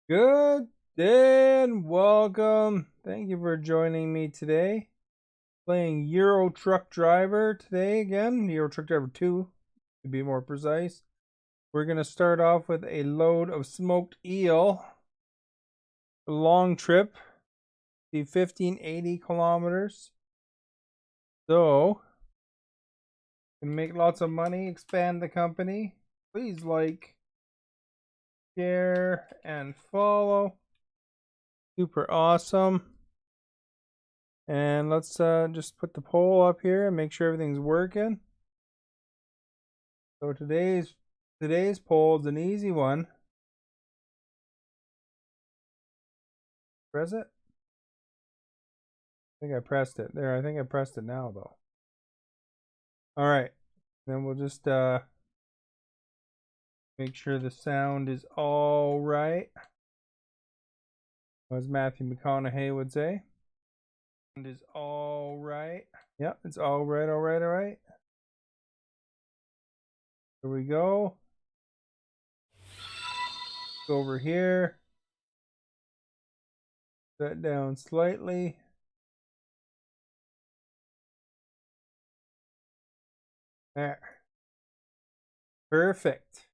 Good day and welcome. Thank you for joining me today. Playing Euro Truck Driver today again, Euro Truck Driver 2 to be more precise. We're going to start off with a load of smoked eel. A long trip, the 1580 kilometers. So, can make lots of money, expand the company. Please like, share, and follow. Super awesome. And let's just put the poll up here and make sure everything's working. So today's poll is an easy one. Press it. I think I pressed it. There, I think I pressed it now though. All right. Then we'll just make sure the sound is all right. As Matthew McConaughey would say. Sound is all right. Yep, it's all right, all right, all right. Here we go. Go over here. Set down slightly. There. Perfect.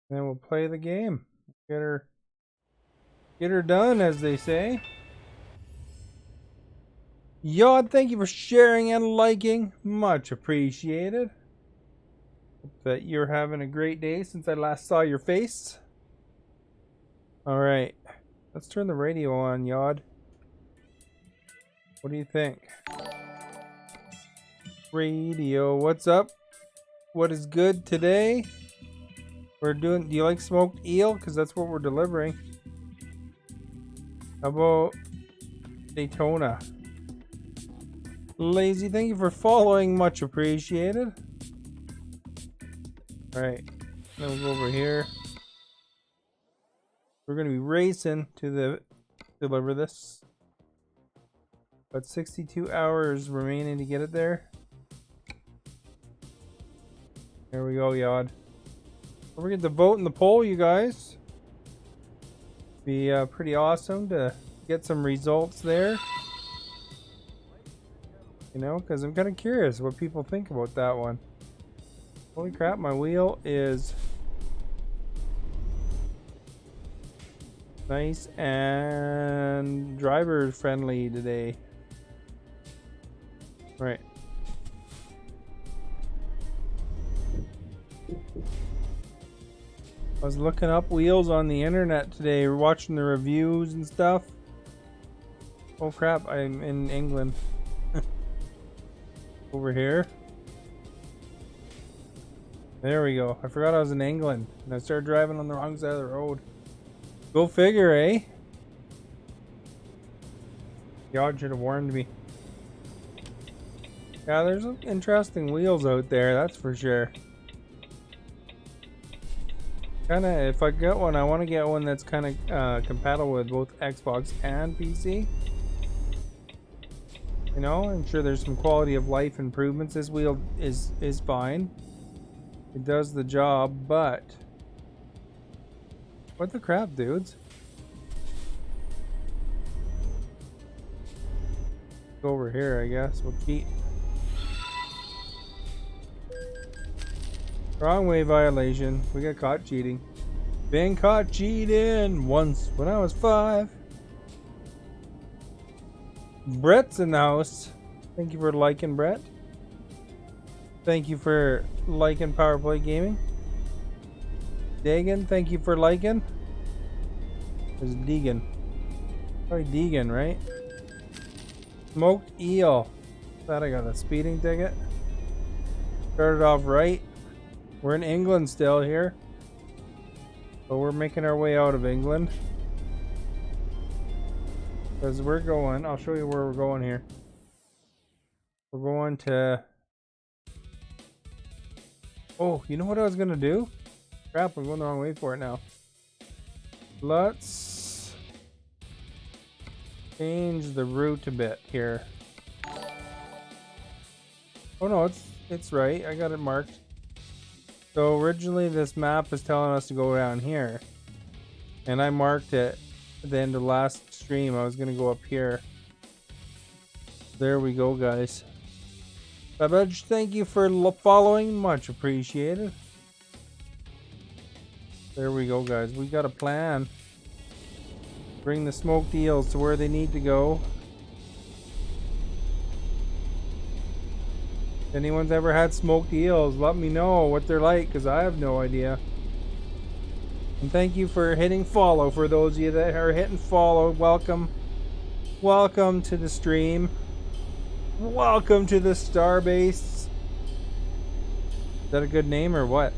Then we'll play the game. Get her done, as they say. Yod, thank you for sharing and liking. Much appreciated. Hope that you're having a great day since I last saw your face. Alright. Let's turn the radio on, Yod. What do you think? Radio, what's up? What is good today? Do you like smoked eel? Because that's what we're delivering. How about Daytona? Lazy, thank you for following. Much appreciated. Alright. Then we'll go over here. We're going to be racing to deliver this. About 62 hours remaining to get it there. There we go, Yod. Don't forget to vote in the poll, you guys. Be pretty awesome to get some results there. You know, because I'm kind of curious what people think about that one. Holy crap, my wheel is nice and driver friendly today. All right. I was looking up wheels on the internet today, watching the reviews and stuff. Oh crap, I'm in England. Over here. There we go. I forgot I was in England and I started driving on the wrong side of the road. Go figure, eh? God should have warned me. Yeah, there's interesting wheels out there, that's for sure. Kinda, if I get one, I want to get one that's kind of compatible with both Xbox and PC. You know, I'm sure there's some quality of life improvements. This wheel is fine. It does the job, but what the crap, dudes? Go over here, I guess. We'll cheat. Wrong way violation. We got caught cheating. Been caught cheating once when I was 5. Brett's in the house. Thank you for liking, Brett. Thank you for liking Powerplay Gaming. Dagan, thank you for liking. There's Deegan. Probably Deegan, right? Smoked eel. Thought I got a speeding ticket. Started off right. We're in England still here. But we're making our way out of England. Because we're going, I'll show you where we're going here. We're going to... Oh, you know what I was going to do? Crap, I'm going the wrong way for it now. Let's change the route a bit here. Oh no, it's right. I got it marked. So originally this map is telling us to go down here. And I marked it at the end of last stream. I was gonna go up here. There we go, guys. Babbage, thank you for following. Much appreciated. There we go, guys. We got a plan. Bring the smoked eels to where they need to go. If anyone's ever had smoked eels, let me know what they're like, because I have no idea. And thank you for hitting follow. For those of you that are hitting follow, welcome. Welcome to the stream. Welcome to the Starbase. Is that a good name or what?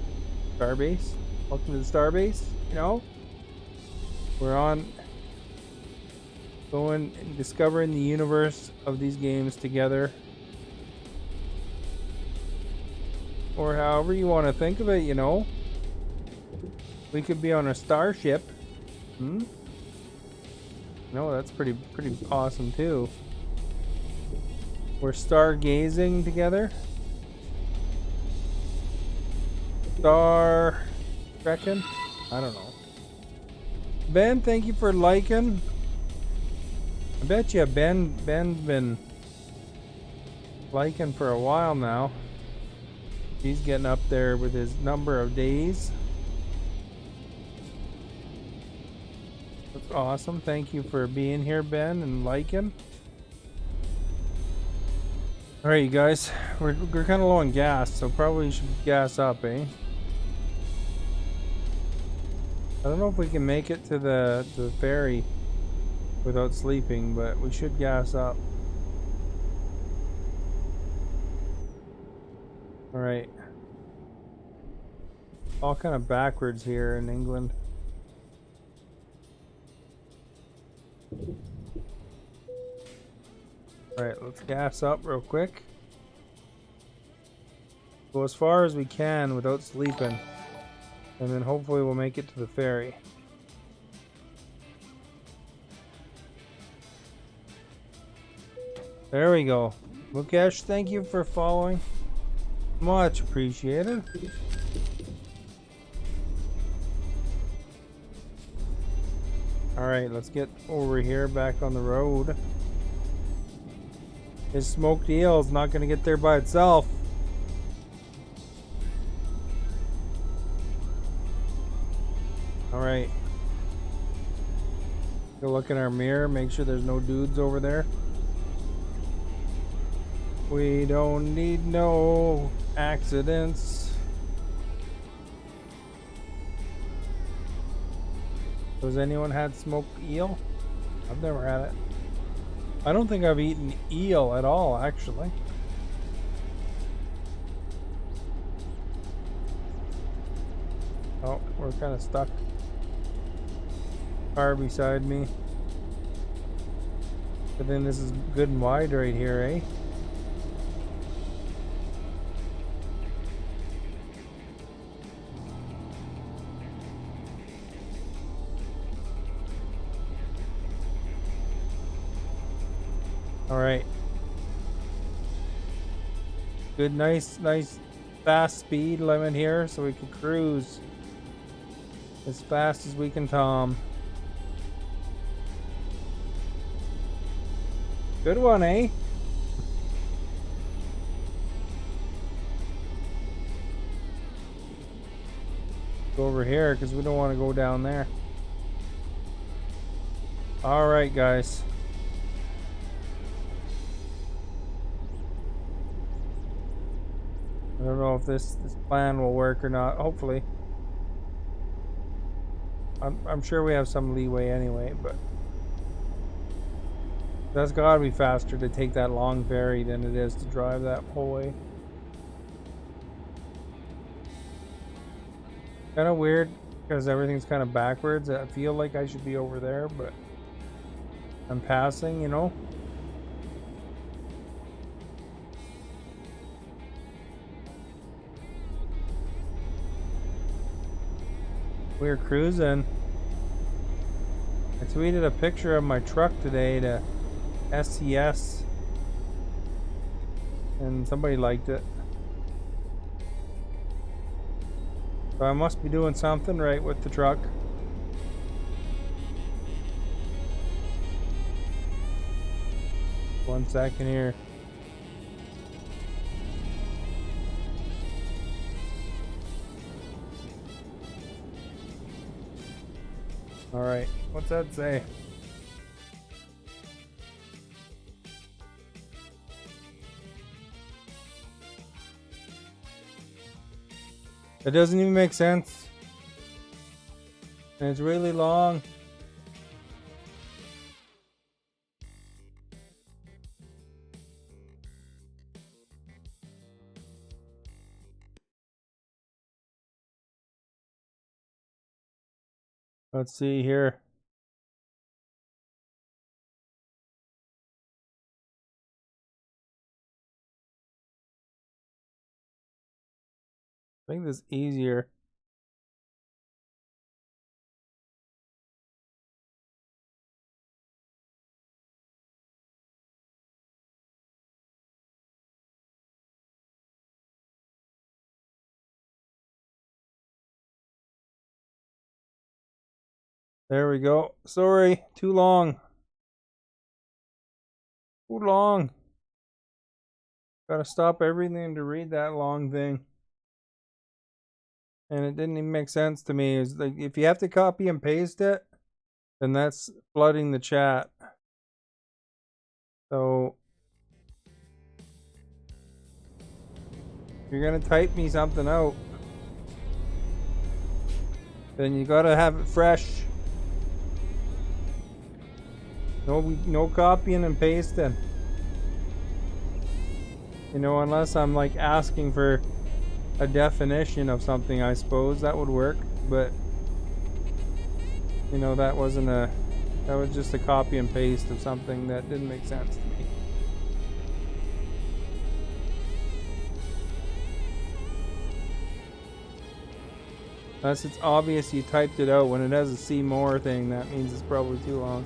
Starbase? Welcome to the Starbase, you know? We're on going and discovering the universe of these games together. Or however you want to think of it, you know? We could be on a starship. No, that's pretty awesome too. We're stargazing together. Star trekking? I don't know. Ben, thank you for liking. I bet you Ben's been liking for a while now. He's getting up there with his number of days. That's awesome. Thank you for being here, Ben, and liking. Alright, you guys. We're kind of low on gas, so probably should gas up, eh? I don't know if we can make it to the ferry without sleeping, but we should gas up. Alright. All kind of backwards here in England. Alright, let's gas up real quick. Go as far as we can without sleeping. And then hopefully we'll make it to the ferry. There we go. Mukesh, thank you for following. Much appreciated. Alright, let's get over here back on the road. His smoked eel is not going to get there by itself. Alright. Go look in our mirror, make sure there's no dudes over there. We don't need no accidents. Has anyone had smoked eel? I've never had it. I don't think I've eaten eel at all, actually. Oh, we're kind of stuck. Car beside me. But then this is good and wide right here, eh? Alright. Good, nice fast speed limit here so we can cruise as fast as we can, Tom. Good one, eh? Go over here because we don't want to go down there. Alright, guys. I don't know if this plan will work or not. Hopefully. I'm sure we have some leeway anyway, but that's gotta be faster to take that long ferry than it is to drive that whole way. Kind of weird because everything's kind of backwards. I feel like I should be over there, but I'm passing, you know. We're cruising. I tweeted a picture of my truck today to SCS and somebody liked it. So I must be doing something right with the truck. 1 second here. All right, what's that say? It doesn't even make sense. And it's really long. Let's see here. I think this is easier. There we go. Sorry, too long. Too long. Gotta stop everything to read that long thing. And it didn't even make sense to me. It's like, if you have to copy and paste it, then that's flooding the chat. So if you're gonna type me something out, then you gotta have it fresh. No copying and pasting. You know, unless I'm like asking for a definition of something, I suppose that would work. But you know, that was just a copy and paste of something that didn't make sense to me. Unless it's obvious you typed it out. When it has a see more thing, that means it's probably too long.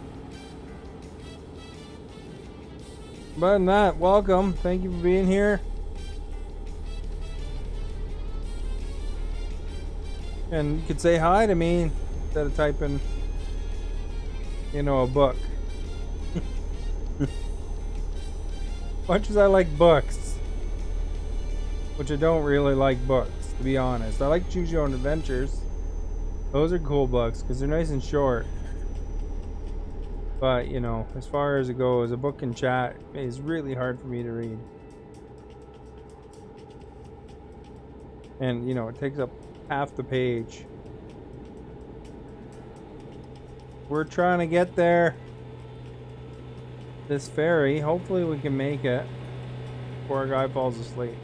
But other than that, welcome. Thank you for being here. And you could say hi to me instead of typing, you know, a book. Much as I like books, which I don't really like books, to be honest. I like Choose Your Own Adventures. Those are cool books because they're nice and short. But, you know, as far as it goes, a book in chat is really hard for me to read. And, you know, it takes up half the page. We're trying to get there. This ferry, hopefully we can make it before our guy falls asleep.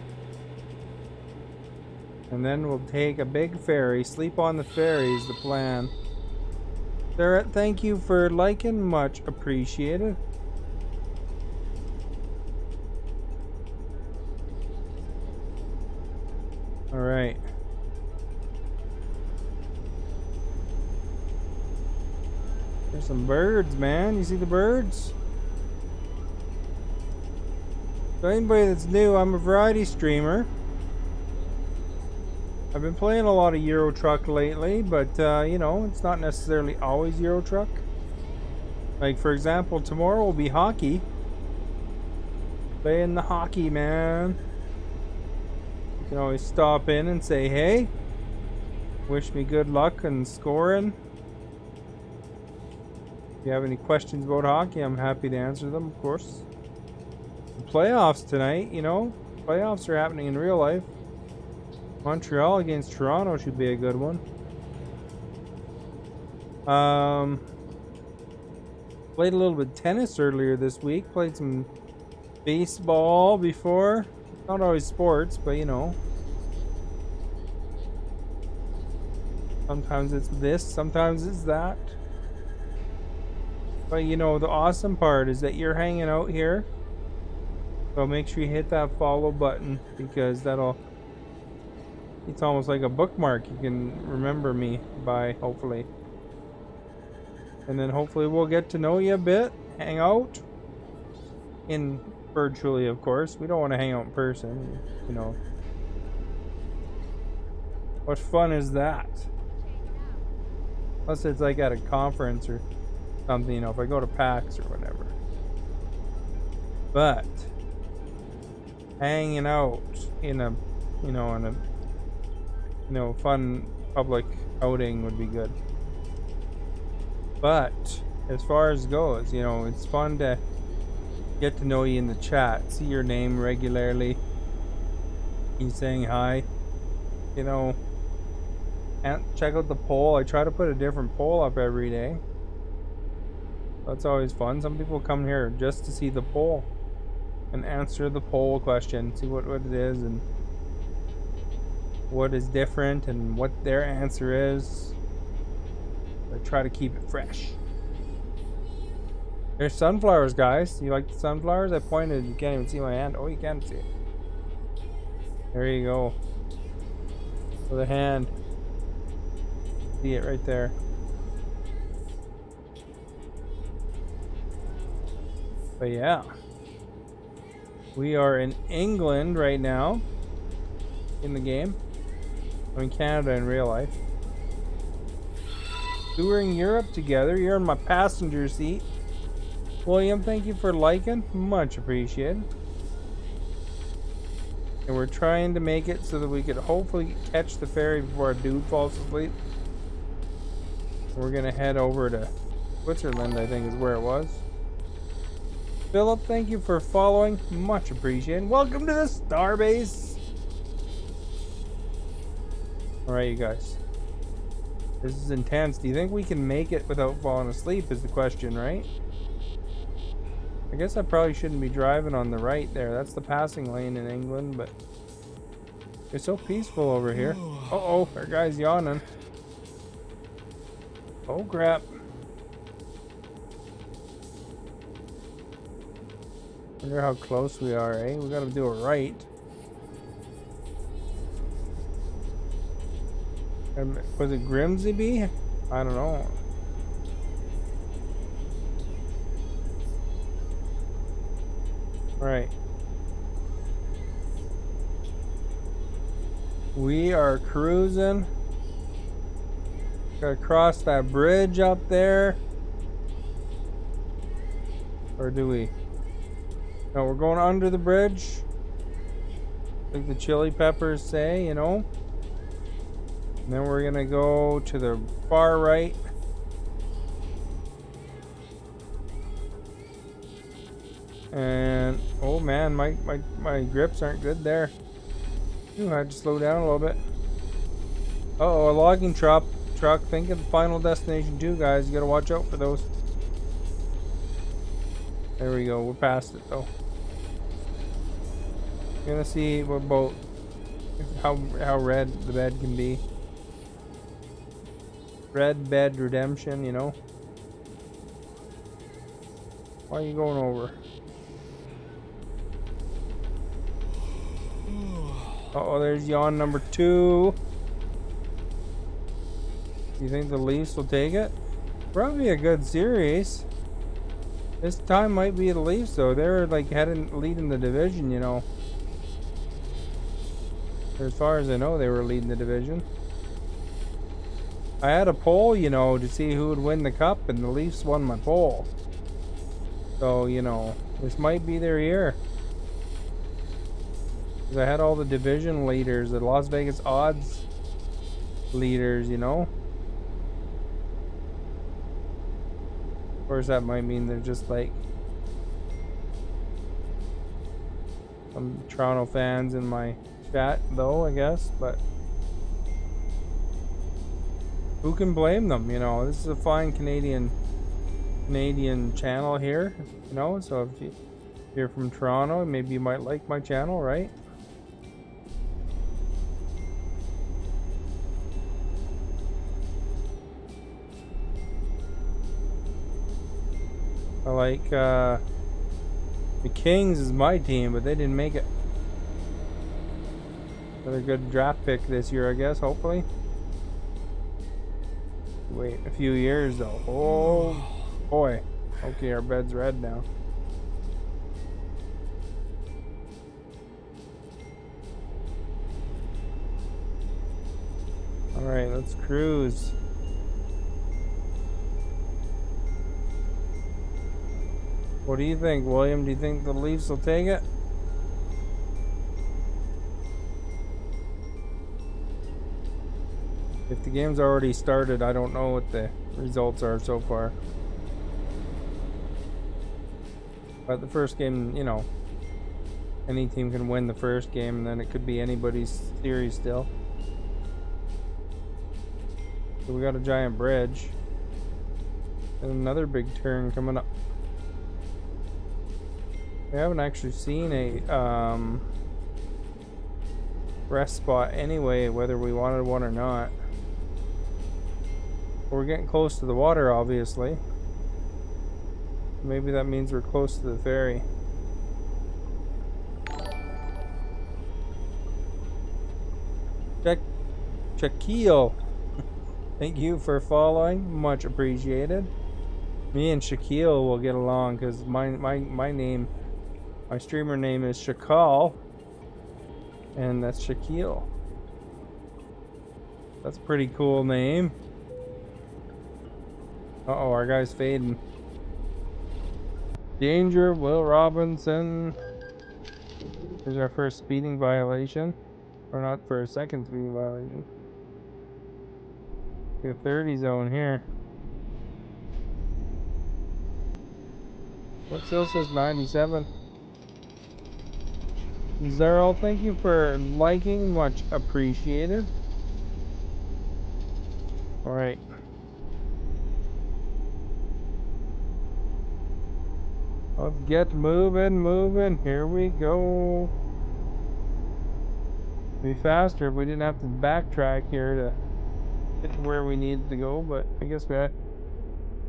And then we'll take a big ferry, sleep on the ferry is the plan. Sarah, thank you for liking, much appreciated. All right. There's some birds, man. You see the birds? So anybody that's new, I'm a variety streamer. I've been playing a lot of Euro Truck lately, but you know, it's not necessarily always Euro Truck. Like, for example, tomorrow will be hockey. Playing the hockey, man. You can always stop in and say, hey, wish me good luck in scoring. If you have any questions about hockey, I'm happy to answer them, of course. The playoffs tonight, you know, playoffs are happening in real life. Montreal against Toronto should be a good one. Played a little bit of tennis earlier this week. Played some baseball before. Not always sports, but you know. Sometimes it's this, sometimes it's that. But you know, the awesome part is that you're hanging out here. So make sure you hit that follow button, because it's almost like a bookmark you can remember me by, hopefully. And then hopefully we'll get to know you a bit, hang out. Virtually, of course. We don't want to hang out in person, you know. What fun is that? Unless it's like at a conference or something, you know, if I go to PAX or whatever. But hanging out in a, fun public outing would be good. But as far as goes, it's fun to get to know you in the chat, see your name regularly, you saying hi, and check out the poll. I try to put a different poll up every day. That's always fun. Some people come here just to see the poll and answer the poll question, see what it is and what is different and what their answer is. I try to keep it fresh. There's sunflowers, guys. You like the sunflowers? I pointed. You can't even see my hand. Oh, you can see it. There you go. With a hand. See it right there. But yeah. We are in England right now. In the game. I'm in Canada in real life. Touring Europe together. You're in my passenger seat. William, thank you for liking. Much appreciated. And we're trying to make it so that we could hopefully catch the ferry before our dude falls asleep. We're gonna head over to Switzerland, I think is where it was. Philip, thank you for following. Much appreciated. Welcome to the Starbase. Alright, you guys. This is intense. Do you think we can make it without falling asleep is the question, right? I guess I probably shouldn't be driving on the right there. That's the passing lane in England, but it's so peaceful over here. Uh-oh, our guy's yawning. Oh, crap. Wonder how close we are, eh? We gotta do it right. Was it Grimsby? I don't know. Right. We are cruising. Gotta cross that bridge up there. Or do we? No, we're going under the bridge. Like the Chili Peppers say, And then we're gonna go to the far right. And oh man, my grips aren't good there. Ooh, I had to slow down a little bit. Uh-oh, a logging truck. Think of Final Destination 2, guys. You gotta watch out for those. There we go. We're past it though. Gonna see what boat, how red the bed can be. Red bed redemption, Why are you going over? Uh-oh, there's yawn number 2. You think the Leafs will take it? Probably a good series. This time might be the Leafs though. They're like leading the division, As far as I know, they were leading the division. I had a poll, to see who would win the cup, and the Leafs won my poll. So, this might be their year. Because I had all the division leaders, the Las Vegas odds leaders, Of course, that might mean they're just like some Toronto fans in my chat, though, I guess. But who can blame them? This is a fine Canadian channel here, So if you're from Toronto, maybe you might like my channel, right? I like the Kings is my team, but they didn't make it. Another good draft pick this year, I guess, hopefully. Wait a few years though. Oh boy. Okay, our bed's red now. Alright, let's cruise. What do you think, William? Do you think the Leafs will take it? If the game's already started, I don't know what the results are so far. But the first game, you know, any team can win the first game, and then it could be anybody's series still. So we got a giant bridge. And another big turn coming up. We haven't actually seen a rest spot anyway, whether we wanted one or not. We're getting close to the water, obviously. Maybe that means we're close to the ferry. Shaquille, thank you for following. Much appreciated. Me and Shaquille will get along because my name, my streamer name is Shakal, and that's Shaquille. That's a pretty cool name. Uh-oh, our guy's fading. Danger, Will Robinson. Here's our first speeding violation. Or not for a second speeding violation. We have 30 zone here. What still says 97? Zero, thank you for liking. Much appreciated. Alright. Let's get moving. Here we go. Be faster if we didn't have to backtrack here to get to where we needed to go, but I guess that's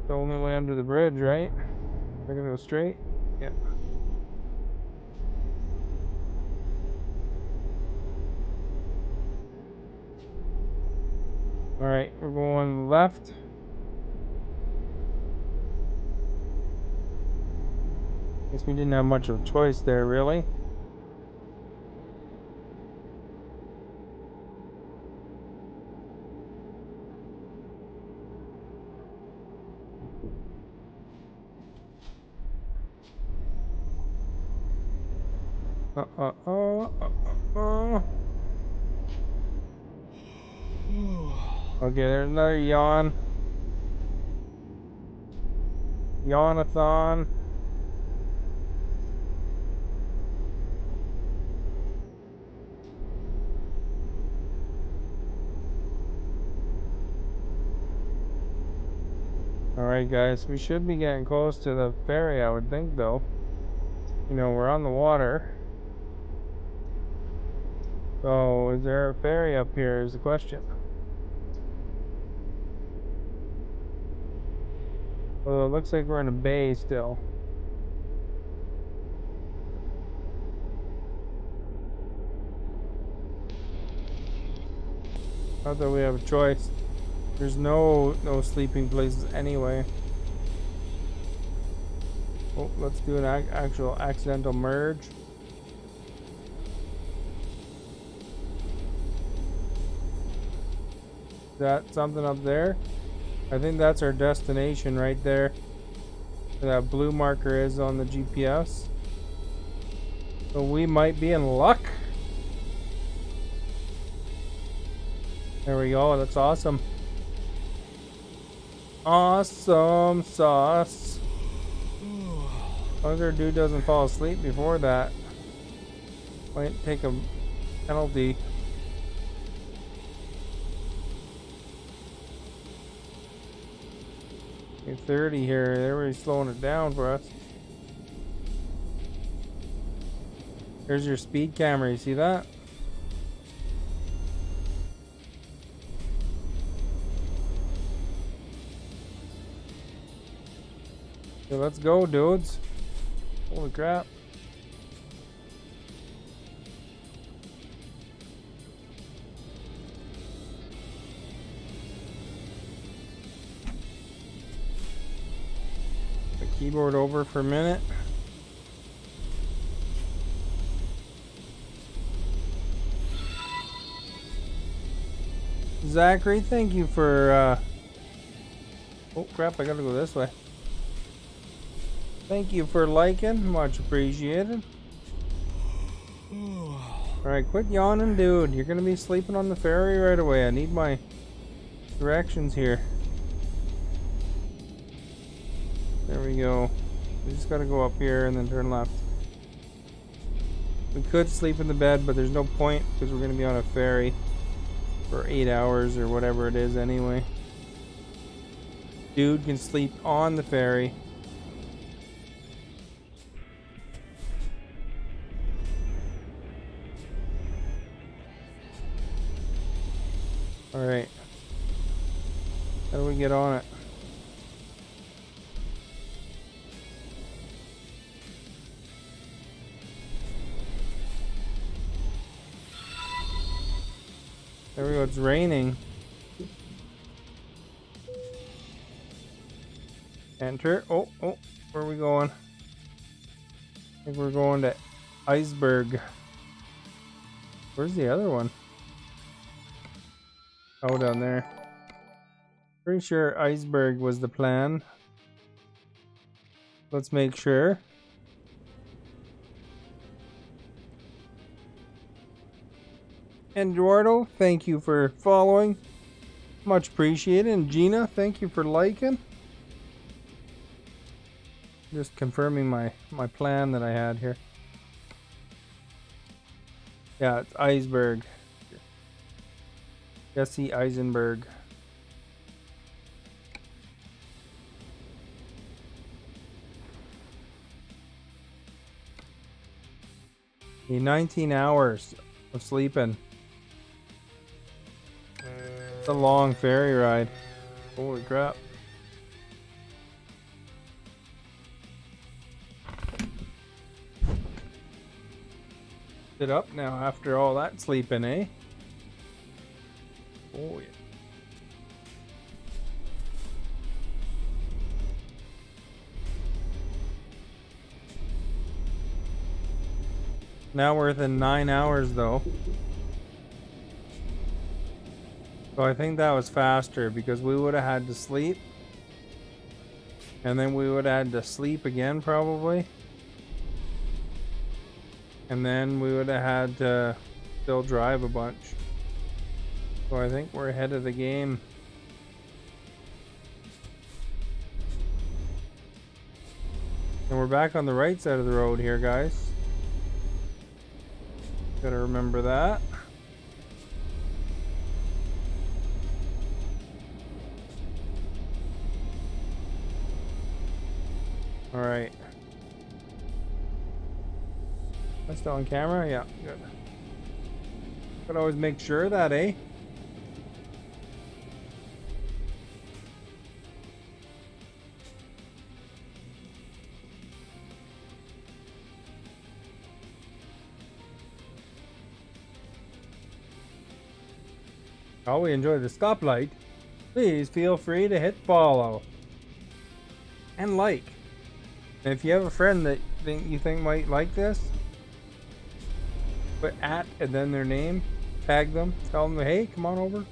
the only way under the bridge, right? We're gonna go straight? Yeah. Alright, we're going left. Guess we didn't have much of a choice there, really. Okay, there's another yawn. Yawnathon. Alright guys, we should be getting close to the ferry, I would think, though. You know, we're on the water. So, is there a ferry up here is the question. Well, it looks like we're in a bay still. Not that we have a choice. There's no sleeping places anyway. Oh, let's do an actual accidental merge. Is that something up there? I think that's our destination right there. Where that blue marker is on the GPS. So we might be in luck. There we go, that's awesome. Awesome sauce. As long as our dude doesn't fall asleep before that. Might take a penalty. Okay, 30 here. They're really slowing it down for us. There's your speed camera, you see that? Okay, let's go, dudes. Holy crap. The keyboard over for a minute. Zachary, thank you for oh crap, I gotta go this way. Thank you for liking. Much appreciated. Alright, quit yawning, dude. You're gonna be sleeping on the ferry right away. I need my directions here. There we go. We just gotta go up here and then turn left. We could sleep in the bed, but there's no point because we're gonna be on a ferry for 8 hours or whatever it is anyway. Dude can sleep on the ferry. Alright. How do we get on it? There we go, it's raining. Enter. Oh, where are we going? I think we're going to Iceberg. Where's the other one? Oh, down there. Pretty sure Iceberg was the plan. Let's make sure. And Eduardo, thank you for following. Much appreciated. And Gina, thank you for liking. Just confirming my plan that I had here. Yeah, it's Iceberg. Jesse Eisenberg. The 19 hours of sleeping. It's a long ferry ride. Holy crap. Sit up now after all that sleeping, eh? Oh yeah. Now we're within 9 hours though. So I think that was faster because we would have had to sleep. And then we would have had to sleep again probably. And then we would have had to still drive a bunch. So I think we're ahead of the game. And we're back on the right side of the road here, guys. Gotta remember that. Alright. Am I still on camera? Yeah, good. Gotta always make sure of that, eh? While we enjoy the stoplight, please feel free to hit follow and like. And if you have a friend that you think might like this, put at and then their name, tag them, tell them, hey, come on over.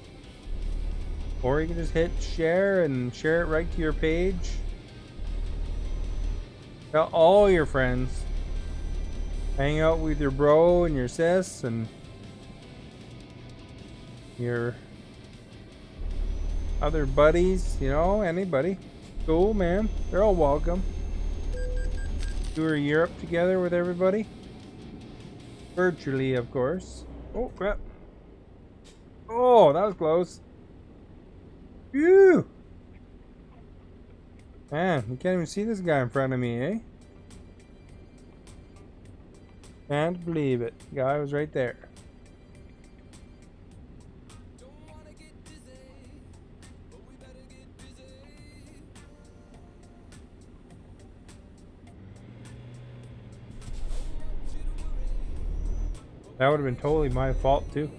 Or you can just hit share and share it right to your page. Tell all your friends. Hang out with your bro and your sis and your other buddies, you know, anybody. Cool, man. They're all welcome. Tour Europe together with everybody. Virtually, of course. Oh, crap. Oh, that was close. Phew! Man, you can't even see this guy in front of me, eh? Can't believe it. The guy was right there. That would have been totally my fault too.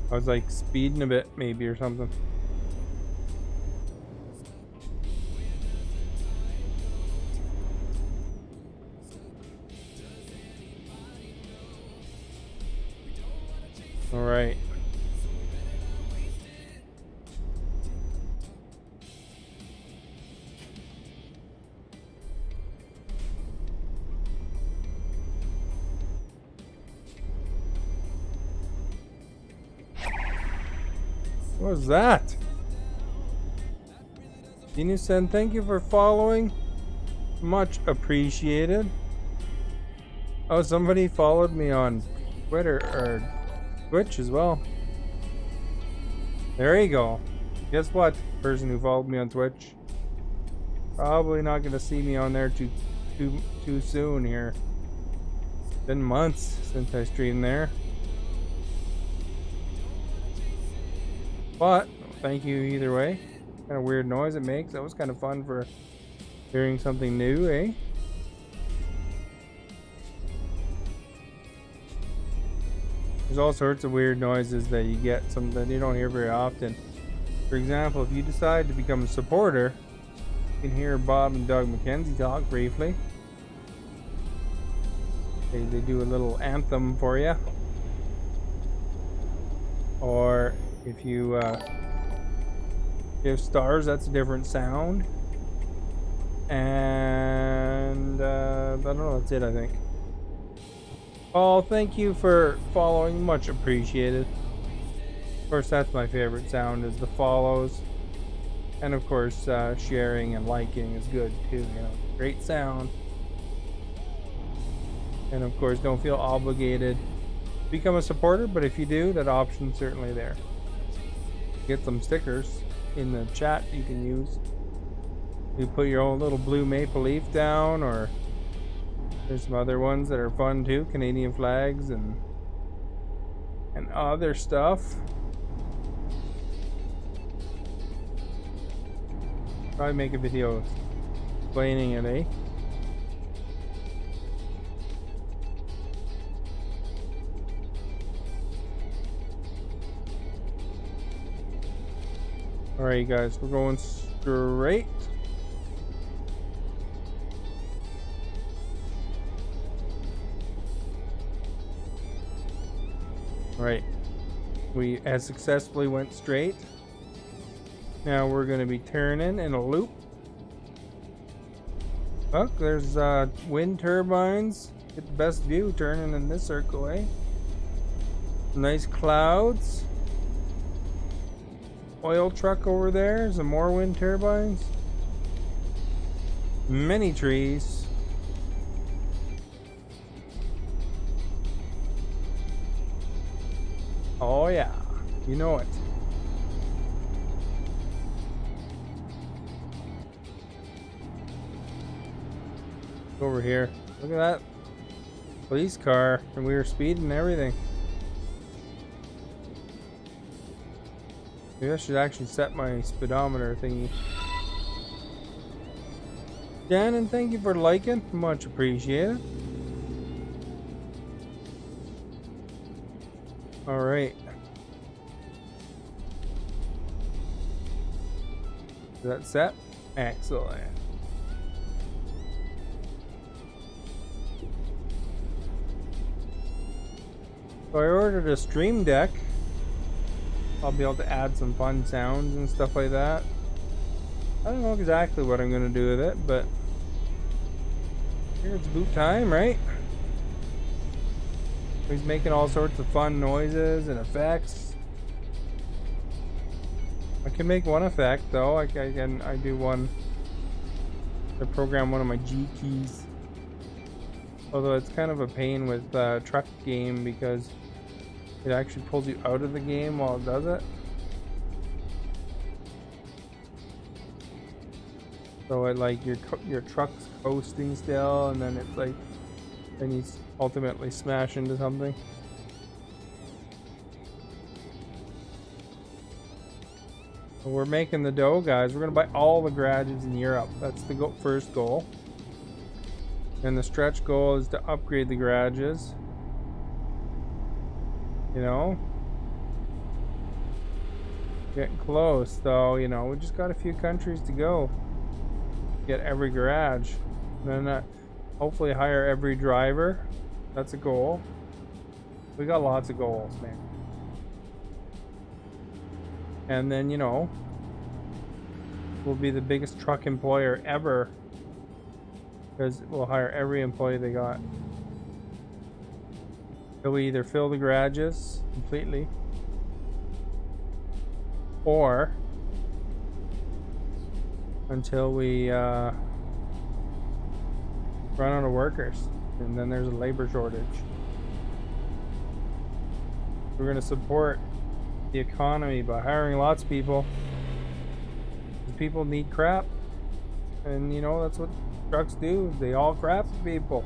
I was like speeding a bit maybe or something. All right. What was that? Dinusen, thank you for following. Much appreciated. Oh, somebody followed me on Twitter or Twitch as well. There you go. Guess what? Person who followed me on Twitch. Probably not gonna see me on there too soon here. Been months since I streamed there. But thank you either way. Kind of weird noise it makes. That was kind of fun for hearing something new, eh? There's all sorts of weird noises that you get, some that you don't hear very often. For example, if you decide to become a supporter, you can hear Bob and Doug McKenzie talk briefly. They do a little anthem for you. Or if you give stars, that's a different sound. And I don't know, that's it, I think. Paul, thank you for following, much appreciated. Of course, that's my favorite sound, is the follows. And of course, sharing and liking is good too, you know, great sound. And of course, don't feel obligated to become a supporter, but if you do, that option's certainly there. Get some stickers in the chat you can use. You put your own little blue maple leaf down, or there's some other ones that are fun too, Canadian flags and other stuff. Probably make a video explaining it, eh? Alright guys, we're going straight. Alright, we as successfully went straight. Now we're going to be turning in a loop. Look, there's wind turbines. Get the best view turning in this circle, eh? Nice clouds. Oil truck over there. Some more wind turbines. Many trees. Oh yeah, you know it. Over here. Look at that police car, and we were speeding and everything. Maybe I should actually set my speedometer thingy. Shannon, thank you for liking. Much appreciated. Alright. Is that set? Excellent. So I ordered a stream deck. I'll be able to add some fun sounds and stuff like that. I don't know exactly what I'm going to do with it, but here it's boot time, right? He's making all sorts of fun noises and effects. I can make one effect though. I do one. I program one of my G keys. Although it's kind of a pain with truck game because it actually pulls you out of the game while it does it. So it like your truck's coasting still, and then it's like then you ultimately smash into something. So we're making the dough, guys. We're gonna buy all the garages in Europe. That's the first goal. And the stretch goal is to upgrade the garages. You know, getting close though. You know, we just got a few countries to go. Get every garage, and then hopefully hire every driver. That's a goal. We got lots of goals, man. And then, you know, we'll be the biggest truck employer ever because we'll hire every employee they got. So we either fill the garages completely or until we run out of workers, and then there's a labor shortage. We're going to support the economy by hiring lots of people. People need crap, and you know that's what trucks do. They all crap people.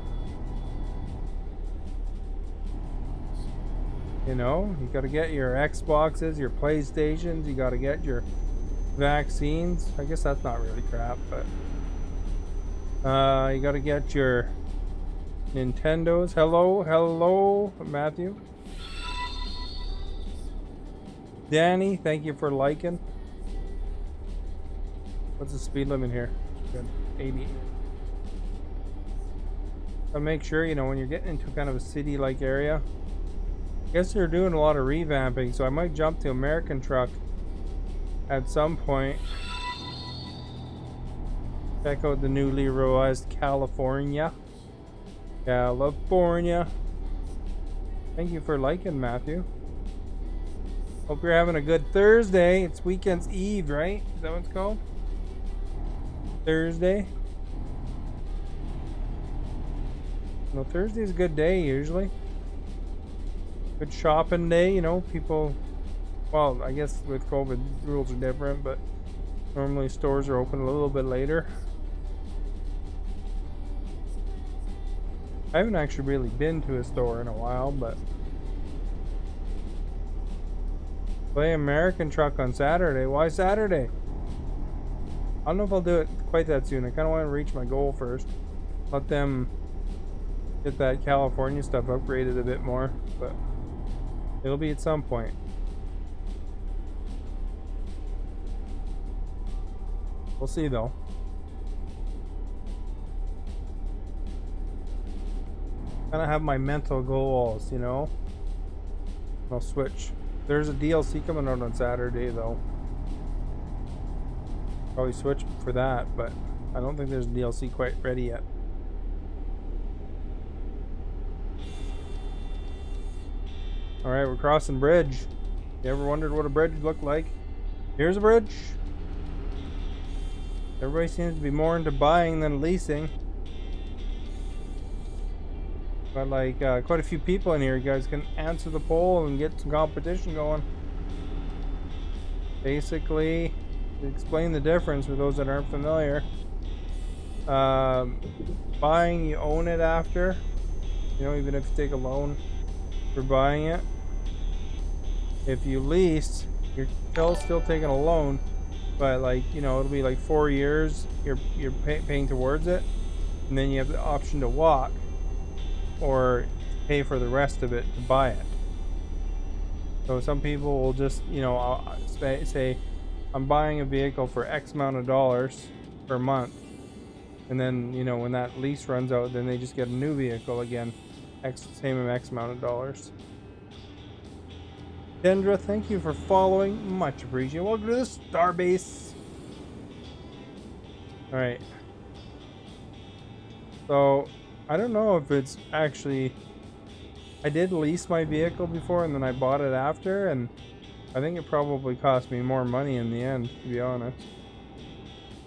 You know, you got to get your Xboxes, your PlayStations, you got to get your vaccines. I guess that's not really crap, but you got to get your Nintendos. Hello, Matthew. Danny, thank you for liking. What's the speed limit here? Good. 80. So make sure, you know, when you're getting into kind of a city-like area, I guess they're doing a lot of revamping, so I might jump to American Truck at some point. Check out the newly revised California. Thank you for liking, Matthew. Hope you're having a good Thursday. It's weekend's eve, right? Is that what it's called? Thursday. No, Thursday's a good day usually. Good shopping day, you know, people, well, I guess with COVID rules are different, but normally stores are open a little bit later. I haven't actually really been to a store in a while, but play American Truck on Saturday. Why Saturday? I don't know if I'll do it quite that soon. I kind of want to reach my goal first. Let them get that California stuff upgraded a bit more, but it'll be at some point. We'll see though. Kind of have my mental goals, you know. I'll switch. There's a DLC coming out on Saturday though. Probably switch for that, but I don't think there's DLC quite ready yet. Alright, we're crossing bridge. You ever wondered what a bridge looked like? Here's a bridge. Everybody seems to be more into buying than leasing. But like quite a few people in here. You guys can answer the poll and get some competition going. Basically, to explain the difference for those that aren't familiar, buying, you own it after, you know, even if you take a loan for buying it. If you lease, you're still taking a loan, but like, you know, it'll be like 4 years you're paying towards it, and then you have the option to walk or pay for the rest of it to buy it. So some people will just, you know, say I'm buying a vehicle for X amount of dollars per month, and then, you know, when that lease runs out, then they just get a new vehicle again, same X amount of dollars. Kendra, thank you for following, much appreciated. Welcome to the Starbase. Alright, so I don't know if it's actually, I did lease my vehicle before and then I bought it after, and I think it probably cost me more money in the end, to be honest.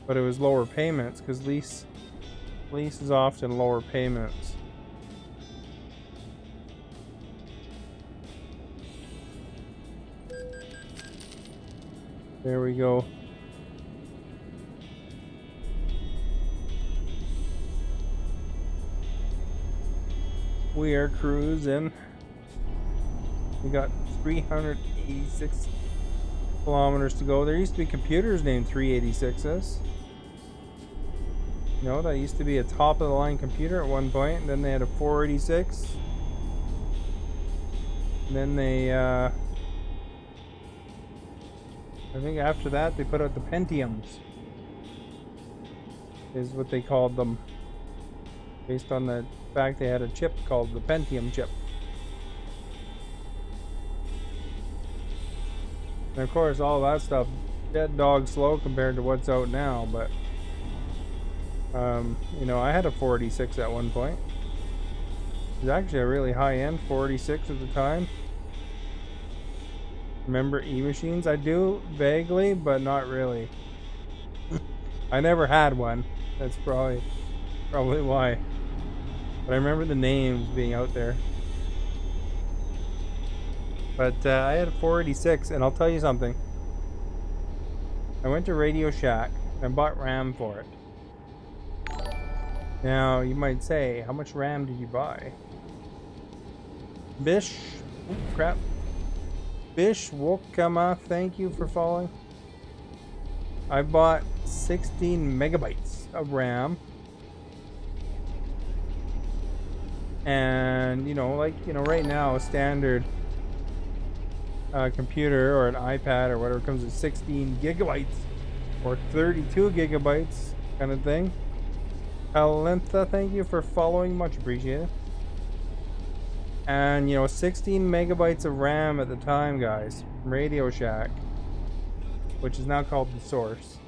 But it was lower payments, because lease is often lower payments. There we go. We are cruising. We got 386 kilometers to go. There used to be computers named 386s. You know, that used to be a top of the line computer at one point, and then they had a 486. And then they I think after that they put out the Pentiums, is what they called them, based on the fact they had a chip called the Pentium chip. And of course all that stuff dead dog slow compared to what's out now, but you know, I had a 486 at one point. It was actually a really high-end 486 at the time. remember E-machines. I do vaguely, but not really. I never had one. That's probably why. But I remember the names being out there. But I had a 486, and I'll tell you something. I went to Radio Shack and bought RAM for it. Now, you might say, how much RAM did you buy? Bish, oh, crap. Bish Wokama, thank you for following. I bought 16 megabytes of RAM. And, right now, a standard computer or an iPad or whatever comes with 16 gigabytes or 32 gigabytes kind of thing. Alentha, thank you for following, much appreciated. And 16 megabytes of RAM at the time, guys, from Radio Shack, which is now called The Source,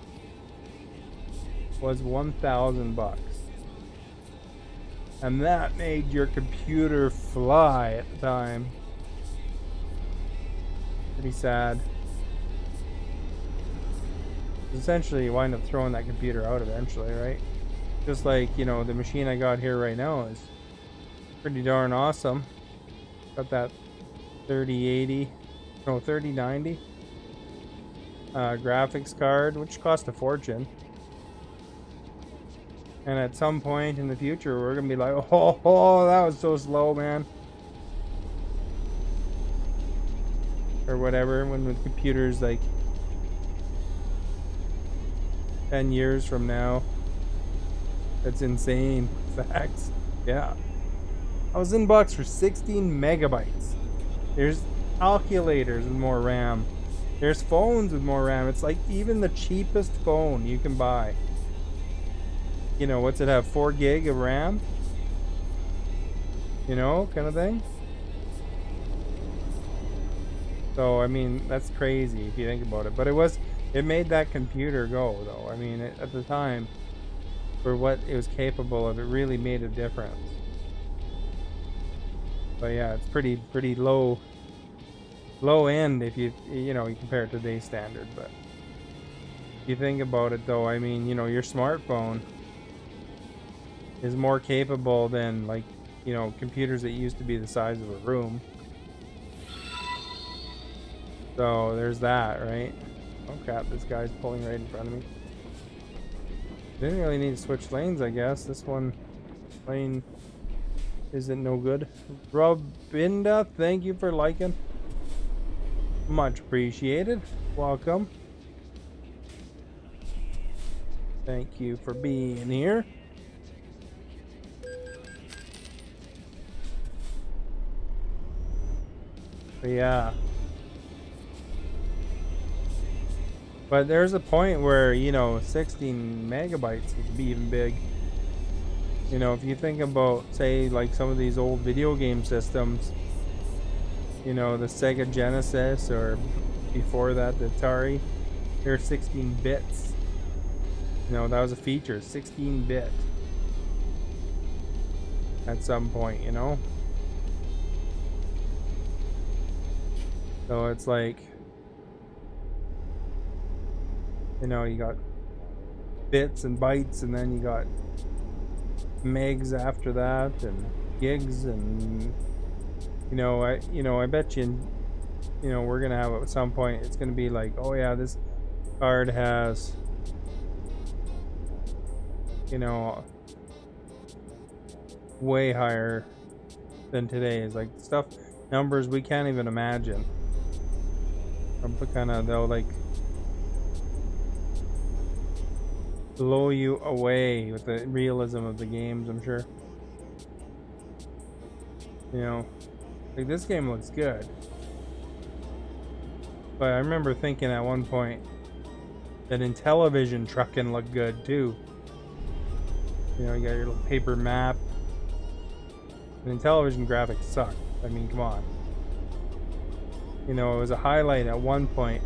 was $1,000. And that made your computer fly at the time. Pretty sad. Essentially, you wind up throwing that computer out eventually, right? Just like, the machine I got here right now is pretty darn awesome. Got that 3090 graphics card, which cost a fortune. And at some point in the future, we're gonna be like, oh, that was so slow, man. Or whatever, when the computer's like 10 years from now. That's insane. Facts. Yeah. $1,000 for 16 megabytes. There's calculators with more RAM. There's phones with more RAM. It's like even the cheapest phone you can buy. What's it have? 4 gig of RAM? Kind of thing. So, I mean, that's crazy if you think about it. But it made that computer go, though. I mean, at the time, for what it was capable of, it really made a difference. But yeah, it's pretty low end if you compare it to today's standard. But if you think about it, though, I mean, your smartphone is more capable than computers that used to be the size of a room. So there's that, right? Oh crap, this guy's pulling right in front of me. Didn't really need to switch lanes, I guess. This one lane isn't no good. Robinda, thank you for liking. Much appreciated. Welcome. Thank you for being here. But yeah. But there's a point where, 16 megabytes would be even big. If you think about, say, like some of these old video game systems, the Sega Genesis, or before that, the Atari, they're 16 bits. That was a feature, 16-bit. At some point, So it's like, you got bits and bytes, and then you got megs after that, and gigs, and I bet you, we're gonna have at some point, it's gonna be like, oh yeah, this card has, way higher than today's, like stuff, numbers we can't even imagine. They'll like blow you away with the realism of the games, I'm sure. Like this game looks good. But I remember thinking at one point that in television trucking looked good too. You got your little paper map. And in television graphics suck. I mean, come on. It was a highlight at one point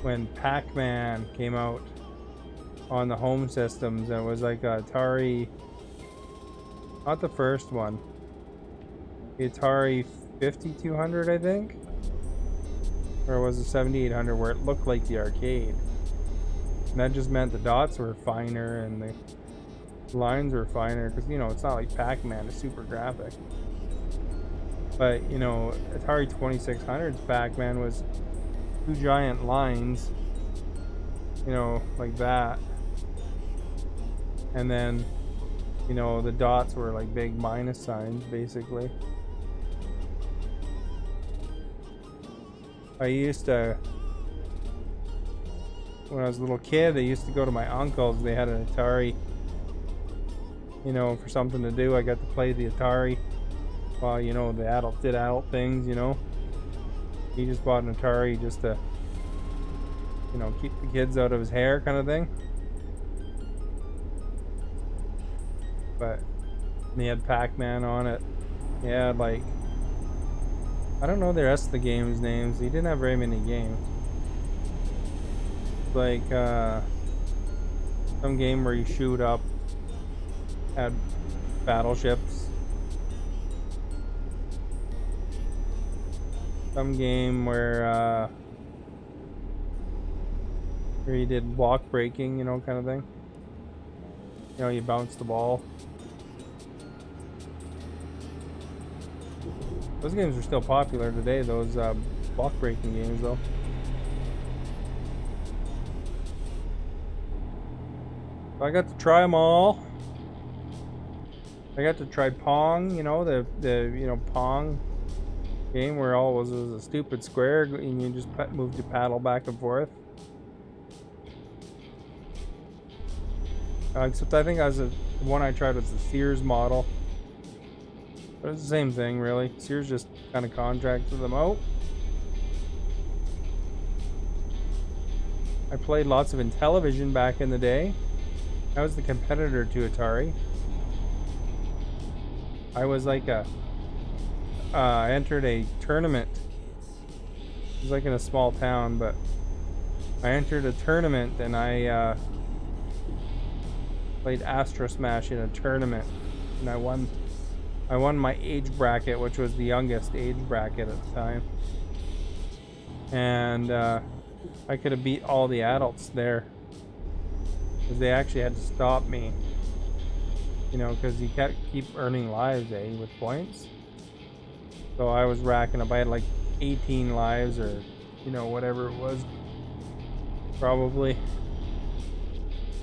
when Pac-Man came out on the home systems, and it was like Atari, not the first one, the Atari 5200, I think. Or was it 7800 where it looked like the arcade? And that just meant the dots were finer and the lines were finer, because, you know, it's not like Pac-Man is super graphic. But, you know, Atari 2600's Pac-Man was two giant lines, you know, like that. And then, you know, the dots were like big minus signs, basically. I used to, when I was a little kid, I used to go to my uncle's. They had an Atari, you know, for something to do. I got to play the Atari while, you know, the adult did adult things, you know. He just bought an Atari just to, you know, keep the kids out of his hair kind of thing. But he had Pac-Man on it. He had, like, I don't know the rest of the games names. He didn't have very many games. Like some game where you shoot up at battleships. Some game where you did block breaking, you know, kind of thing. You know, you bounce the ball. Those games are still popular today, those block breaking games though. So I got to try them all. I got to try Pong, you know, the you know, Pong game where all was a stupid square and you just moved your paddle back and forth. Except I think the one I tried was the Sears model. But it's the same thing, really. Sears just kind of contracted them out. I played lots of Intellivision back in the day. I was the competitor to Atari. I was like I entered a tournament. It was like in a small town, but I entered a tournament and I played Astro Smash in a tournament, and I won my age bracket, which was the youngest age bracket at the time. And I could have beat all the adults there, because they actually had to stop me. You know, because you can't keep earning lives, with points. So I was racking up. I had like 18 lives, or, you know, whatever it was, probably.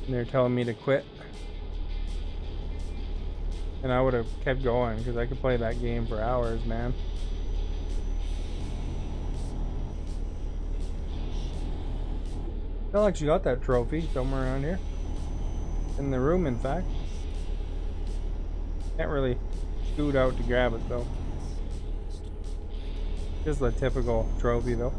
And they're telling me to quit. And I would have kept going, because I could play that game for hours, man. I actually got that trophy somewhere around here. In the room, in fact. Can't really scoot out to grab it, though. Just a typical trophy, though.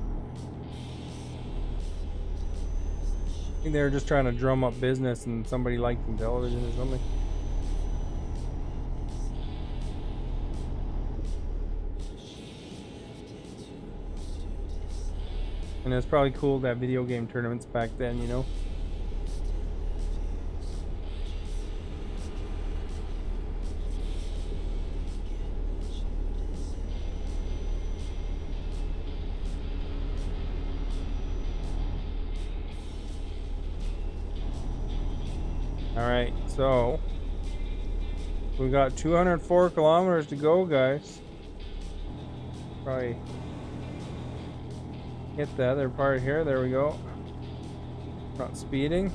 I think they were just trying to drum up business and somebody liked Intellivision or something. And it's probably cool to have video game tournaments back then, you know? Alright, so we got 204 kilometers to go, guys. Probably hit the other part here. There we go. Not speeding.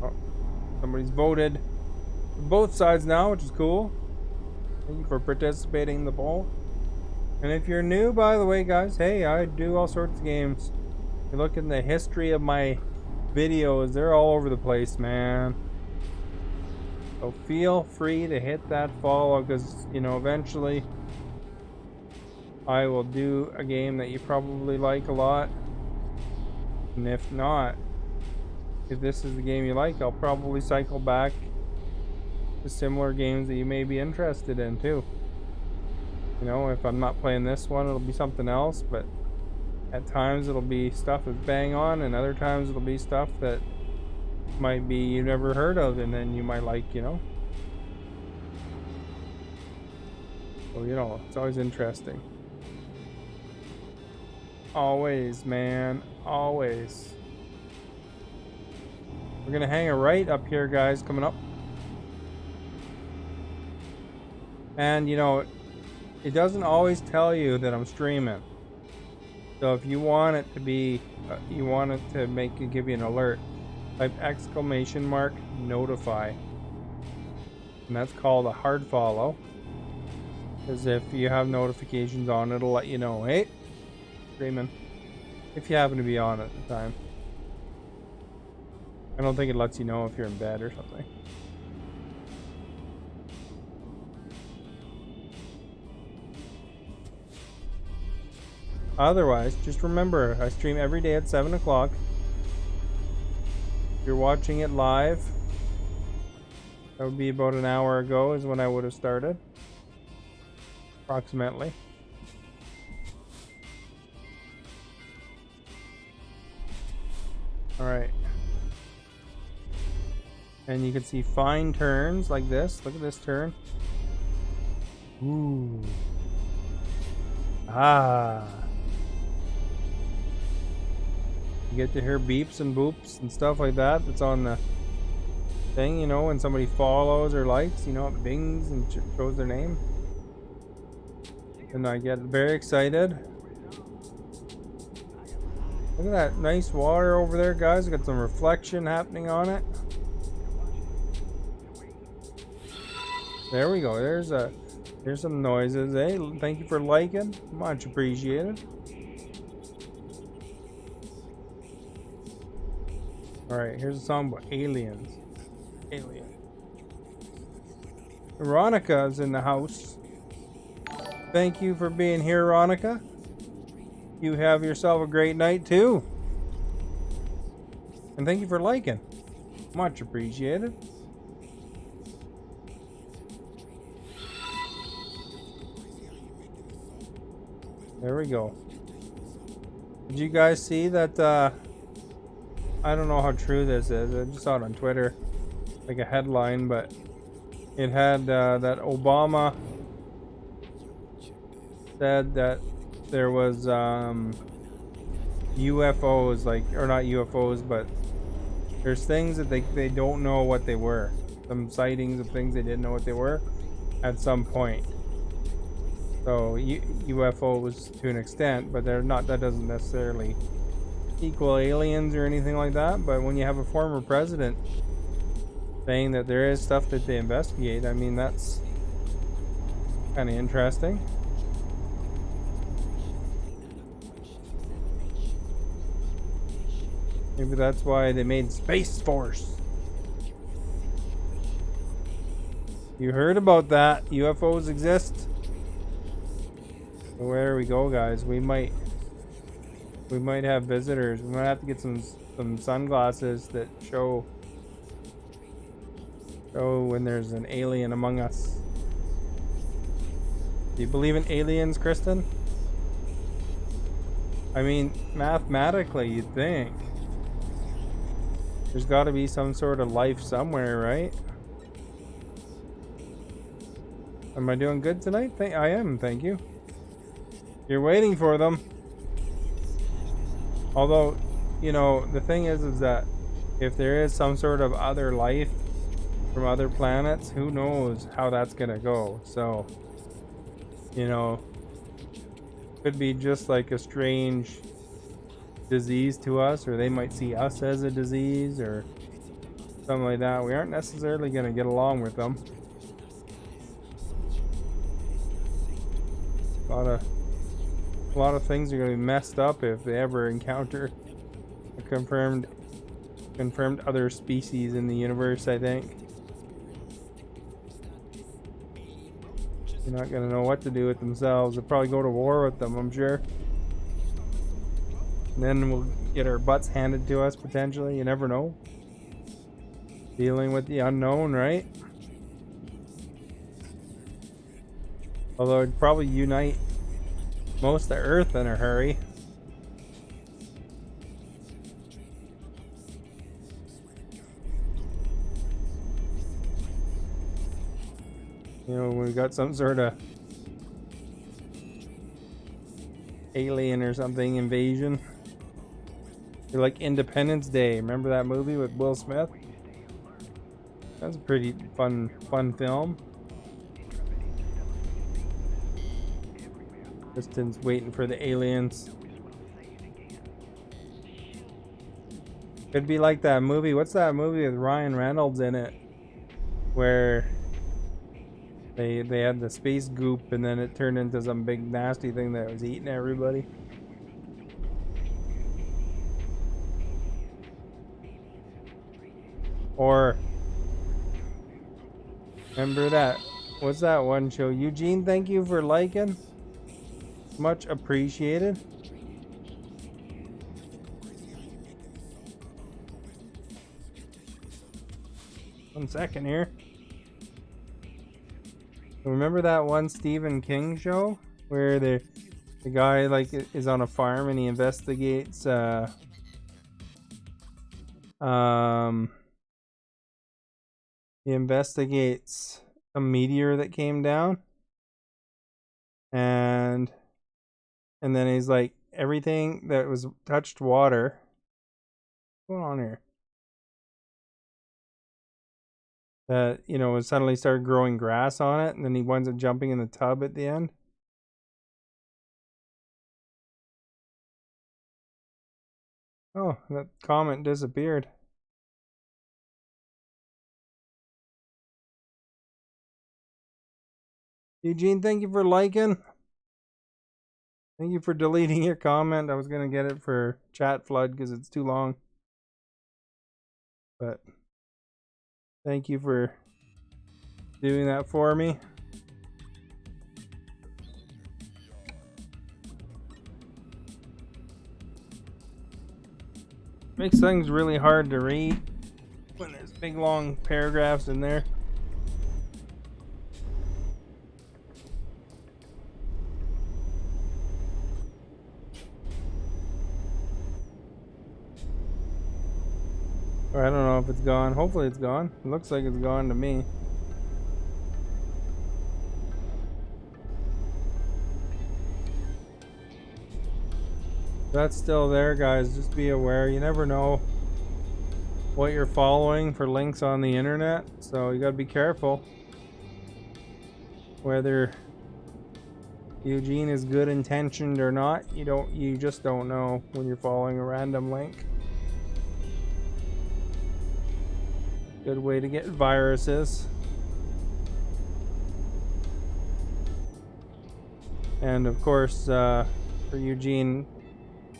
Oh, somebody's voted for both sides now, which is cool. Thank you for participating in the poll. And if you're new, by the way, guys, hey, I do all sorts of games. You look in the history of my videos, they're all over the place, man. So feel free to hit that follow, because, you know, eventually I will do a game that you probably like a lot. And if not, if this is the game you like, I'll probably cycle back to similar games that you may be interested in too. You know, if I'm not playing this one, it'll be something else, but at times it'll be stuff that's bang on, and other times it'll be stuff that might be you've never heard of, and then you might like, you know. So, you know, it's always interesting. Always, man. Always. We're gonna hang a right up here, guys, coming up. And, you know, it doesn't always tell you that I'm streaming. So if you want it to be, you want it to give you an alert, type !notify. And that's called a hard follow. Because if you have notifications on, it'll let you know, hey, streaming. If you happen to be on at the time. I don't think it lets you know if you're in bed or something. Otherwise, just remember, I stream every day at 7 o'clock. If you're watching it live, that would be about an hour ago is when I would have started. Approximately. Alright. And you can see fine turns like this. Look at this turn. Ooh. Ah. You get to hear beeps and boops and stuff like that. That's on the thing, you know, when somebody follows or likes, you know, it bings and shows their name. And I get very excited. Look at that nice water over there, guys. Got some reflection happening on it. There we go. There's some noises, eh? Thank you for liking. Much appreciated. Alright, here's a song about aliens. Alien. Veronica's in the house. Thank you for being here, Veronica. You have yourself a great night, too. And thank you for liking. Much appreciated. There we go. Did you guys see that, I don't know how true this is. I just saw it on Twitter, like a headline, but it had that Obama said that there was UFOs, like, or not UFOs, but there's things that they don't know what they were. Some sightings of things they didn't know what they were at some point. So UFOs to an extent, but they're not. That doesn't necessarily equal aliens or anything like that. But when you have a former president saying that there is stuff that they investigate, I mean, that's kind of interesting. Maybe that's why they made Space Force. You heard about that? UFOs exist. So where we go, guys? We might have visitors. We might have to get some sunglasses that show when there's an alien among us. Do you believe in aliens, Kristen? I mean, mathematically, you'd think there's got to be some sort of life somewhere, right? Am I doing good tonight? I am, thank you. You're waiting for them. Although, you know, the thing is that if there is some sort of other life from other planets, who knows how that's gonna go. So, you know, could be just like a strange disease to us, or they might see us as a disease or something like that. We aren't necessarily gonna get along with them. A lot of things are going to be messed up if they ever encounter a confirmed other species in the universe, I think. They're not going to know what to do with themselves. They'll probably go to war with them, I'm sure. And then we'll get our butts handed to us, potentially. You never know. Dealing with the unknown, right? Although it'd probably unite most of Earth in a hurry. You know, we've got some sort of alien or something invasion. They're like Independence Day. Remember that movie with Will Smith? That's a pretty fun film. Kristen's waiting for the aliens. Could be like that movie. What's that movie with Ryan Reynolds in it? Where they had the space goop and then it turned into some big nasty thing that was eating everybody. Or remember that? What's that one show? Eugene, thank you for liking. Much appreciated. One second here. Remember that one Stephen King show where the guy like is on a farm and he investigates a meteor that came down, and then he's like, everything that was touched water. What's going on here? That, you know, suddenly started growing grass on it, and then he winds up jumping in the tub at the end. Oh, that comment disappeared. Eugene, thank you for liking. Thank you for deleting your comment. I was going to get it for chat flood because it's too long. But thank you for doing that for me. Makes things really hard to read when there's big long paragraphs in there. Or I don't know if it's gone. Hopefully it's gone. It looks like it's gone to me. That's still there, guys. Just be aware. You never know what you're following for links on the internet, so you gotta be careful. Whether Eugene is good intentioned or not, you just don't know when you're following a random link. Good way to get viruses. And of course, for Eugene,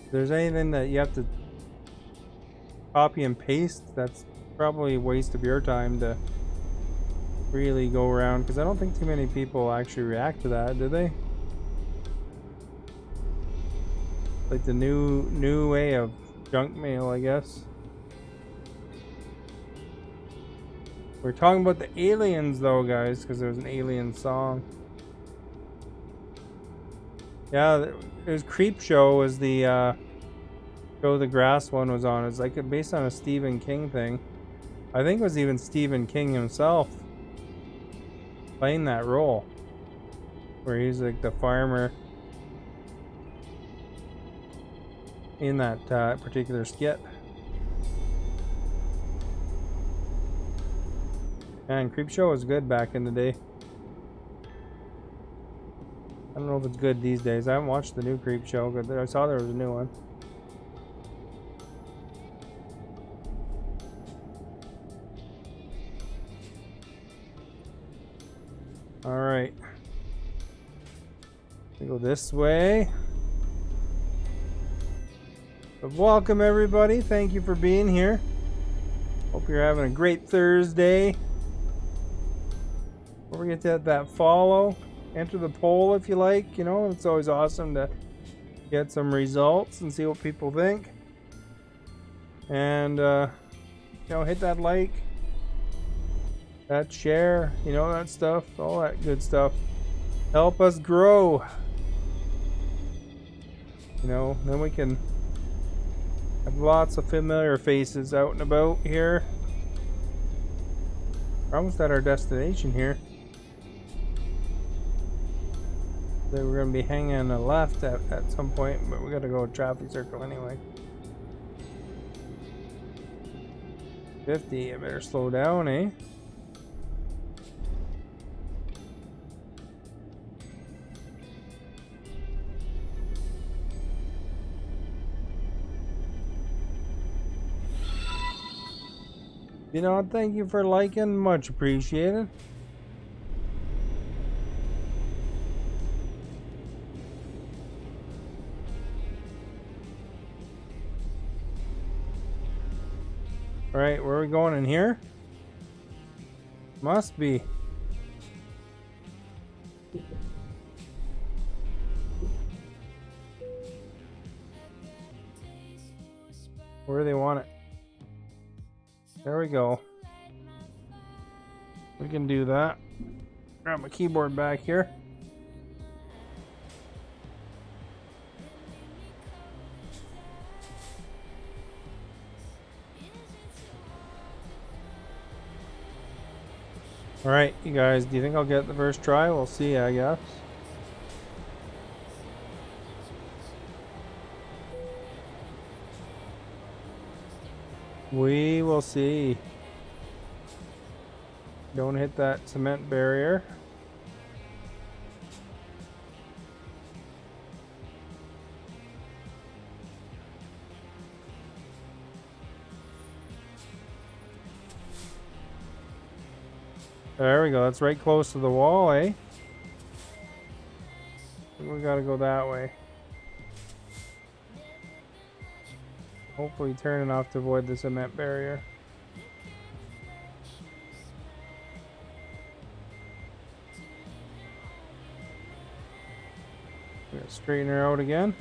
if there's anything that you have to copy and paste, that's probably a waste of your time to really go around, because I don't think too many people actually react to that, do they? Like the new way of junk mail, I guess. We're talking about the aliens though, guys, because there's an alien song. Yeah, it was Creep Show was the show the grass one was on. It's like based on a Stephen King thing. I think it was even Stephen King himself playing that role, where he's like the farmer in that particular skit. Man, Creep Show was good back in the day. I don't know if it's good these days. I haven't watched the new Creep Show, but I saw there was a new one. Alright. We go this way. But welcome everybody. Thank you for being here. Hope you're having a great Thursday. Don't forget to hit that follow. Enter the poll if you like. You know, it's always awesome to get some results and see what people think. And, you know, hit that like, that share, you know, that stuff, all that good stuff. Help us grow. You know, then we can have lots of familiar faces out and about here. We're almost at our destination here. They were gonna be hanging on the left at some point, but we gotta go traffic circle anyway. 50, I better slow down, eh? You know, thank you for liking, much appreciated. Alright, where are we going in here? Must be. Where do they want it? There we go. We can do that. Grab my keyboard back here. Alright, you guys, do you think I'll get the first try? We'll see, I guess. We will see. Don't hit that cement barrier. There we go. That's right close to the wall, eh? We gotta go that way. Hopefully turn it off to avoid the cement barrier. We're gonna straighten her out again.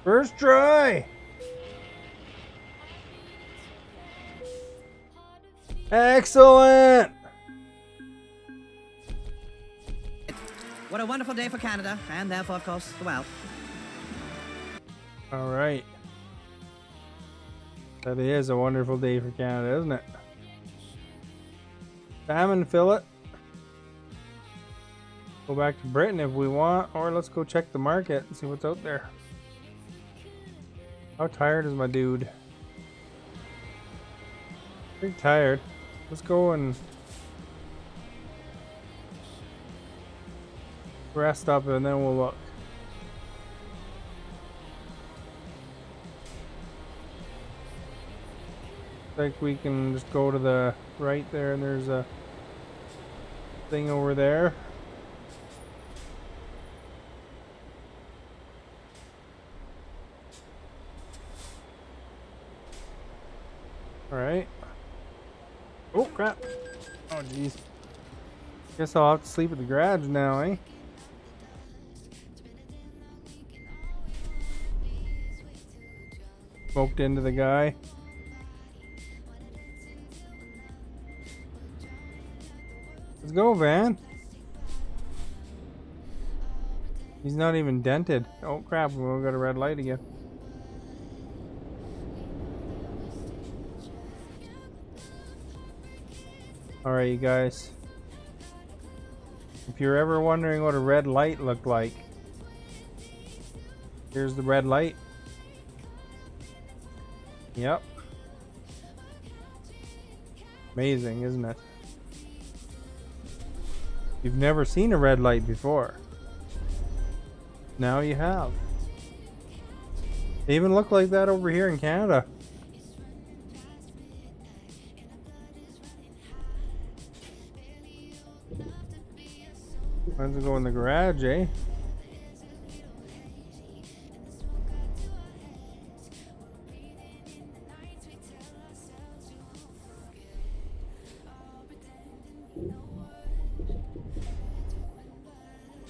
First try! Excellent! What a wonderful day for Canada, and therefore, of course, the world. Alright. That is a wonderful day for Canada, isn't it? Salmon fillet. Go back to Britain if we want, or let's go check the market and see what's out there. How tired is my dude? Pretty tired. Let's go and rest up and then we'll look. Like we can just go to the right there and there's a thing over there. Alright. Oh crap. Oh jeez. Guess I'll have to sleep at the garage now, eh? Smoked into the guy. Let's go, Van. He's not even dented. Oh crap, we got a red light again. Alright, you guys. If you're ever wondering what a red light looked like, here's the red light. Yep. Amazing, isn't it? You've never seen a red light before. Now you have. They even look like that over here in Canada. Might as well go in the garage, eh?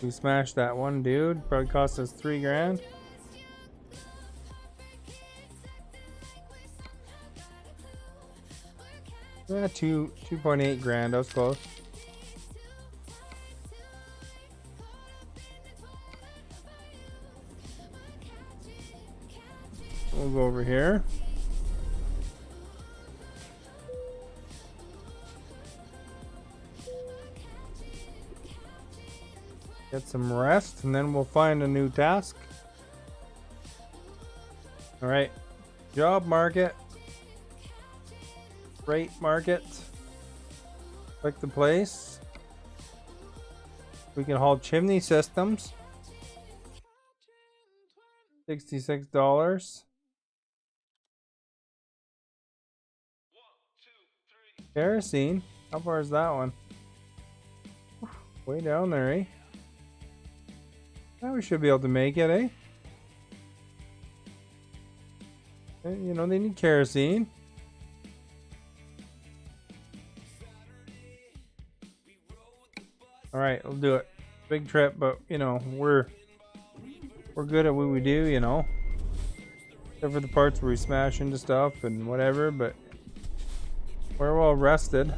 We smashed that one dude. Probably cost us $3 grand. Yeah, 2.8 grand. That was close. We'll We'll go over here. Get some rest, and then we'll find a new task. Alright. Job market. Freight market. Click the place. We can haul chimney systems. $66. Kerosene. How far is that one? Way down there, eh? Now we should be able to make it, eh? You know, they need kerosene. Alright, we'll do it. Big trip, but you know, we're good at what we do, you know. Except for the parts where we smash into stuff and whatever, but we're well rested.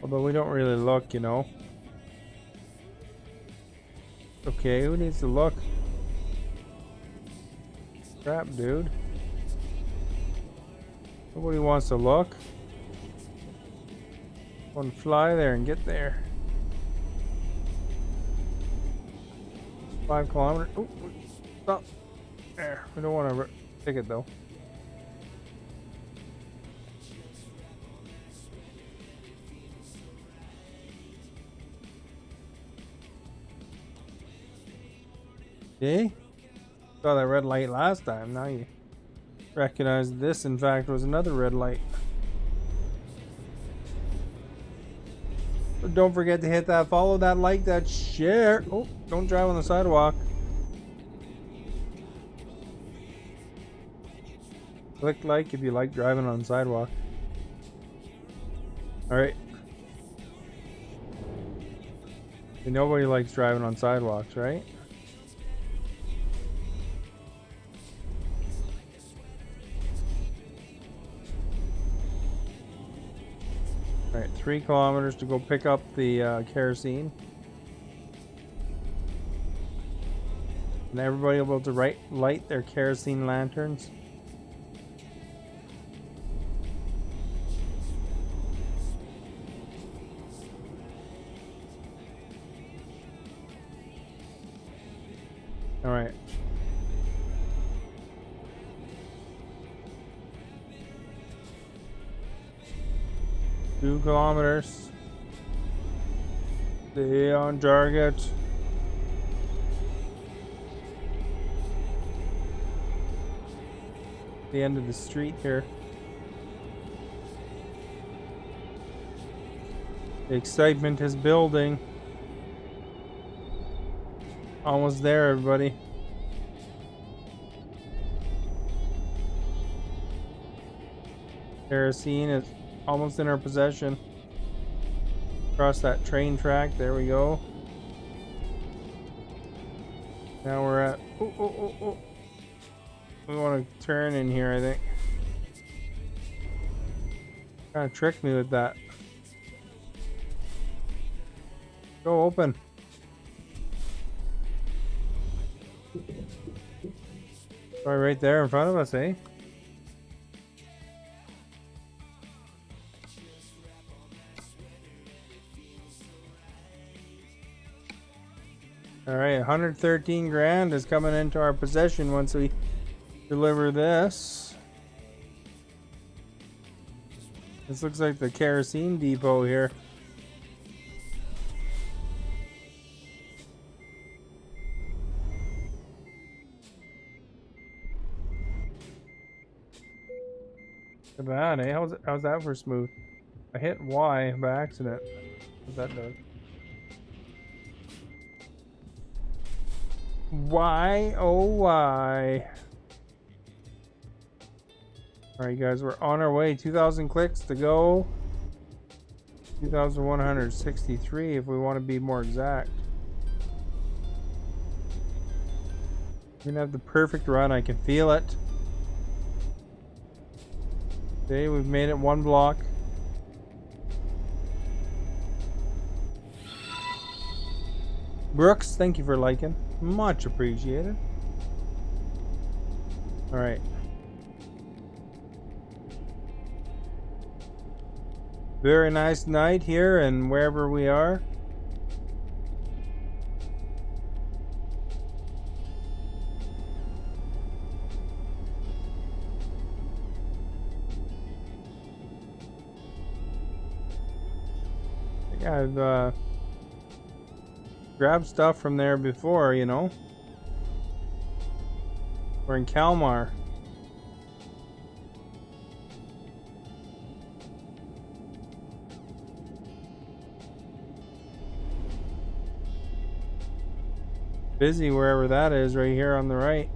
Although we don't really look, you know. Okay, who needs to look? Crap, dude. Nobody wants to look. Want to fly there and get there. 5 kilometers. Oh, stop. There. We don't want to take it though. See? Saw that red light last time. Now you recognize this, in fact, was another red light. But don't forget to hit that follow, that like, that share. Oh, don't drive on the sidewalk. Click like if you like driving on the sidewalk. Alright. Nobody likes driving on sidewalks, right? Alright, 3 kilometers to go pick up the kerosene. And everybody able to light their kerosene lanterns. Alright. Two kilometers. Stay on target. The end of the street here. The excitement is building. Almost there, everybody. Kerosene is almost in our possession. Across that train track. There we go. Now we're at... Oh. We want to turn in here, I think. Kind of tricked me with that. Go open. Right there in front of us, eh? Alright, 113 grand is coming into our possession once we deliver this. This looks like the kerosene depot here. Look at that, eh? How's that for smooth? I hit Y by accident. What that does. Why, oh why. Alright guys, we're on our way. 2,000 clicks to go. 2,163 if we want to be more exact. We're gonna have the perfect run, I can feel it. Okay, we've made it one block. Brooks, thank you for liking. Much appreciated. Alright. Very nice night here and wherever we are. Yeah, I've grabbed stuff from there before, you know. We're in Kalmar. Busy wherever that is, right here on the right.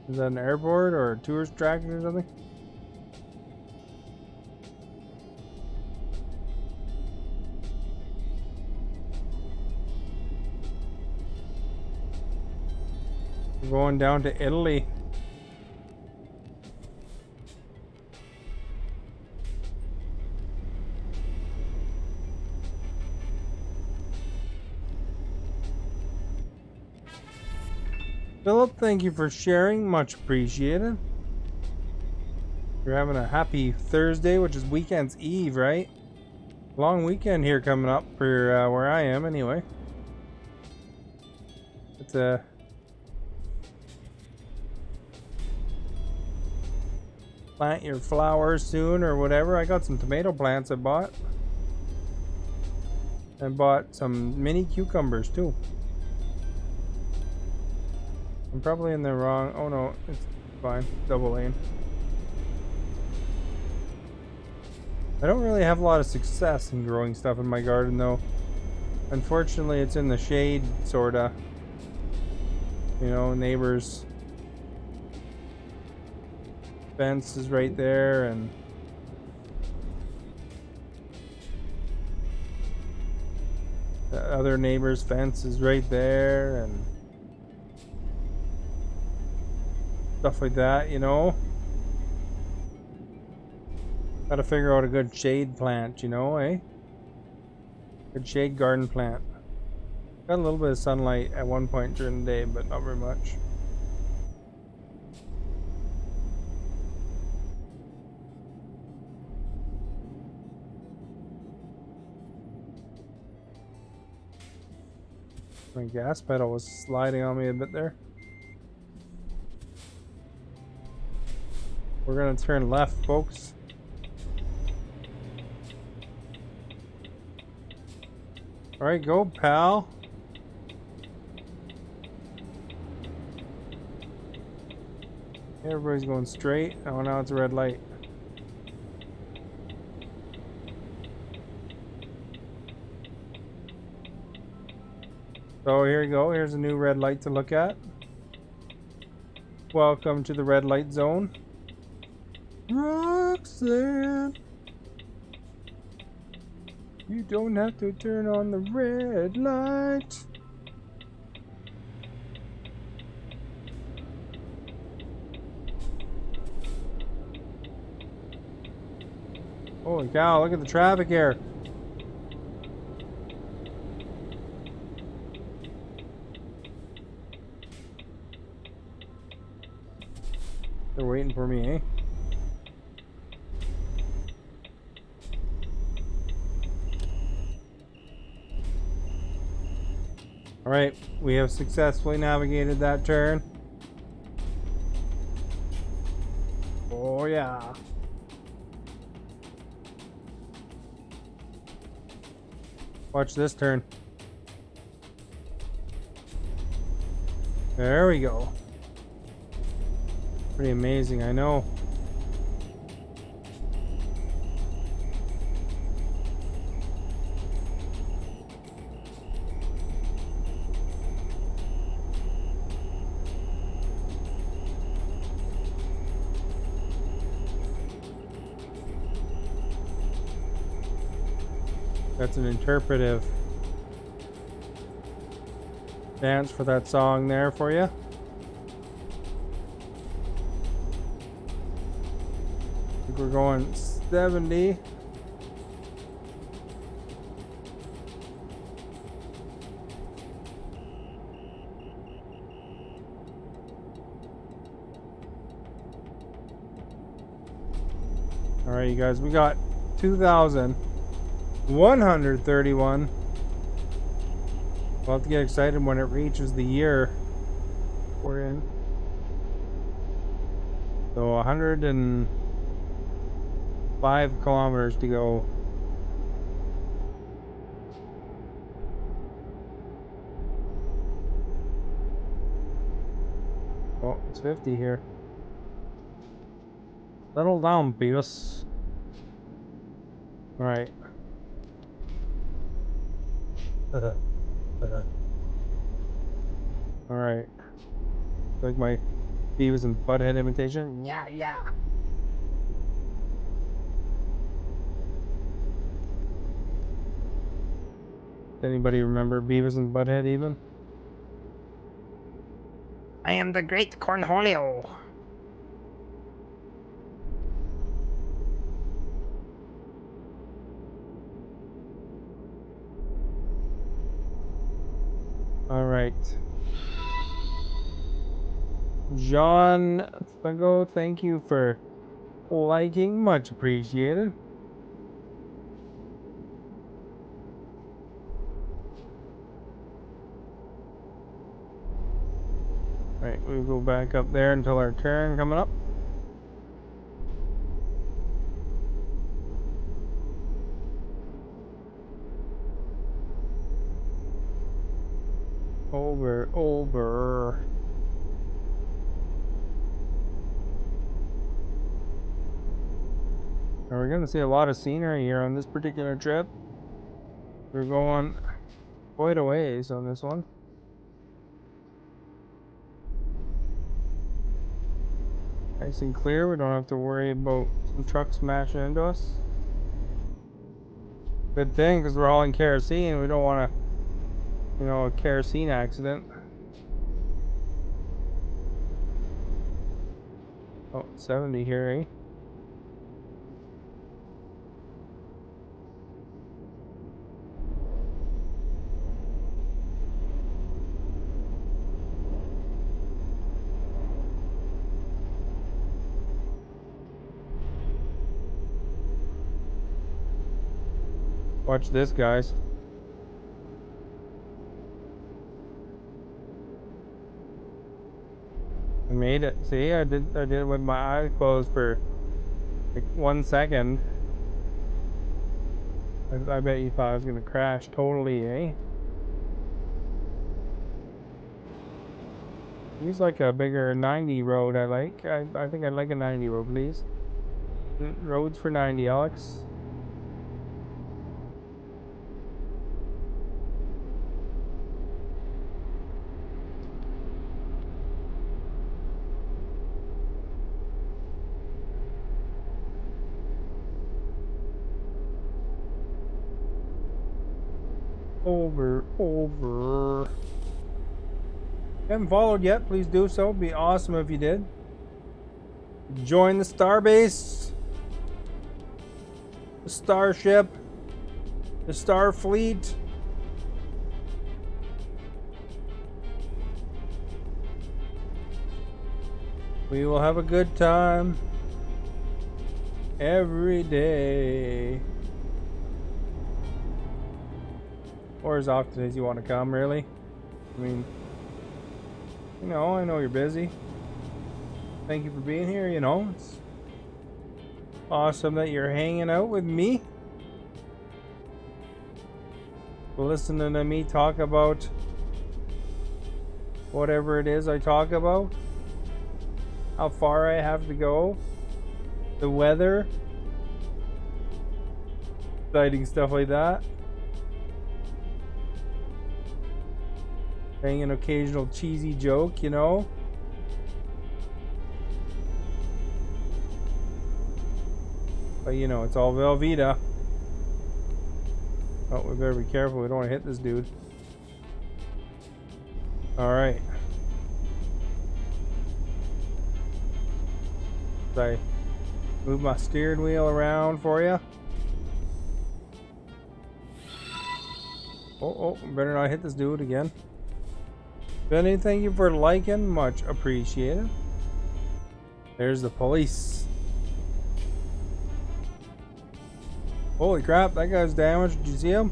Is that an airport or a tourist attraction or something? We're going down to Italy. Philip, thank you for sharing. Much appreciated. You're having a happy Thursday, which is weekend's eve, right? Long weekend here coming up for where I am, anyway. It's a plant your flowers soon or whatever. I got some tomato plants I bought. And bought some mini cucumbers too. I'm probably in the wrong. Oh no, it's fine. Double lane. I don't really have a lot of success in growing stuff in my garden though. Unfortunately, it's in the shade, sorta. You know, neighbors' fence is right there, and the other neighbor's fence is right there, and stuff like that, you know. Gotta figure out a good shade plant, you know, eh? Good shade garden plant. Got a little bit of sunlight at one point during the day, but not very much. My gas pedal was sliding on me a bit there. We're gonna turn left, folks. Alright, go, pal. Everybody's going straight. Oh, now it's a red light. So here you go. Here's a new red light to look at. Welcome to the red light zone. Roxanne, you don't have to turn on the red light. Holy cow, look at the traffic here. They're waiting for me, eh? Alright, we have successfully navigated that turn. Oh yeah. Watch this turn. There we go. Pretty amazing, I know. That's an interpretive dance for that song there for you. I think we're going 70. Alright, you guys, we got 2,131. We'll have to get excited when it reaches the year we're in. So 105 kilometers to go. Oh, it's 50 here. Settle down, Beavis. Alright. Alright. Like my Beavis and Butthead imitation. Yeah, yeah. Does anybody remember Beavis and Butthead even? I am the great Cornholio. Alright. John Thago, thank you for liking. Much appreciated. Alright, we'll go back up there until our turn coming up. Over. Now we're gonna see a lot of scenery here on this particular trip. We're going quite a ways on this one. Nice and clear, we don't have to worry about some trucks smashing into us. Good thing, because we're hauling kerosene, we don't want a kerosene accident. Oh, 70 here, eh? Watch this, guys. I made it. See, I did it with my eyes closed for like 1 second. I bet you thought I was gonna crash totally, eh? Use like a bigger 90 road. I think I'd like a 90 road, please. Roads for 90, Alex. Over. If you haven't followed yet, please do so. It'd be awesome if you did. Join the Starbase, the Starship, the Starfleet. We will have a good time every day. Or as often as you want to come, really. I mean, I know you're busy. Thank you for being here, It's awesome that you're hanging out with me. Listening to me talk about whatever it is I talk about. How far I have to go. The weather. Exciting stuff like that. Saying an occasional cheesy joke, But it's all Velveeta. Oh, we better be careful. We don't want to hit this dude. Alright. I move my steering wheel around for you. Oh, better not hit this dude again. Benny, thank you for liking. Much appreciated. There's the police. Holy crap, that guy's damaged. Did you see him?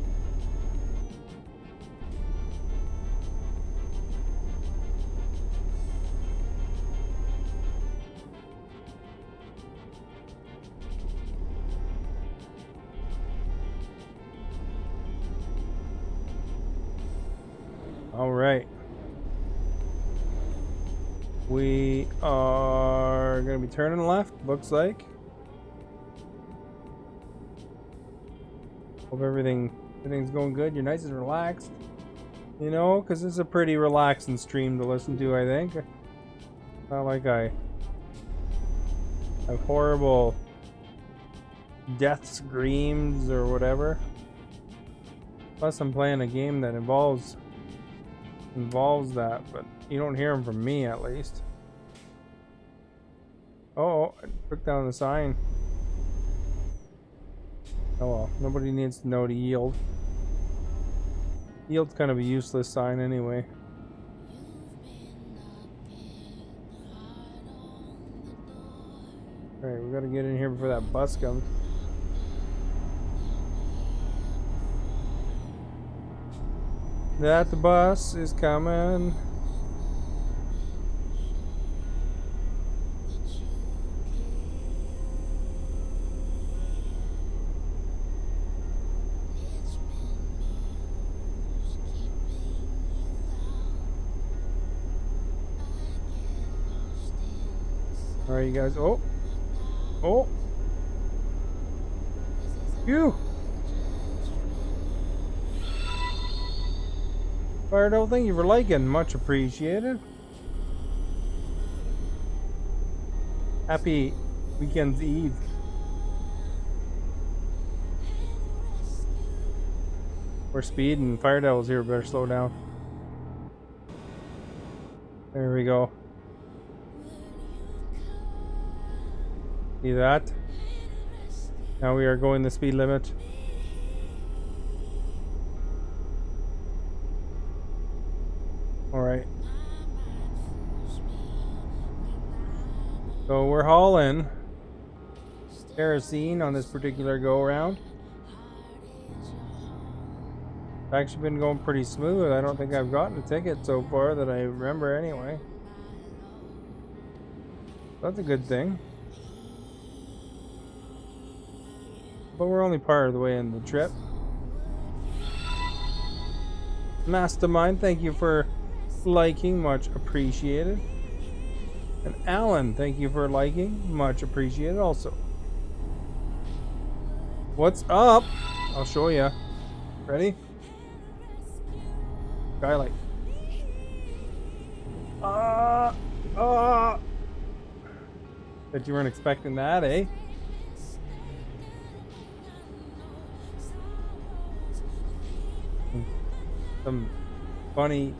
All right. We are going to be turning left, looks like. Hope everything's going good. You're nice and relaxed. You know, because this is a pretty relaxing stream to listen to, I think. Not like I have horrible death screams or whatever. Plus, I'm playing a game that involves that, but you don't hear them from me, at least. Oh, I took down the sign. Oh well, nobody needs to know to yield. Yield's kind of a useless sign anyway. Alright, we gotta get in here before that bus comes. That the bus is coming. Alright, you guys. Oh! Oh! Phew! Firedale, thank you for liking. Much appreciated. Happy weekend's eve. We're speeding. Firedale's here. Better slow down. There we go. See that? Now we are going the speed limit. Alright. So we're hauling kerosene on this particular go around. It's actually been going pretty smooth. I don't think I've gotten a ticket so far that I remember anyway. That's a good thing. But we're only part of the way in the trip. Mastermind, thank you for liking, much appreciated. And Alan, thank you for liking, much appreciated also. What's up? I'll show you. Ready? Skylight. Bet you weren't expecting that, eh? Some funny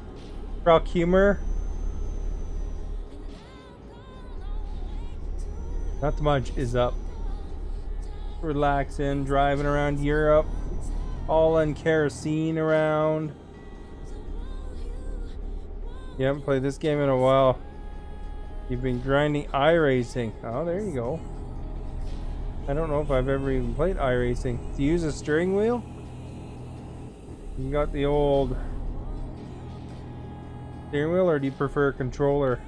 truck humor. Not much is up. Relaxing, driving around Europe, hauling kerosene around. You haven't played this game in a while. You've been grinding iRacing. Oh, there you go. I don't know if I've ever even played iRacing. Do you use a steering wheel? You got the old steering wheel, or do you prefer a controller?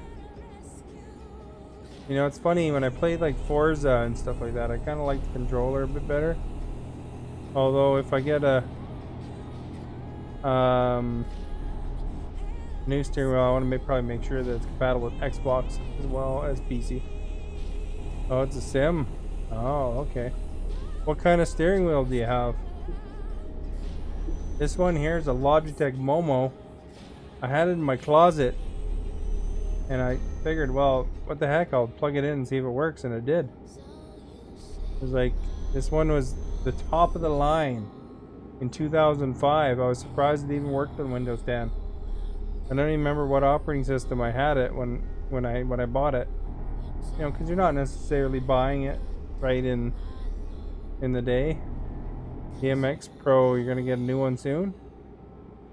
You know, it's funny, when I played like Forza and stuff like that, I kind of like the controller a bit better. Although if I get a new steering wheel, I want to probably make sure that it's compatible with Xbox as well as PC. Oh, it's a sim. Oh, okay. What kind of steering wheel do you have? This one here is a Logitech Momo. I had it in my closet, and I figured, well, what the heck, I'll plug it in and see if it works, and it did. It was like, this one was the top of the line in 2005. I was surprised it even worked on Windows 10. I don't even remember what operating system I had it when I bought it. You know, because you're not necessarily buying it right in the day. TMX Pro, you're gonna get a new one soon.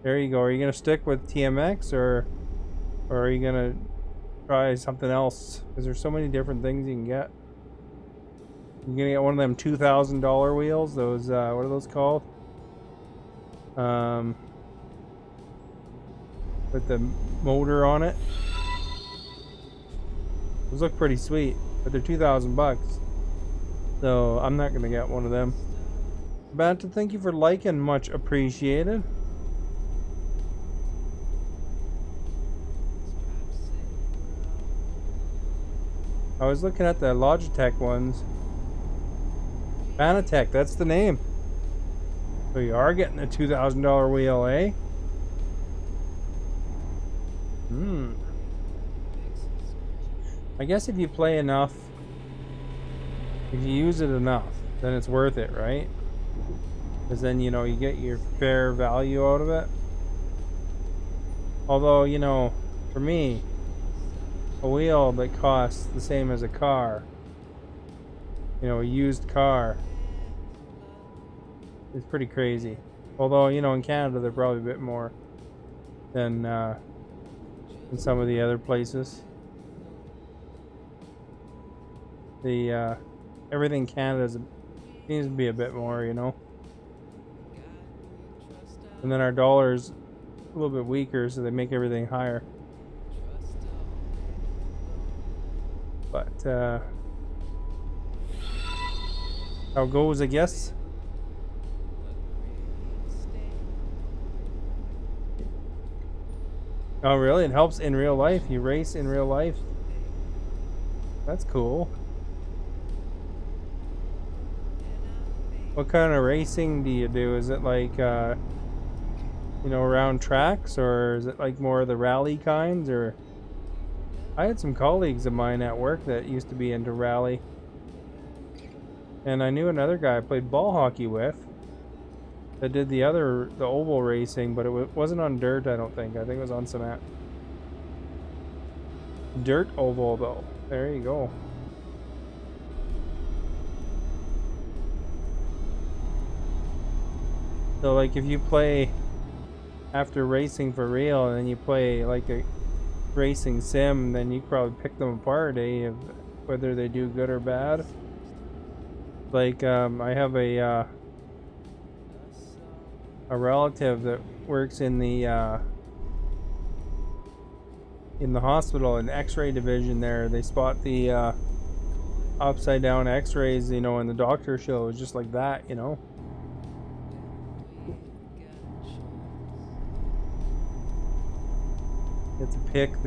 There you go. Are you gonna stick with TMX, or are you gonna try something else? Because there's so many different things you can get. You're gonna get one of them $2,000 wheels. Those what are those called? With the motor on it. Those look pretty sweet, but they're $2,000. So I'm not gonna get one of them. Banta, thank you for liking, much appreciated. I was looking at the Logitech ones. Fanatec, that's the name. So you are getting a $2,000 wheel, eh? I guess if you play enough, if you use it enough, then it's worth it, right? Because then, you know, you get your fair value out of it. Although, you know, for me, a wheel that costs the same as a car, you know, a used car, is pretty crazy. Although, you know, in Canada they're probably a bit more than in some of the other places. The everything in Canada seems to be a bit more, you know. And then our dollar's a little bit weaker, so they make everything higher. But how it goes, I guess. Oh, really? It helps in real life? You race in real life? That's cool. What kind of racing do you do? Is it like, you know, around tracks, or is it like more of the rally kinds? Or I had some colleagues of mine at work that used to be into rally, and I knew another guy I played ball hockey with that did the oval racing, but it wasn't on dirt. I don't think. I think it was on cement. Dirt oval though. There you go. So like if you play after racing for real and then you play like a racing sim, then you probably pick them apart, eh, of whether they do good or bad. Like I have a relative that works in the hospital in X-ray division there. They spot the upside down X-rays, you know, in the doctor shows, just like that, you know. You have to pick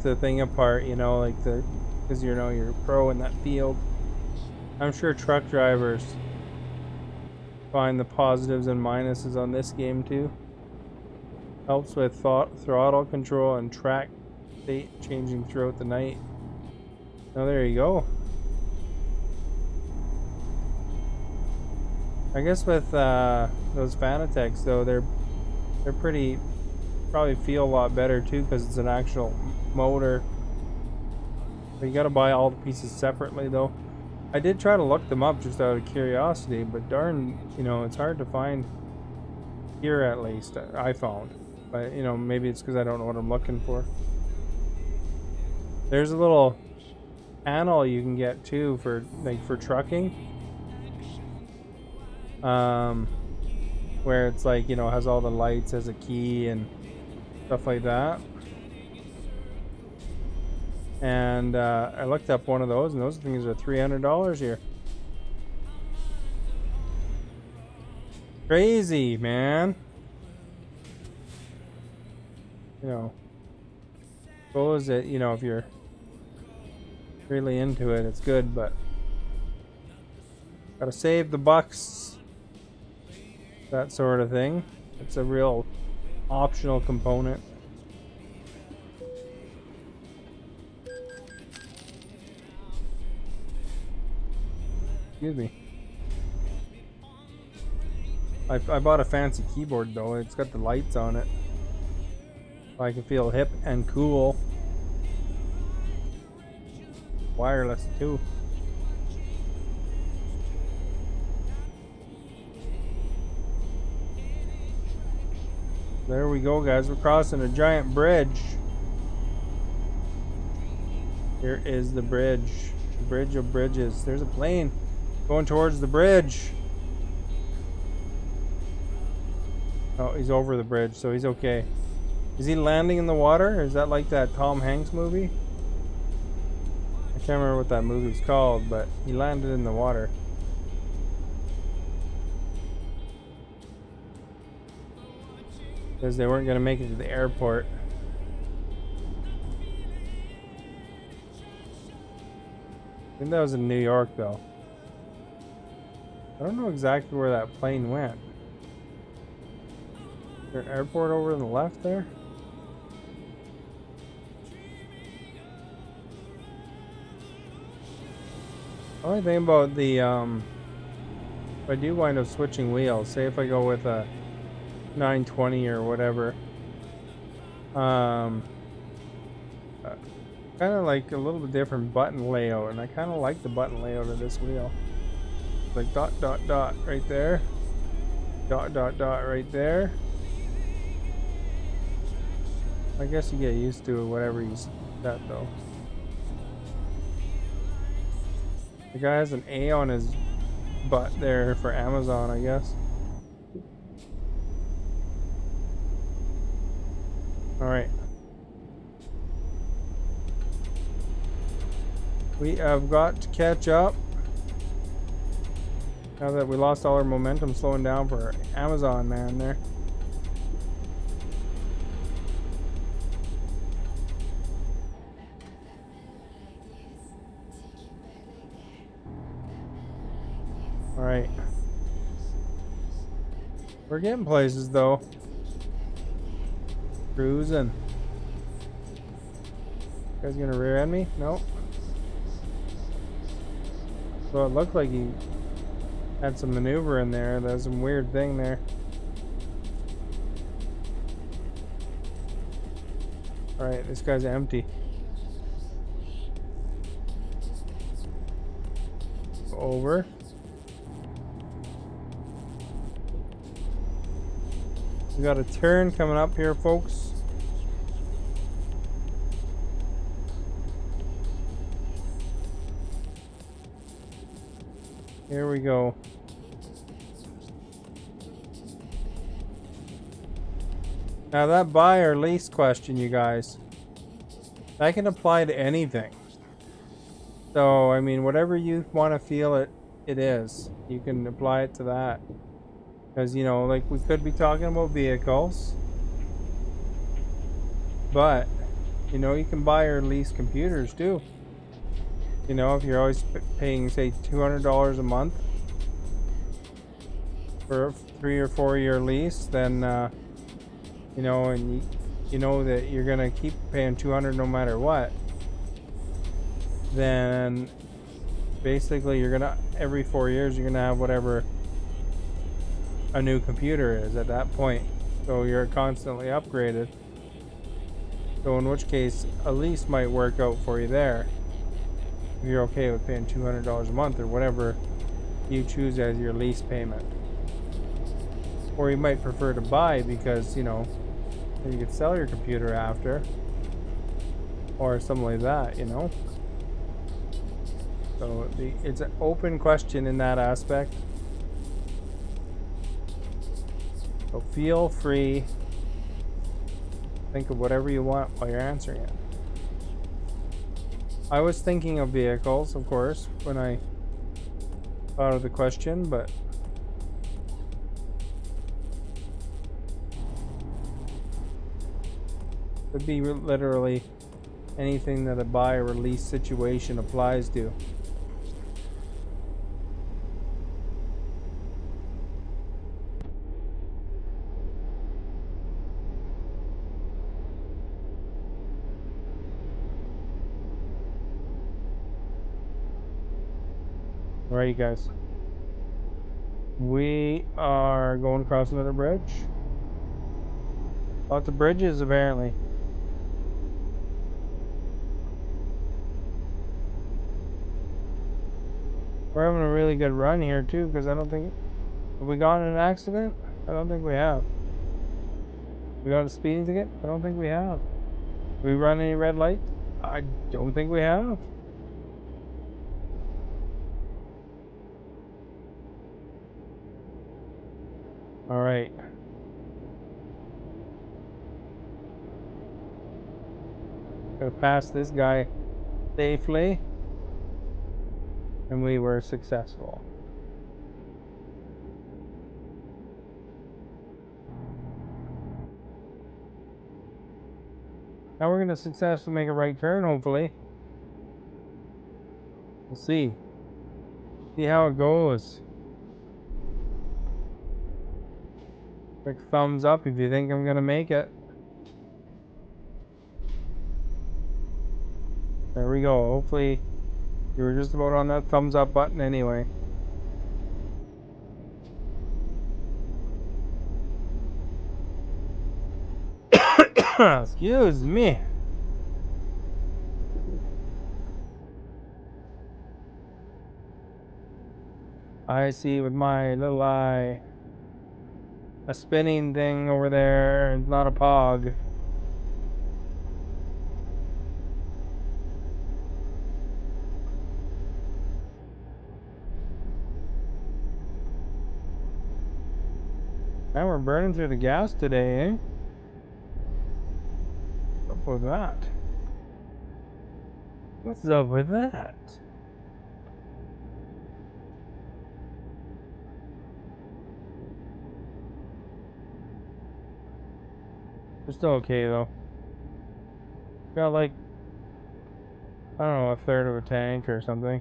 the thing apart, you know, like because you know you're a pro in that field. I'm sure truck drivers find the positives and minuses on this game too. Helps with throttle control and track state changing throughout the night. Oh, there you go. I guess with those Fanatec's though, they're pretty, probably feel a lot better too because it's an actual motor. But you gotta buy all the pieces separately though. I did try to look them up just out of curiosity, but darn, you know, it's hard to find here, at least I found. But you know, maybe it's because I don't know what I'm looking for. There's a little panel you can get too for trucking, where it's like, you know, has all the lights, has a key and stuff like that. And I looked up one of those, and those things are $300 here. Crazy, man. You know, suppose that, you know, if you're really into it, it's good, but gotta save the bucks, that sort of thing. It's a real optional component. Excuse me. I bought a fancy keyboard though. It's got the lights on it, so I can feel hip and cool. Wireless too. There we go, guys. We're crossing a giant bridge. Here is the bridge. The bridge of bridges. There's a plane going towards the bridge. Oh, he's over the bridge, so he's okay. Is he landing in the water? Or is that like that Tom Hanks movie? I can't remember what that movie's called, but he landed in the water. Because they weren't going to make it to the airport. I think that was in New York, though. I don't know exactly where that plane went. Is there an airport over on the left there? The only thing about the, if I do wind up switching wheels, say if I go with a 920 or whatever, kind of like a little bit different button layout, and I kind of like the button layout of this wheel. Like dot dot dot right there, dot dot dot right there. I guess you get used to it, whatever you set though. The guy has an A on his butt there for Amazon, I guess. Alright. We have got to catch up. Now that we lost all our momentum slowing down for our Amazon man there. Alright. We're getting places though. Cruising. You guys gonna rear end me? Nope. So it looked like he had some maneuver in there. There's some weird thing there. Alright, this guy's empty. Over. We got a turn coming up here, folks. Here we go. Now that buy or lease question, you guys, that can apply to anything. So, I mean, whatever you want to feel it is, you can apply it to that. Because, you know, like we could be talking about vehicles, but, you know, you can buy or lease computers too. You know, if you're always paying, say, $200 a month for a 3 or 4 year lease, then, you know, and you know that you're going to keep paying $200 no matter what, then basically you're going to, every 4 years, you're going to have whatever a new computer is at that point. So you're constantly upgraded. So in which case, a lease might work out for you there. If you're okay with paying $200 a month or whatever you choose as your lease payment. Or you might prefer to buy because, you know, you could sell your computer after. Or something like that, you know. So it's an open question in that aspect. So feel free. Think of whatever you want while you're answering it. I was thinking of vehicles, of course, when I thought of the question, but it could be literally anything that a buy or lease situation applies to. Alright, you guys. We are going across another bridge. Lots of bridges, apparently. We're having a really good run here, too, because I don't think... Have we gotten in an accident? I don't think we have. We got a speeding ticket? I don't think we have. Have we run any red lights? I don't think we have. All right. Gotta pass this guy safely. And we were successful. Now we're gonna successfully make a right turn, hopefully. We'll see. See how it goes. Quick thumbs up if you think I'm gonna make it. There we go. Hopefully you were just about on that thumbs up button anyway. Excuse me. I see with my little eye a spinning thing over there. It's not a pog. Now we're burning through the gas today, eh? What's up with that? What's up with that? We're still okay though. Got like, I don't know, a third of a tank or something.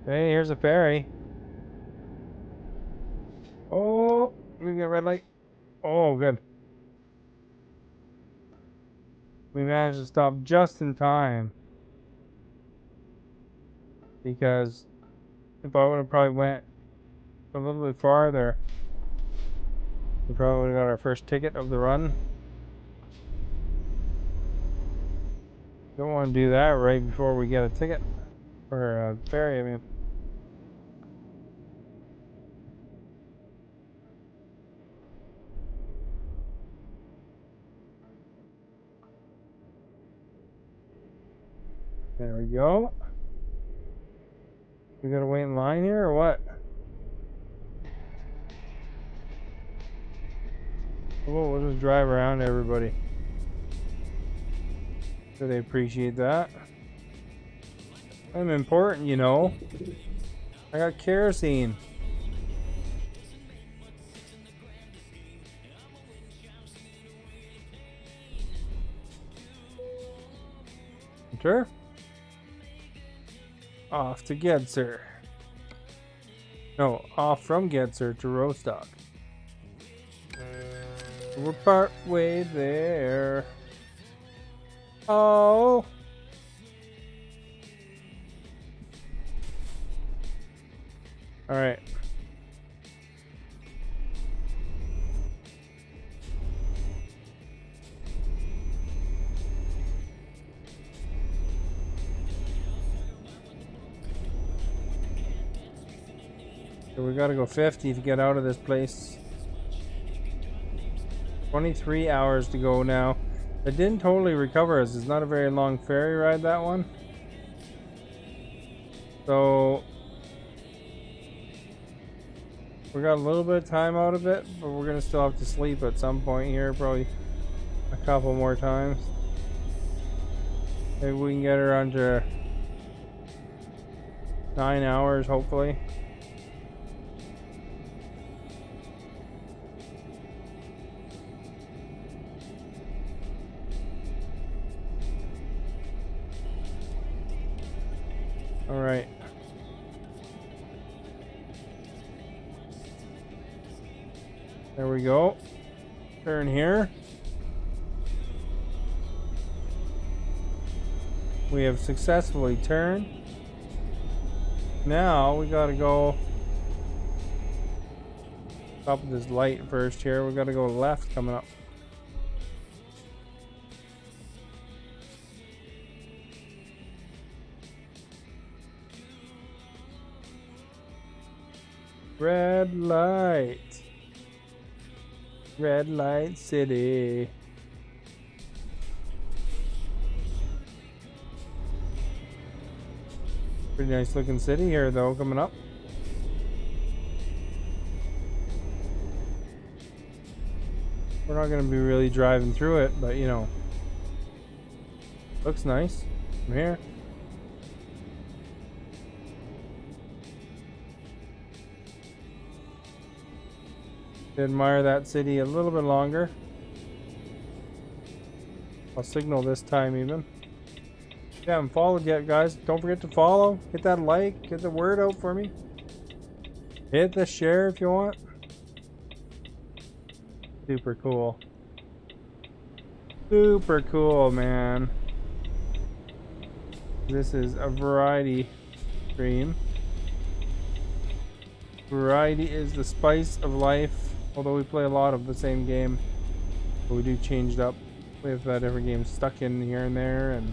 Hey, here's a ferry. Oh, we got red light. Oh, good. We managed to stop just in time. Because if I would have probably went a little bit farther, we probably would have got our first ticket of the run. Don't want to do that right before we get a ticket. Or a ferry, I mean. There we go. We gotta wait in line here or what? Oh, we'll just drive around everybody. So they appreciate that. I'm important, you know. I got kerosene. Sure. Off to Gedser. No, off from Gedser to Rostock. We're part way there. Oh. All right. So we gotta go 50 to get out of this place. 23 hours to go now. It didn't totally recover us. It's not a very long ferry ride, that one. So we got a little bit of time out of it, but we're gonna still have to sleep at some point here, probably a couple more times. Maybe we can get her under 9 hours, hopefully. All right. There we go. Turn here. We have successfully turned. Now we gotta go top of this light first here. We gotta go left coming up. Red light. Red light city. Pretty nice looking city here though, coming up. We're not going to be really driving through it, but you know, looks nice from here. Admire that city a little bit longer. I'll signal this time even. If you haven't followed yet, guys, don't forget to follow. Hit that like, get the word out for me. Hit the share if you want. Super cool. Super cool, man. This is a variety stream. Variety is the spice of life. Although we play a lot of the same game, but we do change it up with different games stuck in here and there, and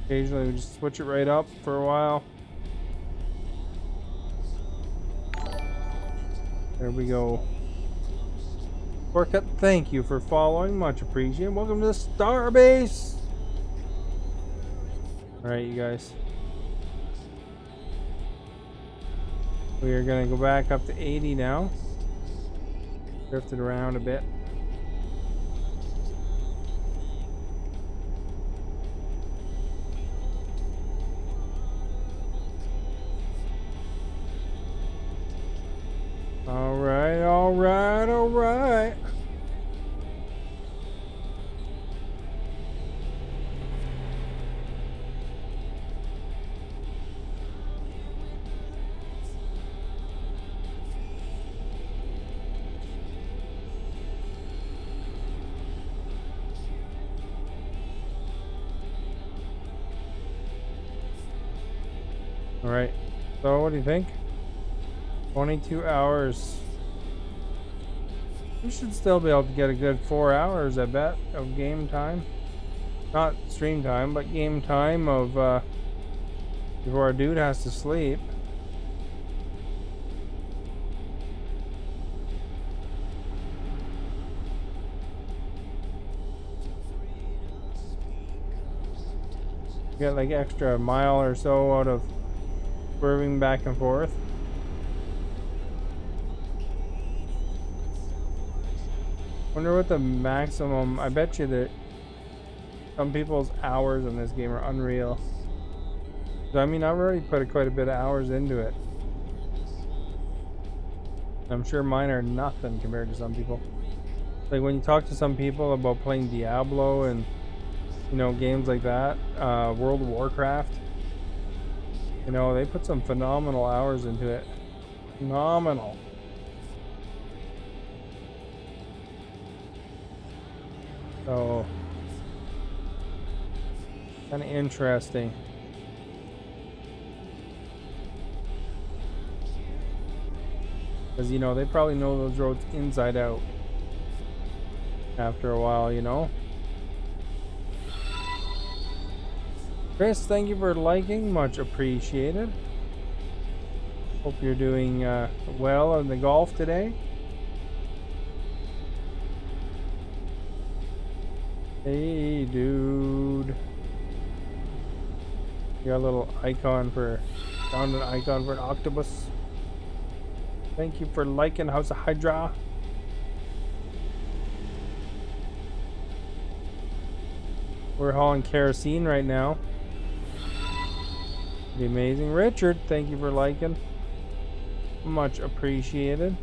occasionally we just switch it right up for a while. There we go. Shortcut, thank you for following, much appreciated. Welcome to the Starbase. Alright, you guys. We are going to go back up to 80 now. Drifted around a bit. Alright, alright, alright. Alright, so what do you think? 22 hours. We should still be able to get a good 4 hours, I bet, of game time. Not stream time, but game time of before our dude has to sleep. Get like extra mile or so out of swerving back and forth. Wonder what the maximum. I bet you that some people's hours in this game are unreal. I mean, I've already put quite a bit of hours into it. I'm sure mine are nothing compared to some people. Like when you talk to some people about playing Diablo and, you know, games like that, World of Warcraft, you know, they put some phenomenal hours into it. Phenomenal. So, kind of interesting. Because, you know, they probably know those roads inside out after a while, you know. Chris, thank you for liking. Much appreciated. Hope you're doing well in the golf today. Hey, dude. You got a little icon for... Found an icon for an octopus. Thank you for liking House of Hydra. We're hauling kerosene right now. The amazing Richard, thank you for liking. Much appreciated.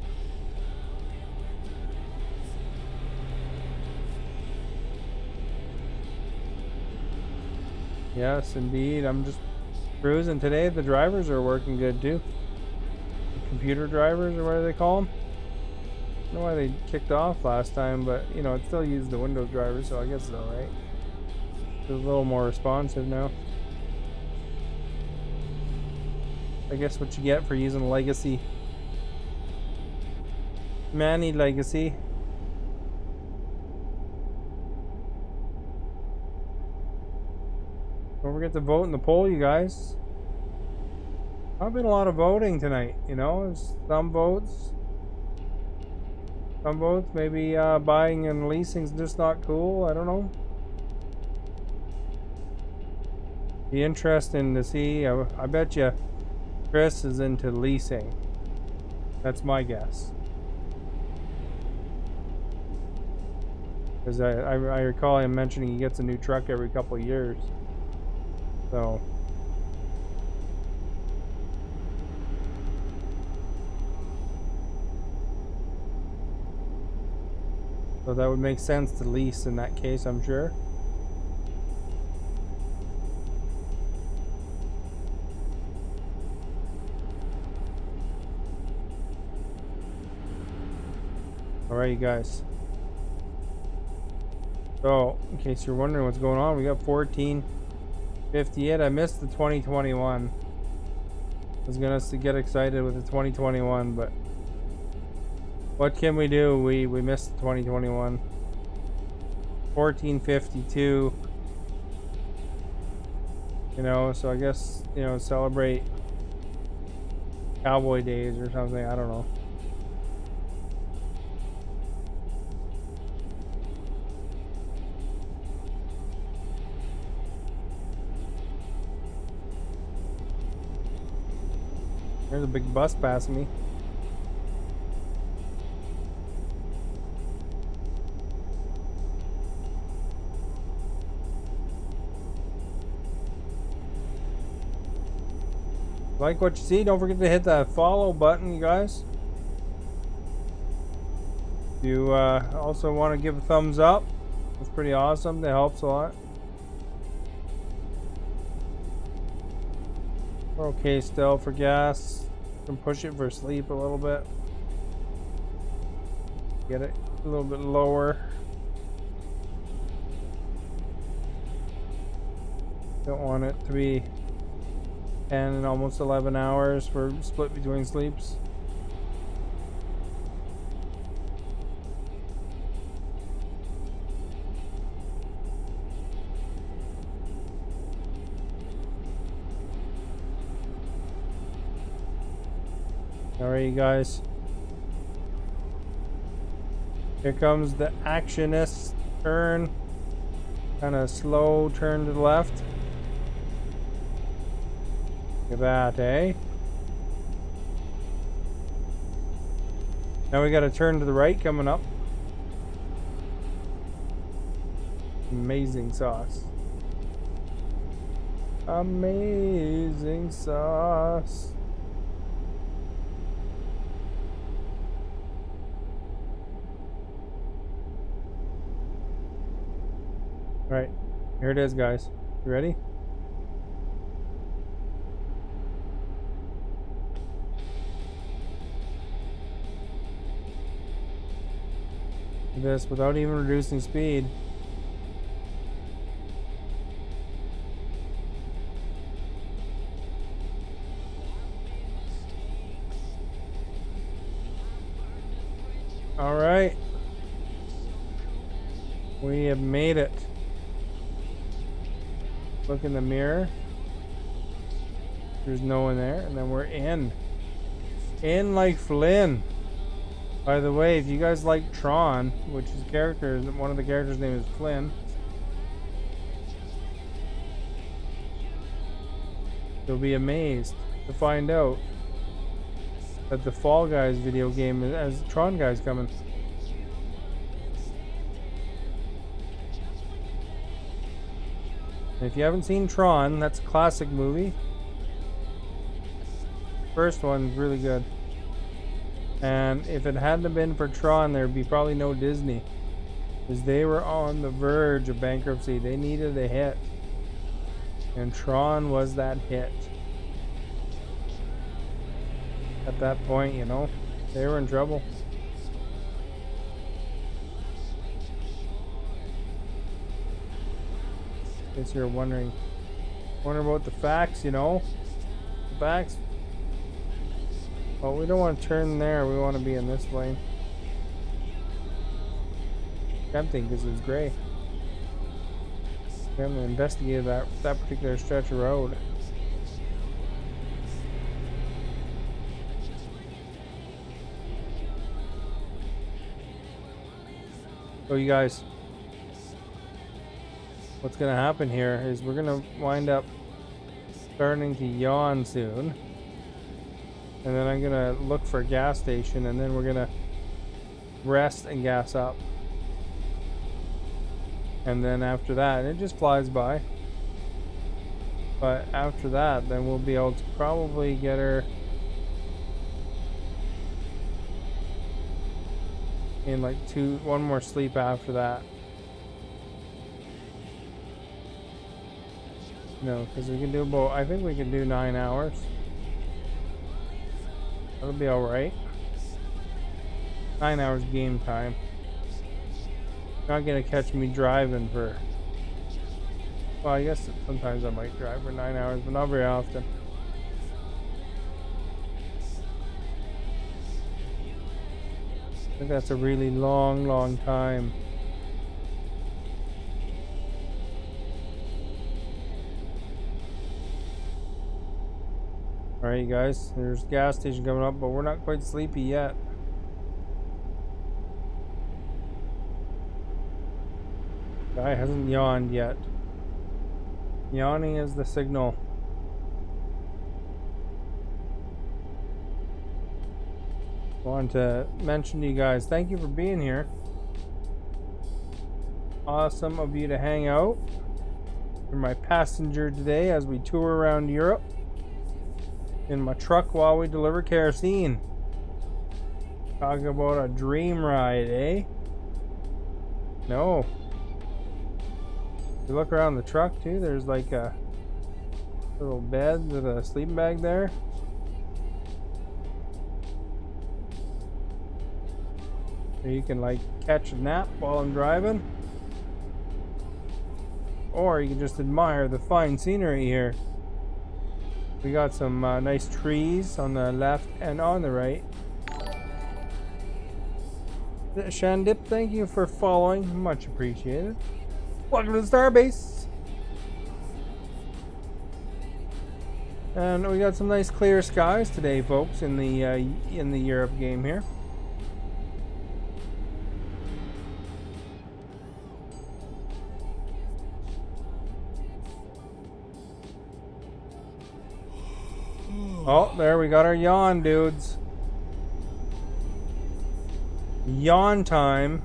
Yes, indeed. I'm just cruising today. The drivers are working good too. The computer drivers, or what do they call them? I don't know why they kicked off last time, but you know, it still uses the Windows driver, so I guess it's alright. It's a little more responsive now. I guess what you get for using Legacy. Manny Legacy. Don't forget to vote in the poll, you guys. I've been a lot of voting tonight, you know. There's some votes. Some votes, maybe buying and leasing's just not cool. I don't know. Be interesting to see. I bet you Chris is into leasing. That's my guess. Because I recall him mentioning he gets a new truck every couple of years. So that would make sense to lease in that case, I'm sure. Alright, you guys. So, in case you're wondering what's going on, we got 1458. I missed the 2021. I was gonna get excited with the 2021, but what can we do? We missed the 2021. 1452. You know, so I guess, you know, celebrate Cowboy Days or something. I don't know. There's a big bus passing me. Like what you see, don't forget to hit that follow button, you guys. If you also want to give a thumbs up, it's pretty awesome. That helps a lot. We're okay still for gas. Can push it for sleep a little bit. Get it a little bit lower. Don't want it to be 10 and almost 11 hours for split between sleeps. Alright, you guys. Here comes the actionist turn. Kind of slow turn to the left. Look at that, eh? Now we got a turn to the right coming up. Amazing sauce. Amazing sauce. Alright, here it is, guys. You ready? This without even reducing speed. All right, we have made it. Look in the mirror. There's no one there, and then we're in like Flynn. By the way, if you guys like Tron, which is one of the characters' name is Flynn, you'll be amazed to find out that the Fall Guys video game has Tron guys coming. And if you haven't seen Tron, that's a classic movie. First one's really good. And if it hadn't been for Tron, there'd be probably no Disney. Because they were on the verge of bankruptcy. They needed a hit. And Tron was that hit. At that point, you know, they were in trouble. In case you're wondering about the facts, you know. The facts. Oh, we don't want to turn there. We want to be in this lane. Tempting because it's gray. We haven't investigated that particular stretch of road. So you guys, what's gonna happen here is we're gonna wind up starting to yawn soon. And then I'm gonna look for a gas station, and then we're gonna rest and gas up. And then after that, it just flies by. But after that, then we'll be able to probably get her in like one more sleep after that. No, because we can do about, I think we can do 9 hours. That'll be alright. 9 hours game time. Not gonna catch me driving for, well, I guess sometimes I might drive for 9 hours, but not very often. I think that's a really long time. Alright, you guys, there's a gas station coming up, but we're not quite sleepy yet. Guy hasn't yawned yet. Yawning is the signal. Want to mention to you guys, thank you for being here. Awesome of you to hang out. You're my passenger today as we tour around Europe in my truck while we deliver kerosene. Talking about a dream ride, eh? No. If you look around the truck too, there's like a little bed with a sleeping bag there. So you can like catch a nap while I'm driving. Or you can just admire the fine scenery here. We got some nice trees on the left and on the right. Shandip, thank you for following. Much appreciated. Welcome to the Starbase. And we got some nice clear skies today, folks, in the Europe game here. Oh, there we got our yawn, dudes. Yawn time.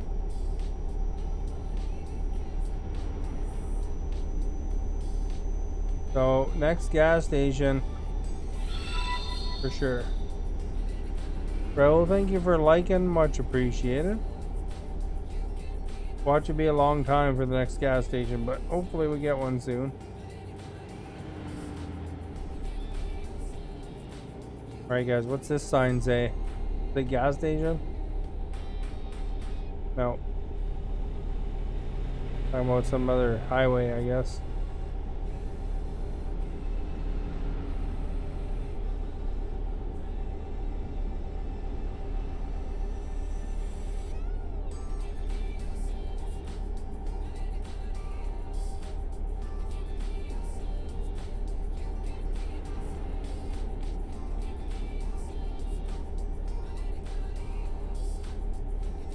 So, next gas station. For sure. Raul, thank you for liking. Much appreciated. Watch it be a long time for the next gas station, but hopefully we get one soon. Alright guys, what's this sign say? The gas station? No. Talking about some other highway, I guess.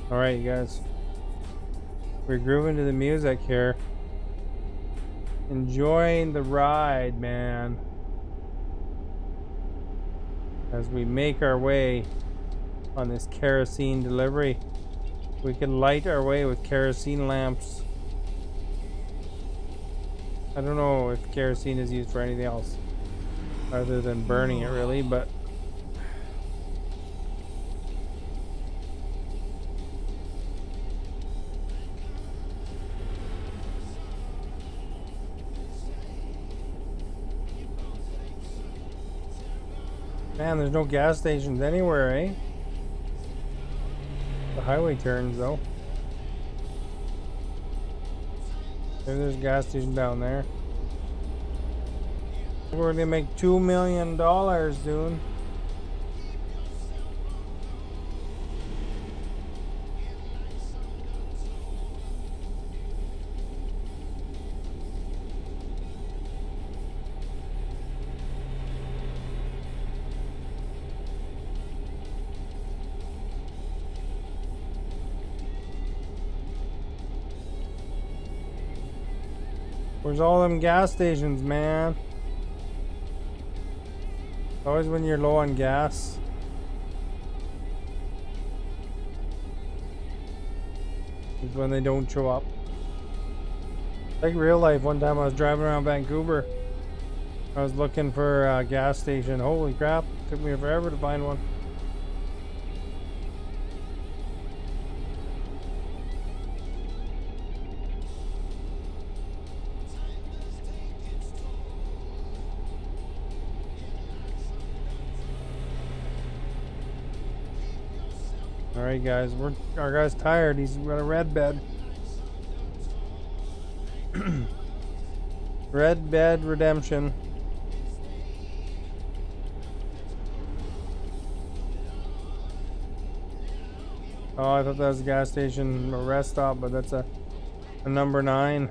Alright, you guys. We're grooving to the music here. Enjoying the ride, man. As we make our way on this kerosene delivery. We can light our way with kerosene lamps. I don't know if kerosene is used for anything else other than burning it, really, but man, there's no gas stations anywhere, eh? The highway turns, though. There's a gas station down there. We're gonna make $2 million soon. Where's all them gas stations, man? Always when you're low on gas. Is when they don't show up. Like real life, one time I was driving around Vancouver. I was looking for a gas station. Holy crap, took me forever to find one. Alright guys, our guy's tired. He's got a red bed. Red bed redemption. Oh, I thought that was a gas station, a rest stop, but that's a number 9.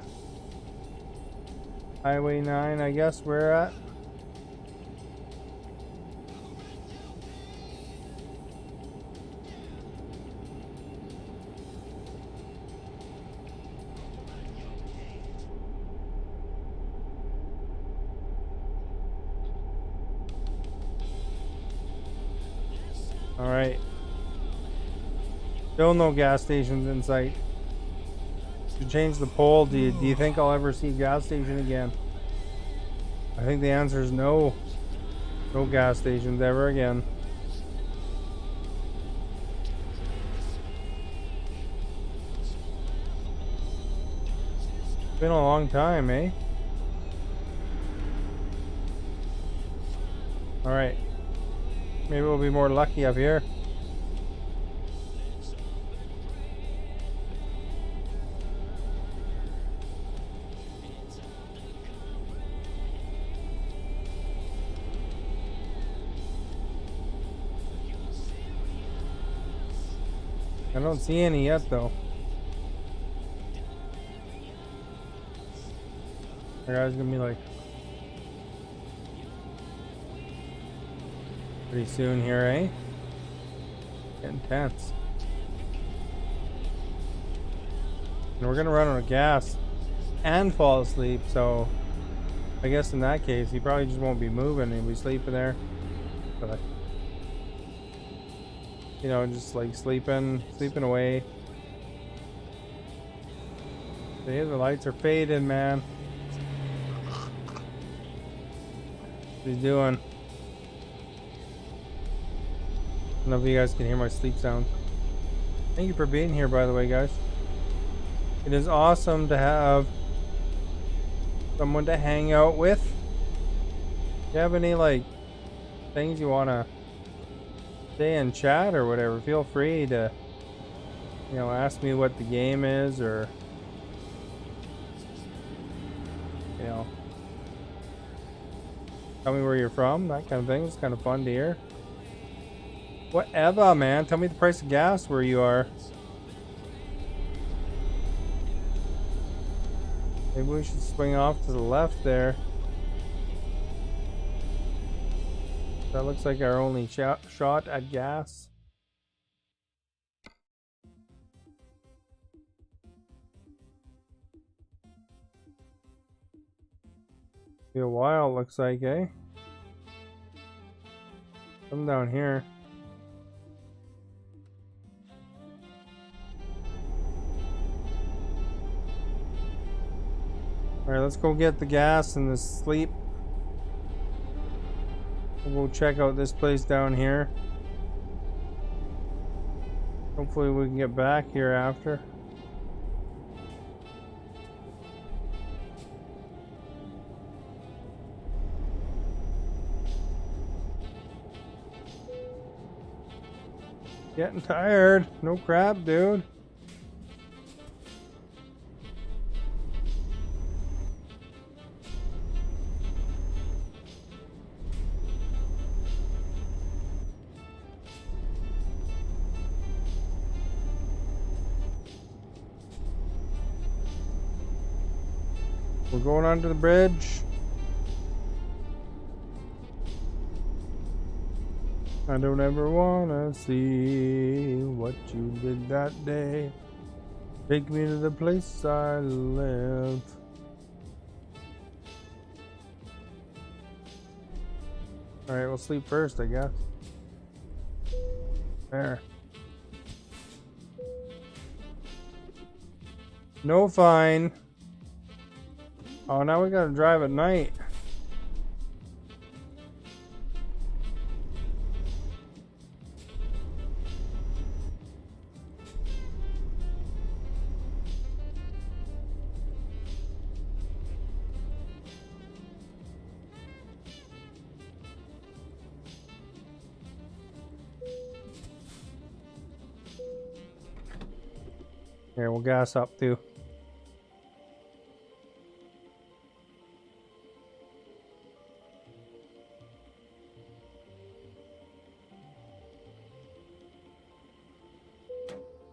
Highway 9, I guess we're at. Alright. Still no gas stations in sight. To change the poll, do you think I'll ever see a gas station again? I think the answer is no. No gas stations ever again. It's been a long time, eh? Alright. Maybe we'll be more lucky up here. I don't see any yet though. The guy's gonna be like pretty soon here, eh? Getting tense. And we're gonna run out of gas and fall asleep, so I guess in that case he probably just won't be moving, he'll be sleeping there. But you know, just like sleeping away. See, the lights are fading, man. What he's doing. I don't know if you guys can hear my sleep sound. Thank you for being here, by the way, guys. It is awesome to have someone to hang out with. Do you have any like things you want to say in chat or whatever? Feel free to, you know, ask me what the game is, or you know, tell me where you're from. That kind of thing. It's kind of fun to hear. Whatever, man. Tell me the price of gas where you are. Maybe we should swing off to the left there. That looks like our only shot at gas. Be a while, looks like, eh? Come down here. Alright, let's go get the gas and the sleep. We'll go check out this place down here. Hopefully we can get back here after. Getting tired. No crap, dude. We're going onto the bridge. I don't ever wanna see what you did that day. Take me to the place I live. Alright, we'll sleep first, I guess. There. No fine. Oh, now we gotta drive at night. Here, we'll gas up too.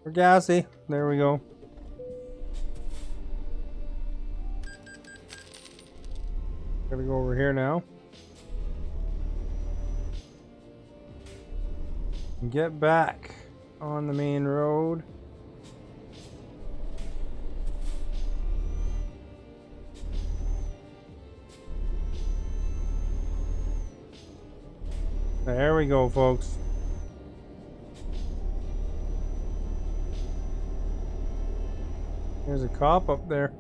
We're gassy. There we go. Gotta go over here now. And get back on the main road. There we go, folks. There's a cop up there.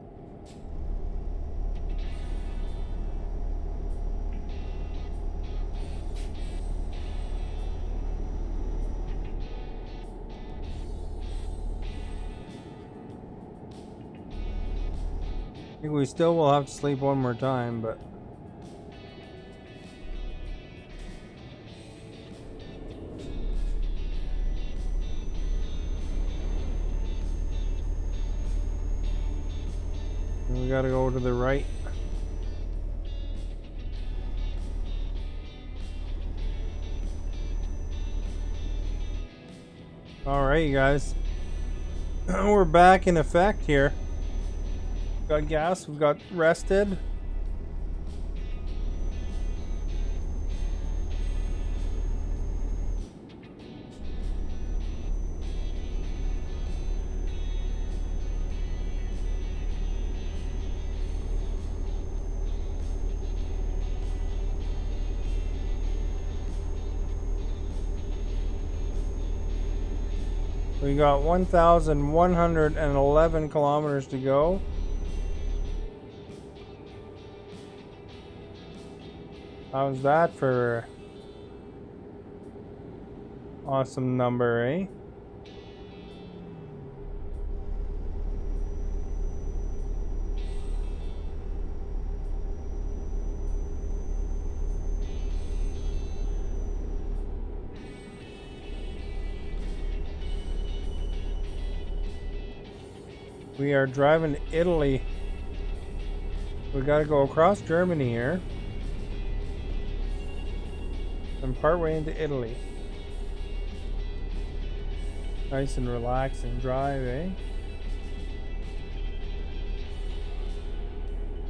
I think we still will have to sleep one more time, but we gotta go to the right. Alright, you guys. We're back in effect here. Got gas, we got rested. We got 1,111 kilometers to go. How's that for awesome number, eh? We are driving to Italy. We gotta go across Germany here. And partway into Italy. Nice and relaxing drive, eh?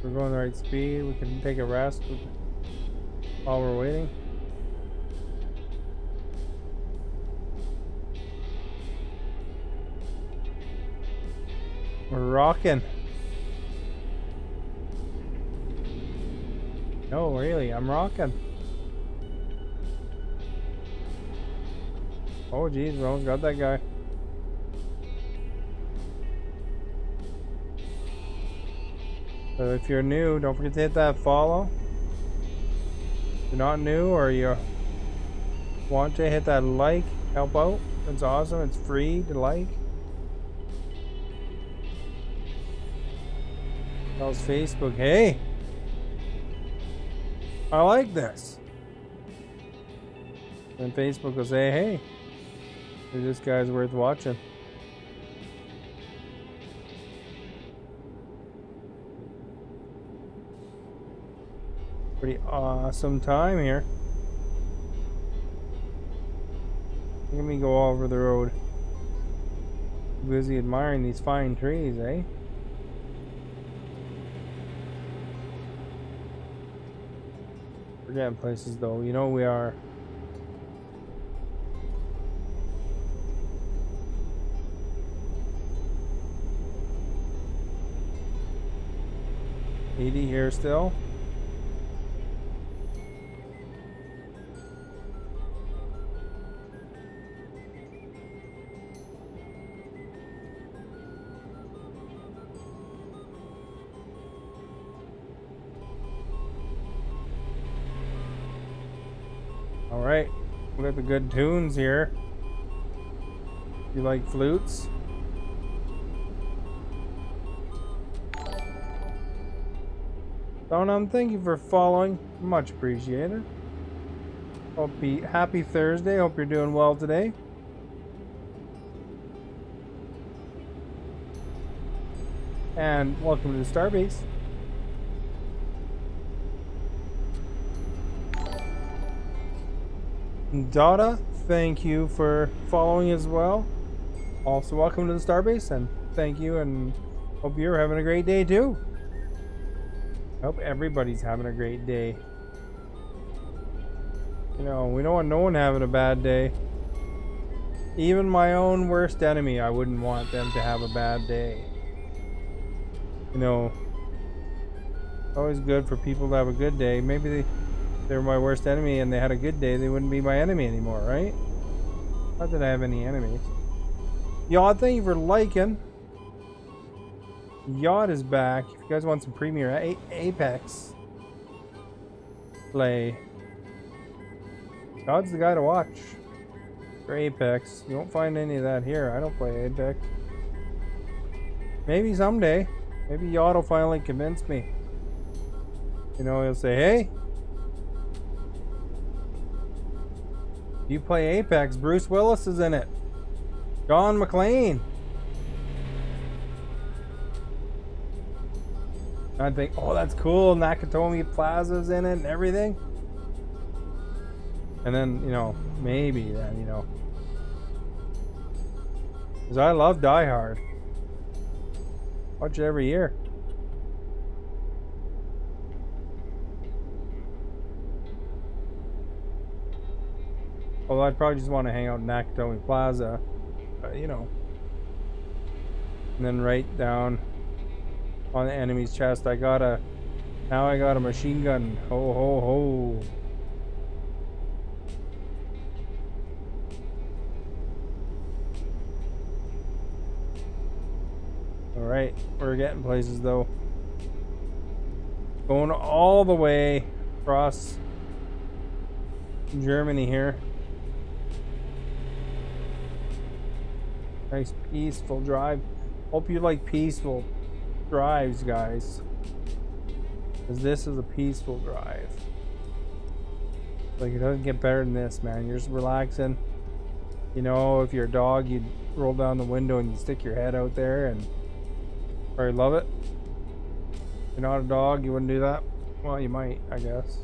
We're going the right speed. We can take a rest while we're waiting. We're rocking. No, really, I'm rocking. Oh geez, we almost got that guy. So if you're new, don't forget to hit that follow. If you're not new or you want to hit that like, help out. It's awesome, it's free to like. Tells Facebook, hey, I like this. And Facebook will say, hey, this guy's worth watching. Pretty awesome time here. Let me go over the road. Busy admiring these fine trees, eh? Forgetting places though, you know we are. $80 here still. Alright, we got the good tunes here. You like flutes? Donum, thank you for following. Much appreciated. Happy Thursday. Hope you're doing well today. And welcome to the Starbase. Dada, thank you for following as well. Also, welcome to the Starbase, and thank you, and hope you're having a great day too. Hope everybody's having a great day. You know, we don't want no one having a bad day. Even my own worst enemy, I wouldn't want them to have a bad day. You know, always good for people to have a good day. Maybe they were my worst enemy and they had a good day, they wouldn't be my enemy anymore, right? Not that I have any enemies. Yod, thank you for liking. Yod is back. If you guys want some Premier Apex play, Yod's the guy to watch for Apex. You won't find any of that here. I don't play Apex. Maybe someday. Maybe Yod will finally convince me. You know, he'll say, hey, you play Apex. Bruce Willis is in it. John McClane. I'd think, oh, that's cool. Nakatomi Plaza's in it and everything. And then, you know, maybe then, you know. Because I love Die Hard. Watch it every year. Although I'd probably just want to hang out in Nakatomi Plaza. You know. And then right down on the enemy's chest, now I got a machine gun. Ho ho ho. Alright, we're getting places though. Going all the way across Germany here. Nice peaceful drive. Hope you like peaceful drives, guys. Because this is a peaceful drive. Like, it doesn't get better than this, man. You're just relaxing. You know, if you're a dog, you'd roll down the window and you stick your head out there and probably love it. If you're not a dog, you wouldn't do that. Well, you might, I guess.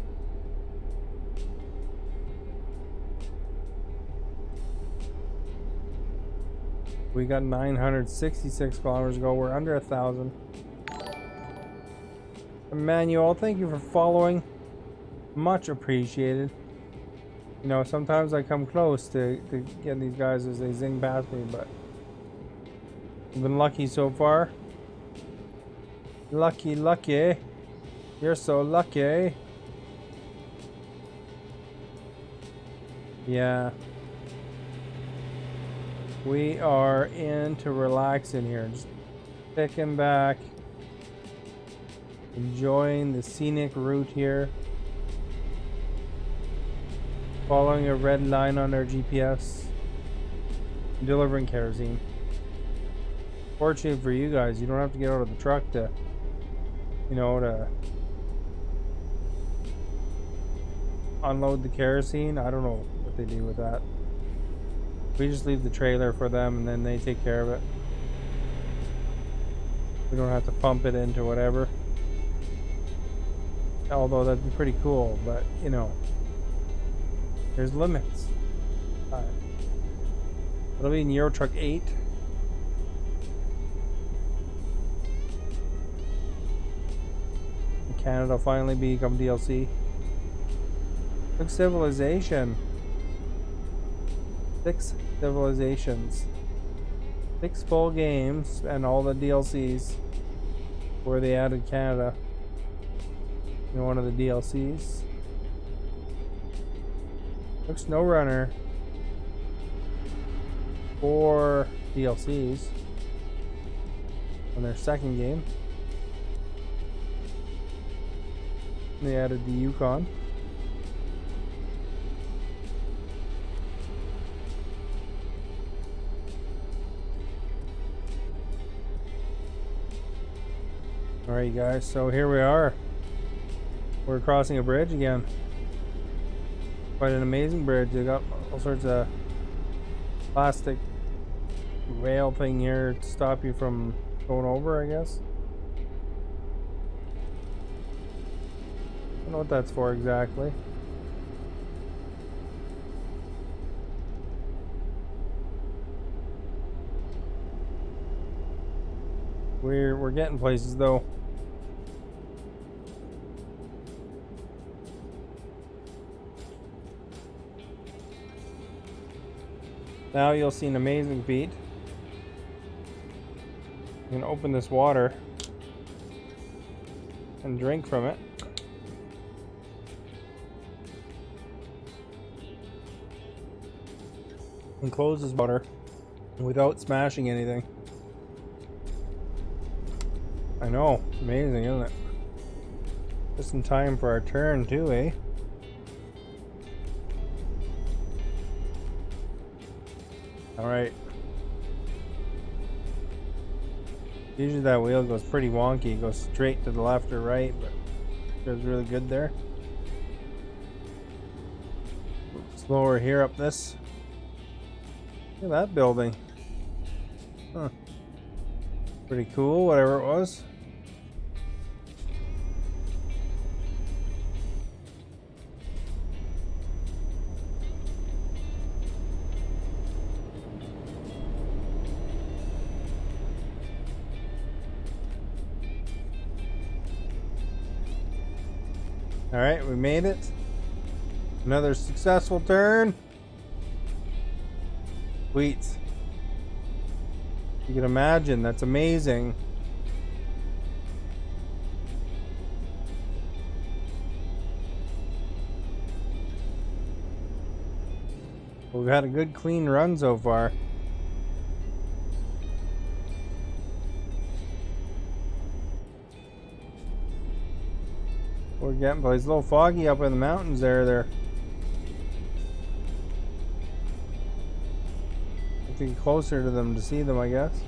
We got 966 kilometers to go. We're under 1,000. Emmanuel, thank you for following. Much appreciated. You know, sometimes I come close to getting these guys as they zing past me, but I've been lucky so far. Lucky, lucky. You're so lucky. Yeah. We are into relaxing here. Just kicking back. Enjoying the scenic route here. Following a red line on our GPS. Delivering kerosene. Fortunately for you guys, you don't have to get out of the truck to, you know, to unload the kerosene. I don't know what they do with that. We just leave the trailer for them and then they take care of it. We don't have to pump it into whatever. Although that'd be pretty cool, but you know, there's limits. Alright. It'll be in Euro Truck 8. Canada will finally become DLC. Look, Civilization. 6 civilizations. 6 full games and all the DLCs where they added Canada in one of the DLCs. Look, SnowRunner. 4 DLCs on their second game. They added the Yukon. Alright guys, so here we are. We're crossing a bridge again. Quite an amazing bridge. They got all sorts of plastic rail thing here to stop you from going over, I guess. I don't know what that's for exactly. We're getting places though. Now you'll see an amazing feat. I'm gonna open this water and drink from it. And close this water without smashing anything. I know, amazing, isn't it? Just in time for our turn too, eh? Alright. Usually that wheel goes pretty wonky. It goes straight to the left or right, but it goes really good there. Slower here up this. Look at that building. Huh. Pretty cool, whatever it was. Alright, we made it. Another successful turn. Sweet. You can imagine, that's amazing. We've had a good clean run so far. We're getting, but it's a little foggy up in the mountains there. Have to get closer to them to see them, I guess.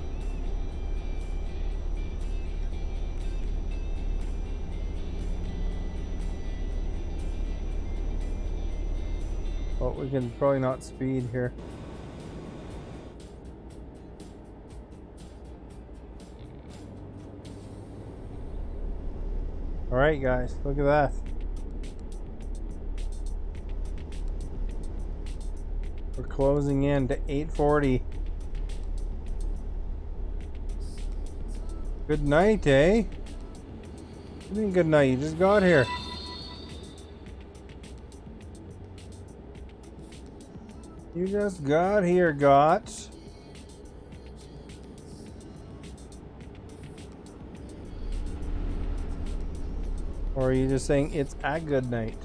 But we can probably not speed here. Alright guys, look at that. We're closing in to 8:40. Good night, eh? What do you mean good night? You just got here. You just got here, got. Or are you just saying it's a good night?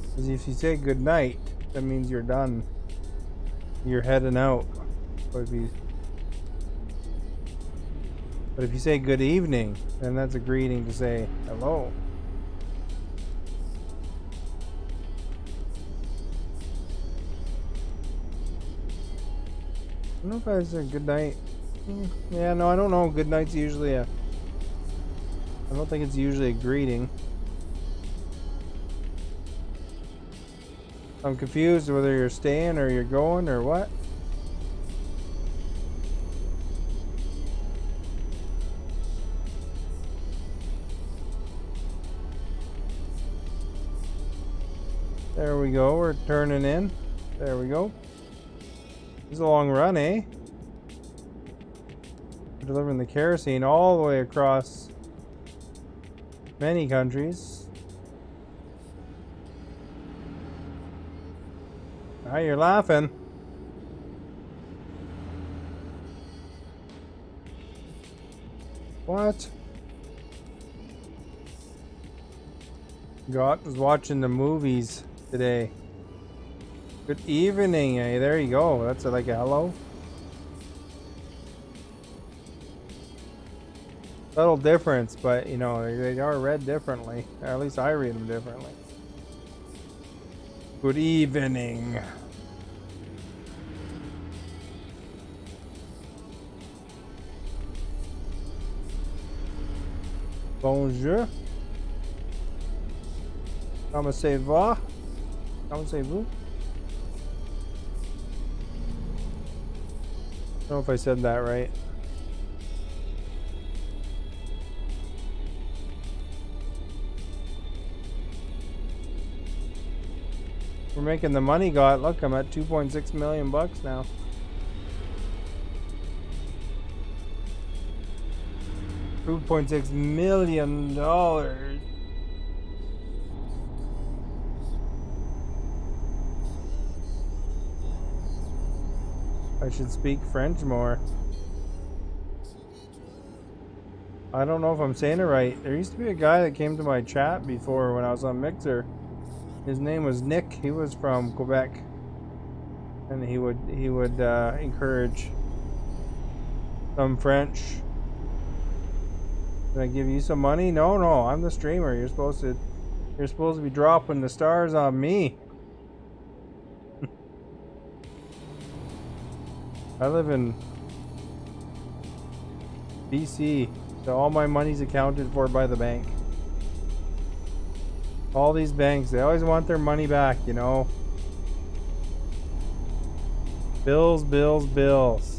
Because if you say good night, that means you're done. You're heading out. But if you say good evening, then that's a greeting to say hello. I don't know if I said good night. Yeah, no, I don't know. Good night's usually I don't think it's usually a greeting. I'm confused whether you're staying or you're going or what. There we go, we're turning in. There we go. It's a long run, eh? We're delivering the kerosene all the way across many countries. Ah, you're laughing. What? God was watching the movies today. Good evening, eh? There you go. That's like a hello. Subtle difference, but you know, they are read differently. Or at least I read them differently. Good evening. Bonjour. Comment ça va? Comment ça vous? I don't know if I said that right. We're making the money, God. Look, I'm at 2.6 million bucks now. $2.6 million. I should speak French more. I don't know if I'm saying it right. There used to be a guy that came to my chat before when I was on Mixer. His name was Nick. He was from Quebec, and he would encourage some French. Can I give you some money? No, I'm the streamer. You're supposed to be dropping the stars on me. I live in BC, so all my money's accounted for by the bank. All these banks, they always want their money back, you know. Bills, bills, bills.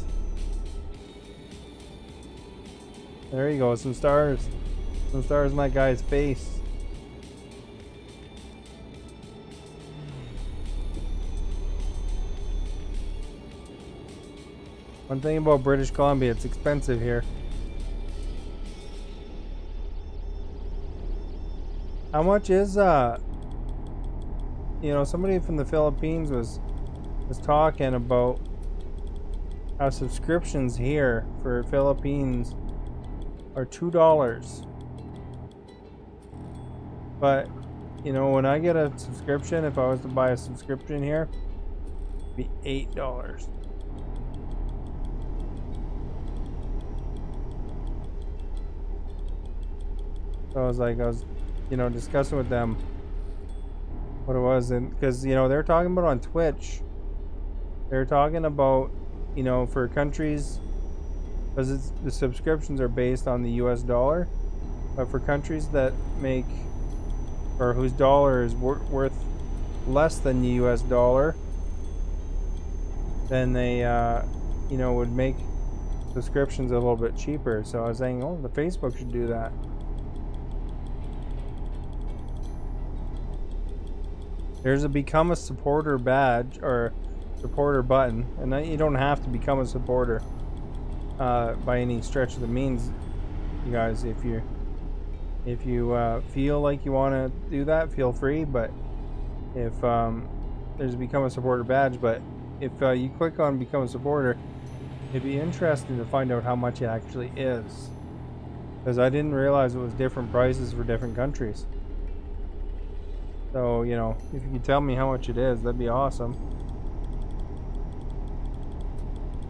There you go, some stars. Some stars in that guy's face. One thing about British Columbia, it's expensive here. How much is you know, somebody from the Philippines was talking about how subscriptions here for Philippines are $2. But you know, when I get a subscription, if I was to buy a subscription here, it'd be $8. So I was, you know, discussing with them what it was, and because you know they're talking about on Twitch, they're talking about, you know, for countries, because the subscriptions are based on the U.S. dollar, but for countries that make or whose dollar is worth less than the U.S. dollar, then they you know, would make subscriptions a little bit cheaper. So I was saying, oh, the Facebook should do that. There's a become a supporter badge or supporter button, and you don't have to become a supporter by any stretch of the means, you guys. If you feel like you want to do that, feel free. But if there's a become a supporter badge, but if you click on become a supporter, it'd be interesting to find out how much it actually is, because I didn't realize it was different prices for different countries. So, you know, if you could tell me how much it is, that'd be awesome.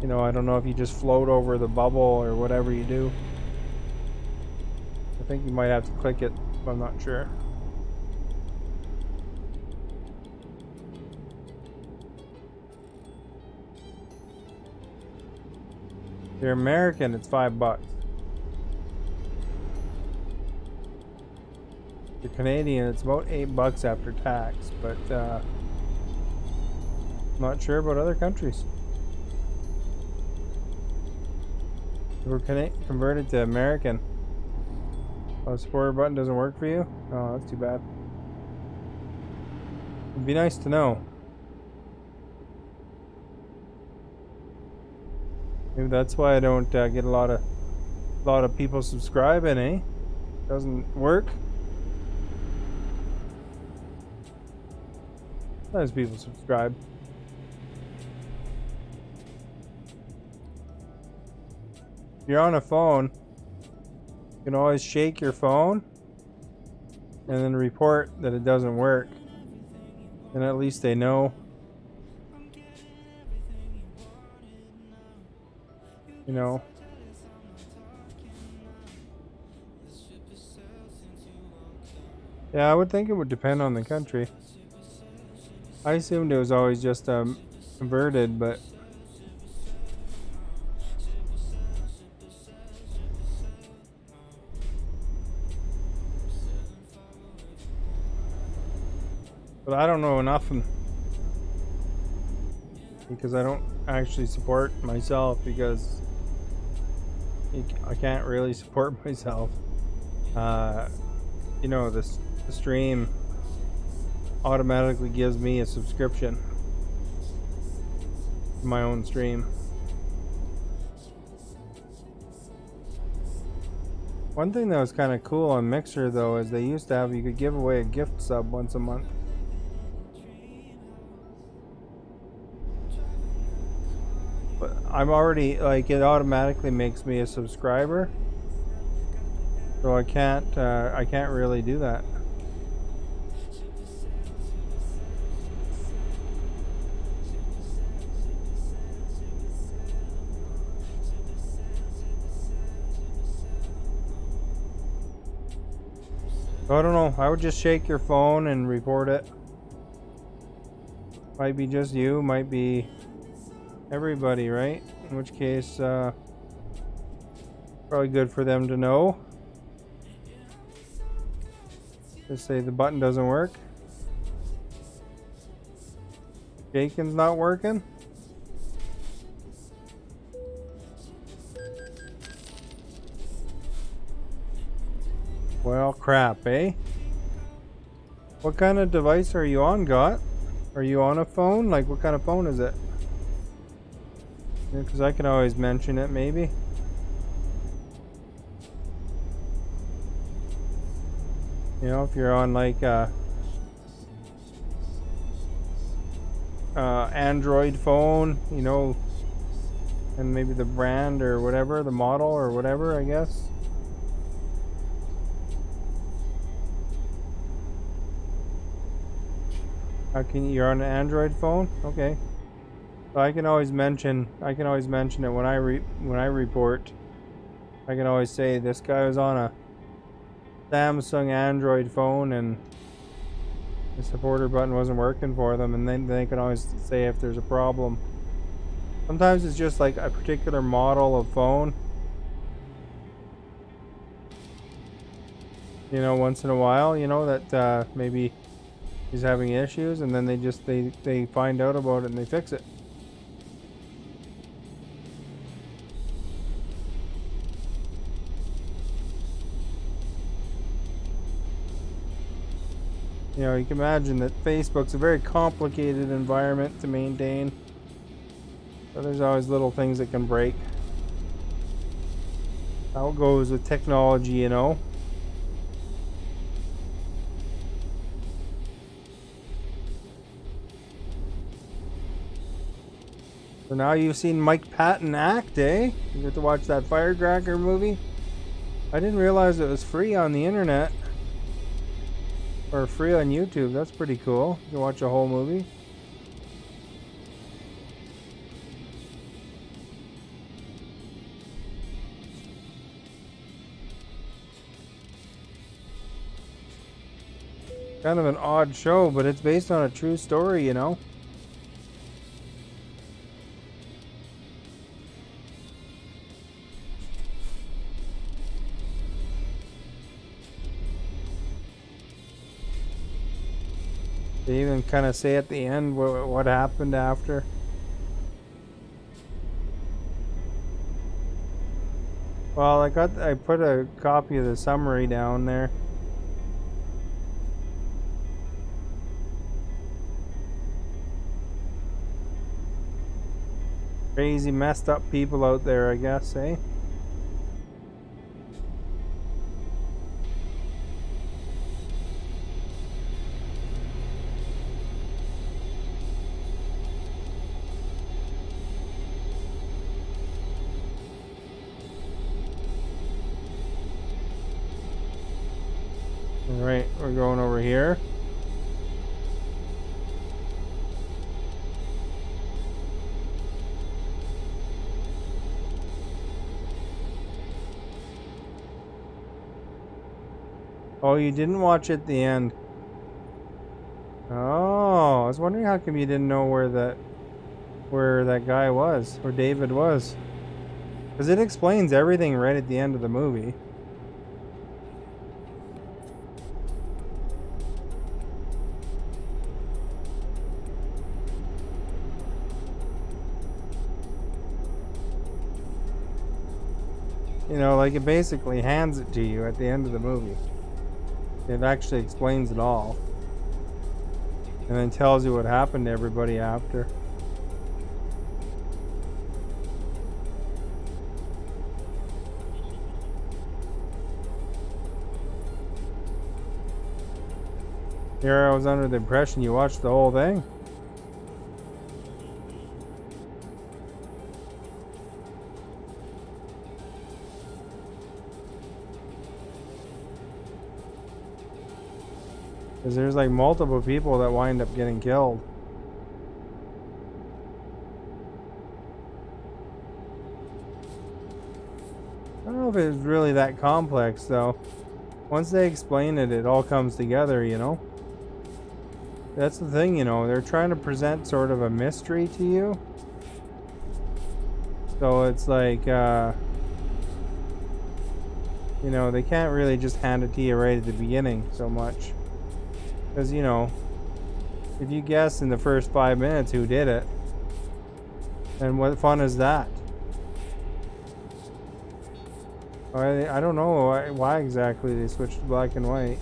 You know, I don't know if you just float over the bubble or whatever you do. I think you might have to click it, but I'm not sure. If you're American, it's $5. If you're Canadian, it's about $8 after tax, but I'm not sure about other countries. If we're converted to American, oh, the supporter button doesn't work for you? Oh, that's too bad. It'd be nice to know. Maybe that's why I don't get a lot of people subscribing, eh? Doesn't work. Sometimes people subscribe. If you're on a phone, you can always shake your phone and then report that it doesn't work, and at least they know. You know. Yeah, I would think it would depend on the country. I assumed it was always just converted, but But I don't know enough because I don't actually support myself because I can't really support myself. You know, the stream automatically gives me a subscription to my own stream. One thing that was kind of cool on Mixer though is they used to have, you could give away a gift sub once a month. But I'm already, like, it automatically makes me a subscriber, so I can't really do that. So I don't know. I would just shake your phone and report it. Might be just you, might be everybody, right? In which case, probably good for them to know. Just say the button doesn't work. Shaking's not working. Well, crap, eh? What kind of device are you on, Got? Are you on a phone? Like, what kind of phone is it? Because I can always mention it, maybe. You know, if you're on, like, Android phone, you know, and maybe the brand or whatever, the model or whatever, I guess. You're on an Android phone? Okay. So I can always mention it when I report. I can always say this guy was on a Samsung Android phone and the supporter button wasn't working for them, and then they can always say if there's a problem. Sometimes it's just like a particular model of phone. You know, once in a while, you know, that maybe he's having issues, and then they find out about it and they fix it. You know, you can imagine that Facebook's a very complicated environment to maintain. So there's always little things that can break. How it goes with technology, you know. So now you've seen Mike Patton act, eh? You get to watch that Firecracker movie. I didn't realize it was free on the internet. Or free on YouTube. That's pretty cool. You can watch a whole movie. Kind of an odd show, but it's based on a true story, you know. They even kind of say at the end what happened after. Well, I put a copy of the summary down there. Crazy messed up people out there, I guess, eh? Alright, we're going over here. Oh, you didn't watch it at the end. Oh, I was wondering how come you didn't know where that guy was, where David was. Because it explains everything right at the end of the movie. You know, like it basically hands it to you at the end of the movie. It actually explains it all. And then tells you what happened to everybody after. Here I was under the impression you watched the whole thing. Because there's like multiple people that wind up getting killed. I don't know if it's really that complex though. Once they explain it, it all comes together, you know? That's the thing, you know, they're trying to present sort of a mystery to you. So it's like, you know, they can't really just hand it to you right at the beginning so much. Because, you know, if you guess in the first 5 minutes who did it, then what fun is that? I don't know why exactly they switched to black and white.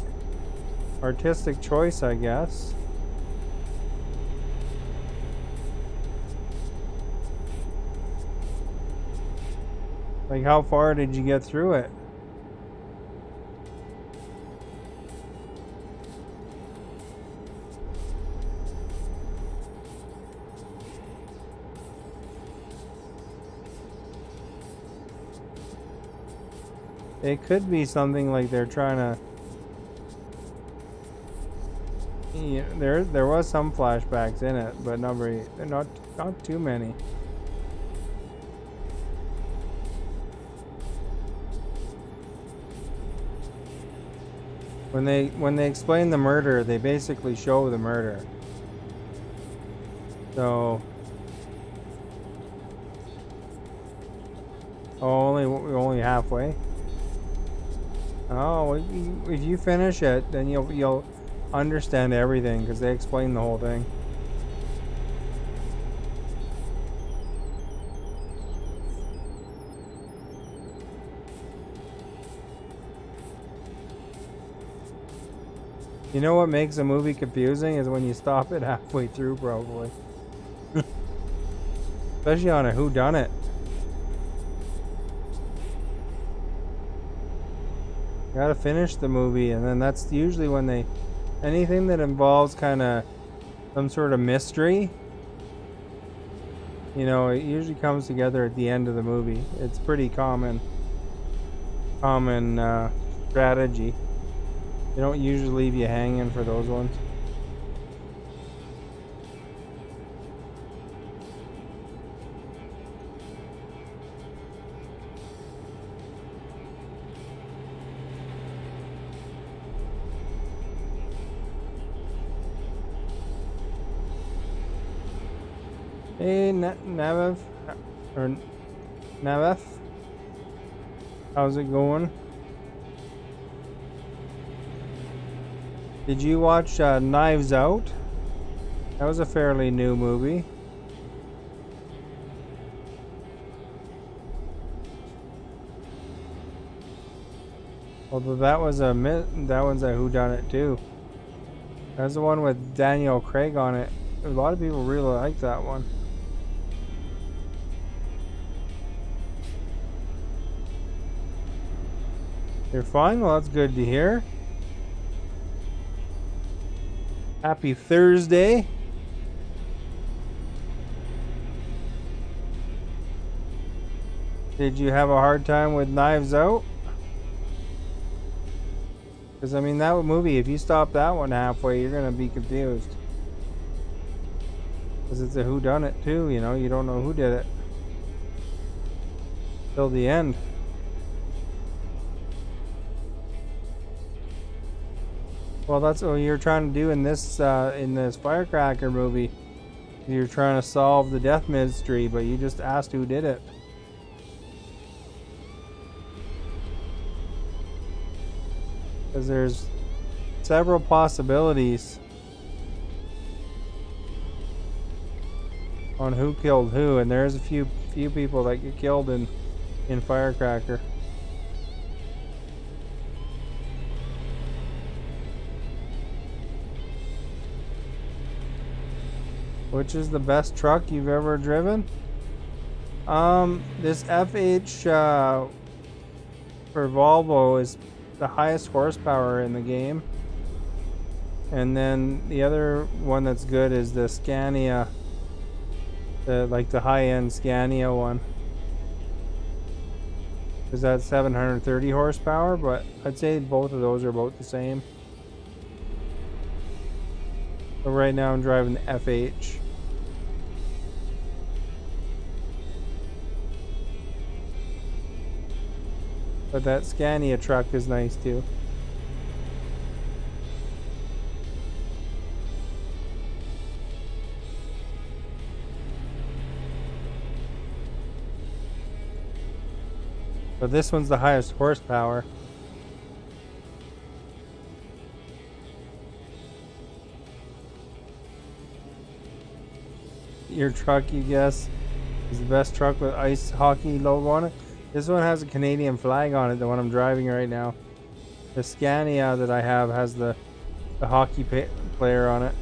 Artistic choice, I guess. Like, how far did you get through it? It could be something like they're trying to. Yeah, there was some flashbacks in it, but not too many. When they explain the murder, they basically show the murder. So, only halfway. Oh, if you finish it, then you'll understand everything because they explain the whole thing. You know what makes a movie confusing is when you stop it halfway through, probably. Especially on a whodunit. You gotta finish the movie, and then that's usually when anything that involves kind of some sort of mystery, you know, it usually comes together at the end of the movie. It's pretty common strategy. They don't usually leave you hanging for those ones. Hey, Navev, or Naveth, how's it going? Did you watch Knives Out? That was a fairly new movie. Although that one's a whodunit too. That's the one with Daniel Craig on it. A lot of people really like that one. You're fine? Well, that's good to hear. Happy Thursday. Did you have a hard time with Knives Out? Because, I mean, that movie, if you stop that one halfway, you're going to be confused. Because it's a whodunit, too, you know? You don't know who did it. Till the end. Well, that's what you're trying to do in this Firecracker movie. You're trying to solve the death mystery, but you just asked who did it. Because there's several possibilities on who killed who, and there's a few people that get killed in Firecracker. Which is the best truck you've ever driven? This FH for Volvo is the highest horsepower in the game. And then the other one that's good is the Scania, like the high-end Scania one. Because that's 730 horsepower, but I'd say both of those are about the same. But right now I'm driving the FH. But that Scania truck is nice too. But this one's the highest horsepower. Your truck, you guess, is the best truck with ice hockey logo on it. This one has a Canadian flag on it, the one I'm driving right now. The Scania that I have has the hockey player on it.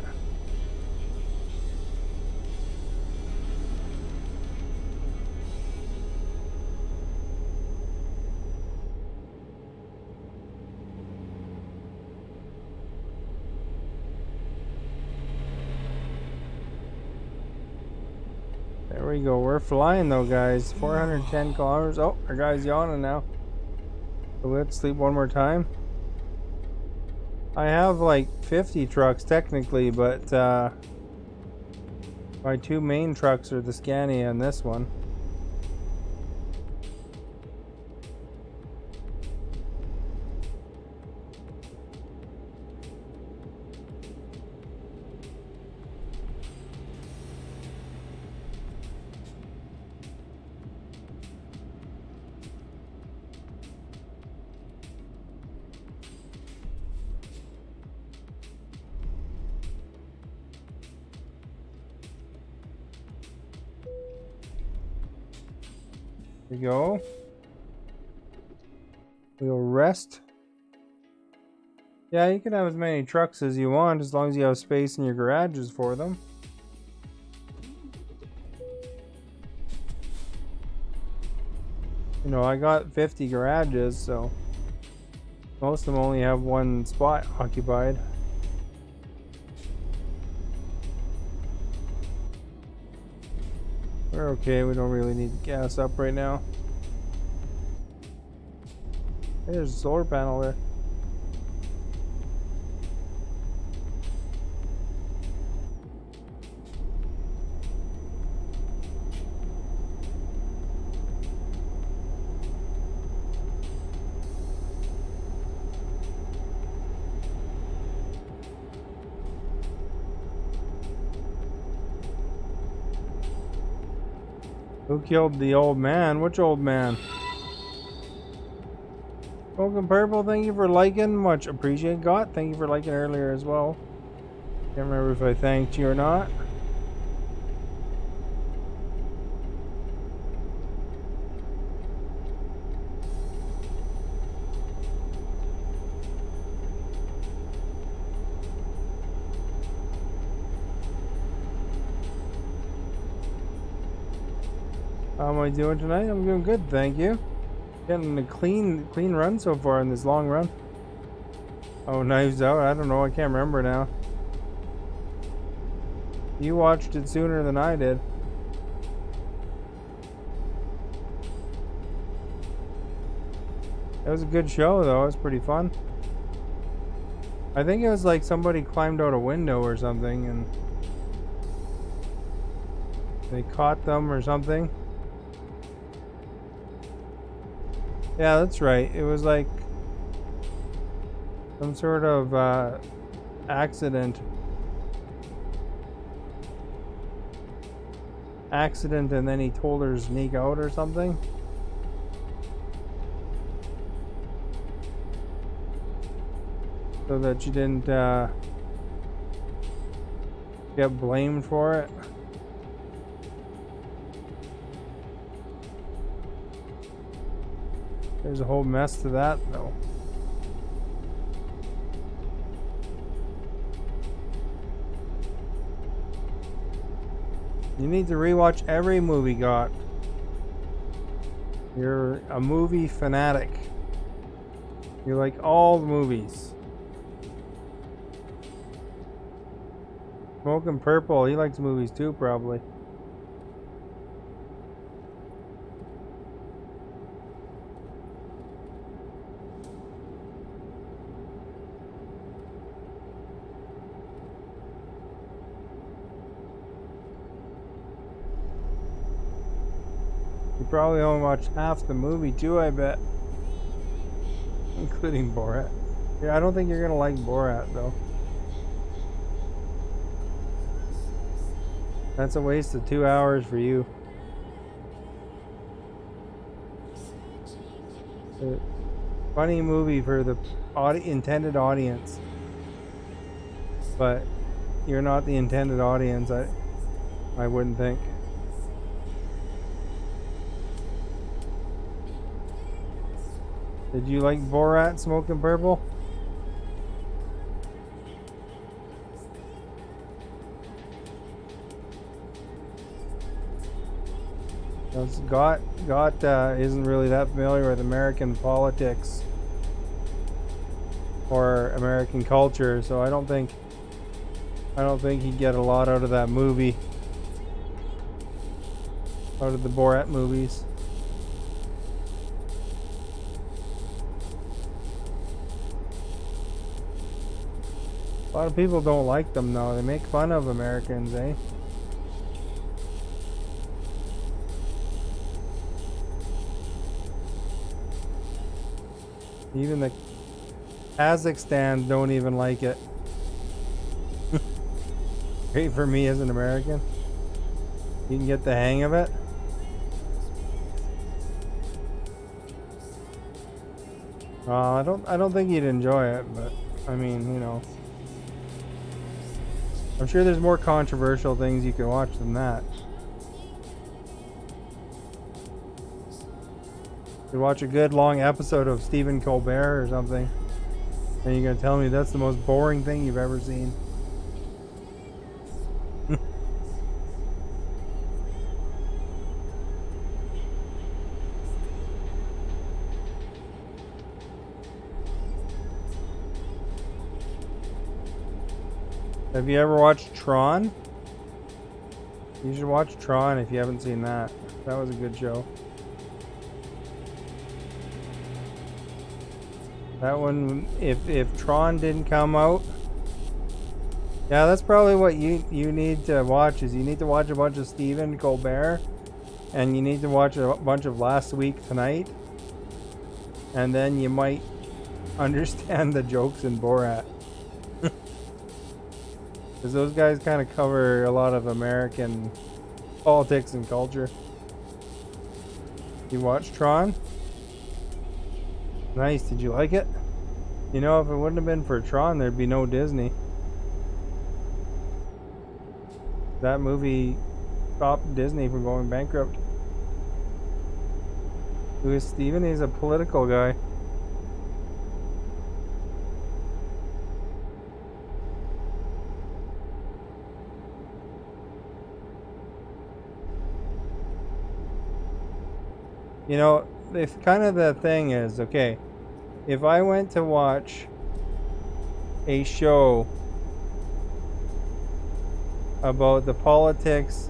There we go. We're flying though, guys. 410 kilometers. Oh, our guy's yawning now. So let's sleep one more time. I have like 50 trucks technically, but my two main trucks are the Scania and this one. There we go. We'll rest. Yeah, you can have as many trucks as you want as long as you have space in your garages for them. You know, I got 50 garages, so most of them only have one spot occupied. We're okay, we don't really need to gas up right now. Hey, there's a solar panel there. Who killed the old man? Which old man? Smoking Purple, thank you for liking. Much appreciated. Got, thank you for liking earlier as well. Can't remember if I thanked you or not. How am I doing tonight? I'm doing good, thank you. Getting a clean run so far in this long run. Oh, Knives Out. I don't know. I can't remember now. You watched it sooner than I did. It was a good show, though. It was pretty fun. I think it was like somebody climbed out a window or something and they caught them or something. Yeah, that's right. It was like some sort of accident. And then he told her to sneak out or something. So that she didn't get blamed for it. There's a whole mess to that, though. You need to rewatch every movie, got. You're a movie fanatic. You like all the movies. Smoking Purple, he likes movies too, probably. You probably only watched half the movie too, I bet. Including Borat. Yeah, I don't think you're gonna like Borat though. That's a waste of 2 hours for you. A funny movie for the intended audience. But you're not the intended audience, I wouldn't think. Did you like Borat, Smoking Purple? Got isn't really that familiar with American politics or American culture, so I don't think he'd get a lot out of that movie, out of the Borat movies. A lot of people don't like them though. They make fun of Americans, eh? Even the Kazakhstan don't even like it. Great for me as an American. You can get the hang of it. I don't think you'd enjoy it, but I mean, you know, I'm sure there's more controversial things you can watch than that. You watch a good long episode of Stephen Colbert or something, and you're gonna tell me that's the most boring thing you've ever seen. Have you ever watched Tron? You should watch Tron if you haven't seen that. That was a good show. That one, if Tron didn't come out, yeah, that's probably what you need to watch. Is you need to watch a bunch of Stephen Colbert, and you need to watch a bunch of Last Week Tonight, and then you might understand the jokes in Borat. Because those guys kind of cover a lot of American politics and culture. You watched Tron? Nice. Did you like it? You know, if it wouldn't have been for Tron, there'd be no Disney. That movie stopped Disney from going bankrupt. Who is Steven? He's a political guy. You know, if kind of the thing is, okay, if I went to watch a show about the politics,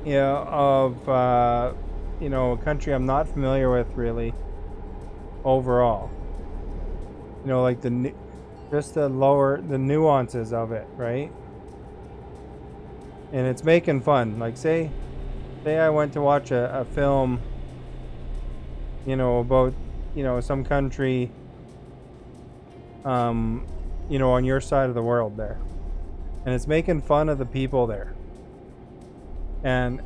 you know, of you know, a country I'm not familiar with really overall, you know, like just the nuances of it, right? And it's making fun. Like say I went to watch a film, you know, about, you know, some country, you know, on your side of the world there, and it's making fun of the people there, and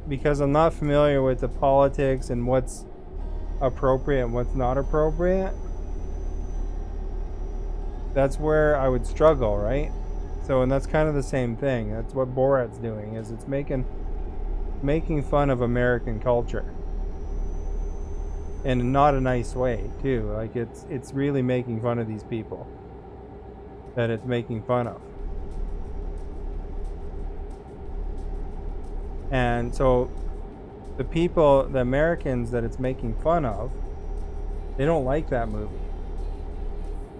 because I'm not familiar with the politics and what's appropriate and what's not appropriate, that's where I would struggle, right? So, and that's kind of the same thing. That's what Borat's doing, is it's making fun of American culture, and in not a nice way too. Like it's really making fun of these people that it's making fun of. And so the people, the Americans that it's making fun of, they don't like that movie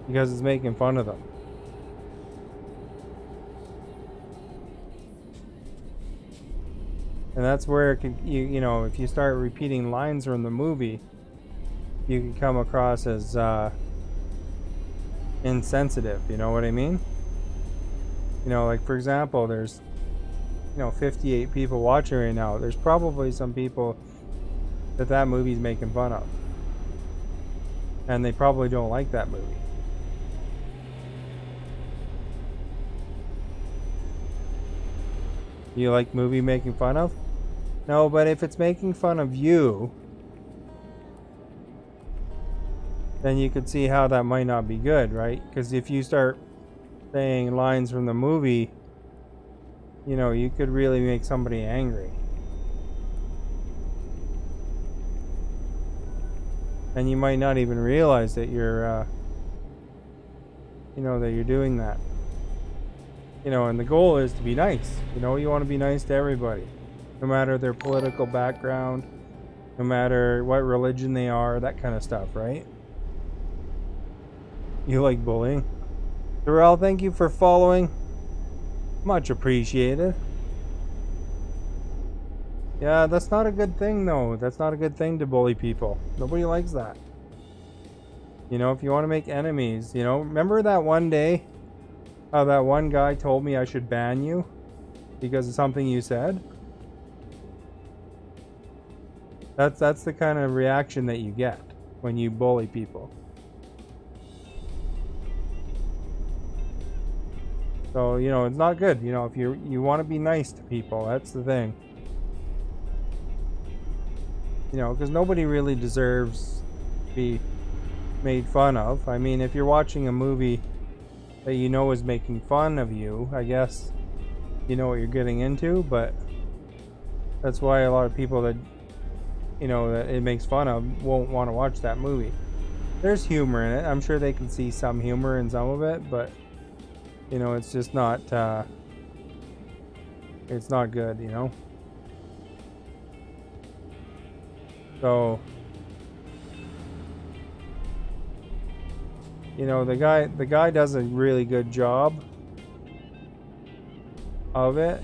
because it's making fun of them. And that's where it could, you know, if you start repeating lines from the movie, you can come across as insensitive. You know what I mean? You know, like for example, there's 58 people watching right now. There's probably some people that movie's making fun of, and they probably don't like that movie. You like movie making fun of? No, but if it's making fun of you, then you could see how that might not be good, right? Because if you start saying lines from the movie, you could really make somebody angry. And you might not even realize that you're doing that. And the goal is to be nice. You want to be nice to everybody, no matter their political background, no matter what religion they are, that kind of stuff, right? You like bullying? Darrell, thank you for following. Much appreciated. Yeah, that's not a good thing, though. That's not a good thing to bully people. Nobody likes that. If you want to make enemies, remember that one day how that one guy told me I should ban you because of something you said? That's the kind of reaction that you get when you bully people. So, it's not good. If you want to be nice to people, that's the thing. Because nobody really deserves to be made fun of. I mean, if you're watching a movie that is making fun of you, I guess you know what you're getting into, but that's why a lot of people that that it makes fun of won't want to watch that movie. There's humor in it. I'm sure they can see some humor in some of it, but it's just not it's not good, So the guy does a really good job of it,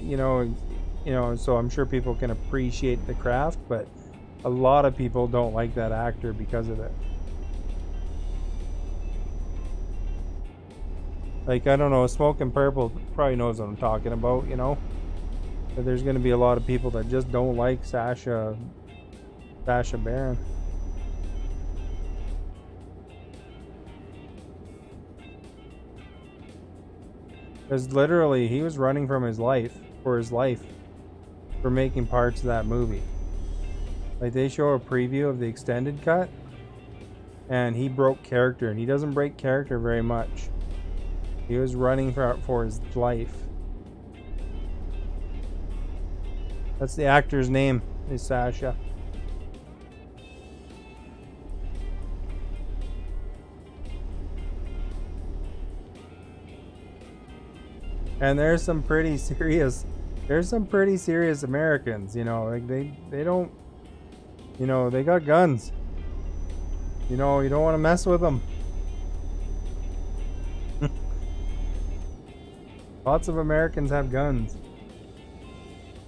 so I'm sure people can appreciate the craft, but a lot of people don't like that actor because of it. Like, I don't know, Smoking Purple probably knows what I'm talking about, but there's going to be a lot of people that just don't like Sacha Baron. Because literally, he was running from his life for making parts of that movie. Like, they show a preview of the extended cut, and he broke character, and he doesn't break character very much. He was running for his life. That's the actor's name, is Sacha. And there's some pretty serious Americans, like they don't, they got guns. You don't want to mess with them. Lots of Americans have guns.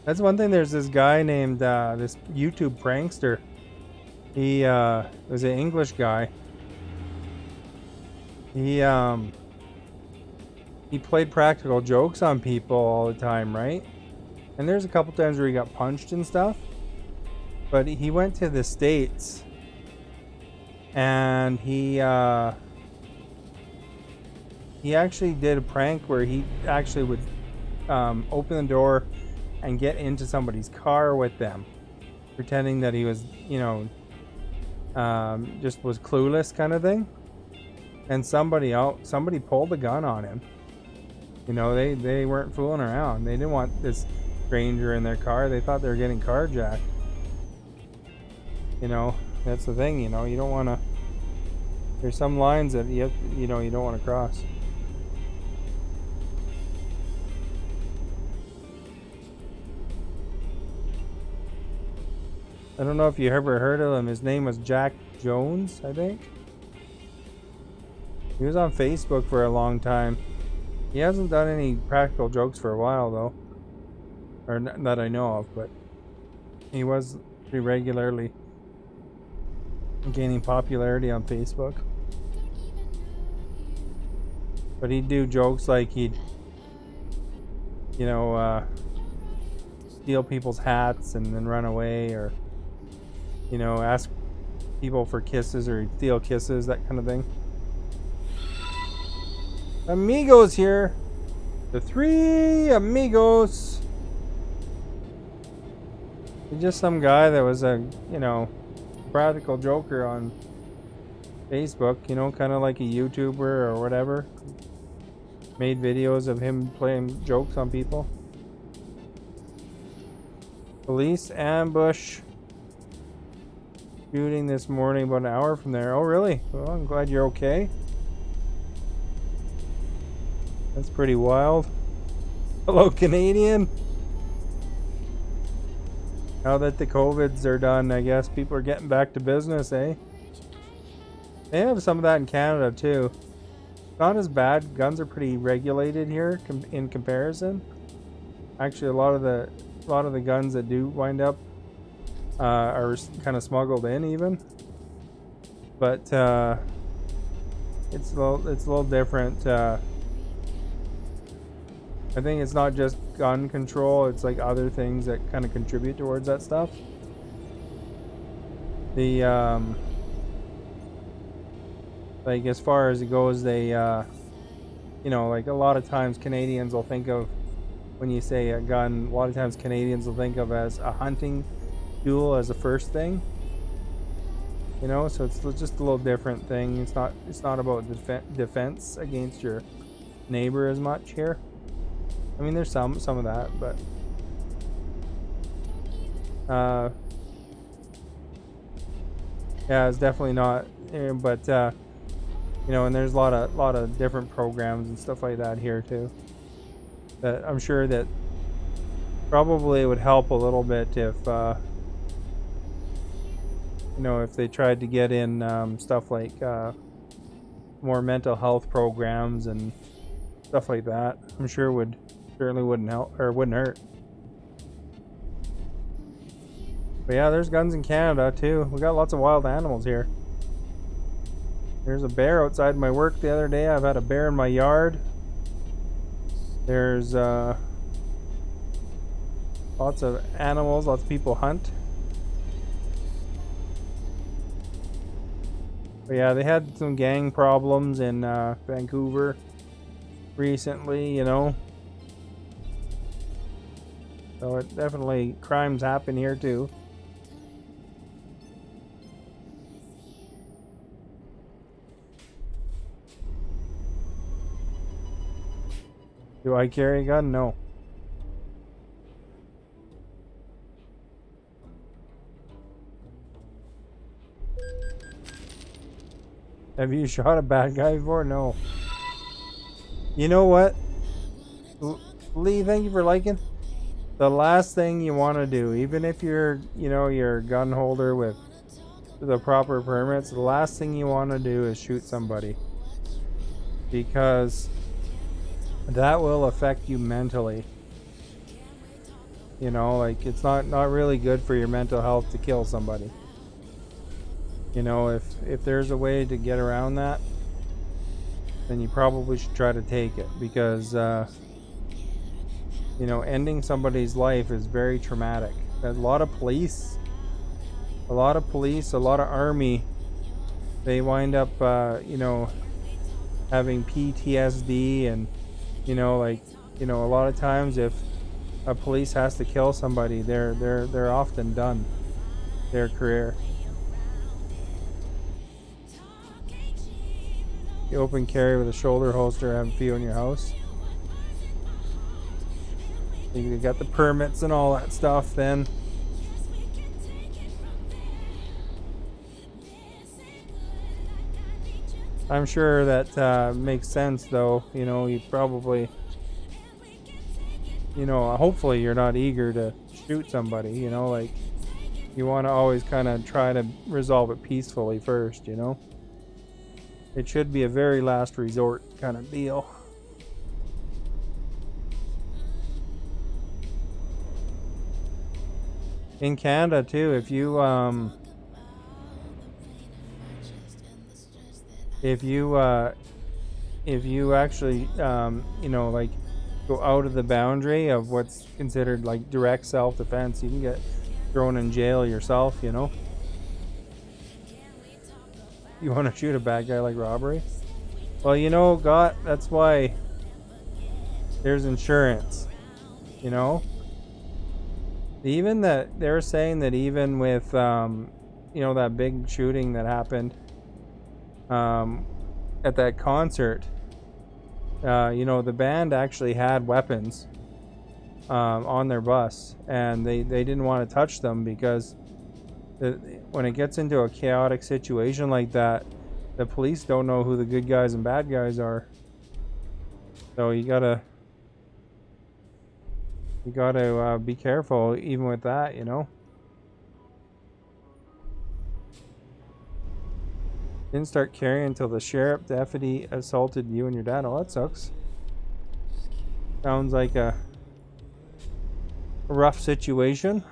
That's one thing. There's this guy named this YouTube prankster. He was an English guy. He played practical jokes on people all the time, right? And there's a couple times where he got punched and stuff. But he went to the States, and he actually did a prank where he actually would open the door and get into somebody's car with them, pretending that he was, just was clueless kind of thing. And somebody pulled a gun on him. They weren't fooling around. They didn't want this stranger in their car. They thought they were getting carjacked. That's the thing. You don't want to. There's some lines that you don't want to cross. I don't know if you ever heard of him. His name was Jack Jones, I think. He was on Facebook for a long time. He hasn't done any practical jokes for a while though, or that I know of, but he was pretty regularly gaining popularity on Facebook. But he'd do jokes like he'd, steal people's hats and then run away, or, ask people for kisses, or he'd steal kisses, that kind of thing. Amigos here. The three amigos. He's just some guy that was a, practical joker on Facebook, kind of like a YouTuber or whatever. Made videos of him playing jokes on people. Police ambush shooting this morning about an hour from there. Oh, really? Well, I'm glad you're okay. That's pretty wild. Hello, Canadian. Now that the COVIDs are done, I guess people are getting back to business, eh? They have some of that in Canada too. Not as bad. Guns are pretty regulated here in comparison. Actually, a lot of the guns that do wind up are kind of smuggled in, even. But it's a little different. I think it's not just gun control, it's like other things that kind of contribute towards that stuff. The like as far as it goes, they like a lot of times Canadians will think of, when you say a gun, a lot of times Canadians will think of as a hunting tool as the first thing. So it's just a little different thing. It's not about defense against your neighbor as much here. I mean, there's some of that, but yeah, it's definitely not. But and there's a lot of different programs and stuff like that here too. That I'm sure that probably would help a little bit if if they tried to get in stuff like more mental health programs and stuff like that. I'm sure certainly wouldn't help or wouldn't hurt. But yeah, there's guns in Canada too. We got lots of wild animals here. There's a bear outside my work the other day. I've had a bear in my yard. There's lots of animals, lots of people hunt. But yeah, they had some gang problems in Vancouver recently, So it definitely, crimes happen here too. Do I carry a gun? No. Have you shot a bad guy before? No. You know what? Lee, thank you for liking. The last thing you want to do, even if you're a gun holder with the proper permits, the last thing you want to do is shoot somebody, because that will affect you mentally. Like, it's not really good for your mental health to kill somebody. If there's a way to get around that, then you probably should try to take it, because ending somebody's life is very traumatic. A lot of police, a lot of army, they wind up having PTSD, and a lot of times if a police has to kill somebody, they're often done their career. You open carry with a shoulder holster, have a few in your house. You got the permits and all that stuff then. I'm sure that makes sense though. You probably, hopefully you're not eager to shoot somebody, like You want to always kind of try to resolve it peacefully first, you know? It should be a very last resort kind of deal. In Canada too, if you actually you know, like, go out of the boundary of what's considered like direct self-defense, you can get thrown in jail yourself, you know. You want to shoot a bad guy like robbery? Well, you know, God, that's why there's insurance, you know. Even that they're saying that even with you know, that big shooting that happened at that concert, you know, the band actually had weapons on their bus, and they didn't want to touch them because when it gets into a chaotic situation like that, the police don't know who the good guys and bad guys are. So you gotta be careful even with that, you know. Didn't start carrying until the sheriff deputy assaulted you and your dad. Oh, that sucks. Sounds like a rough situation.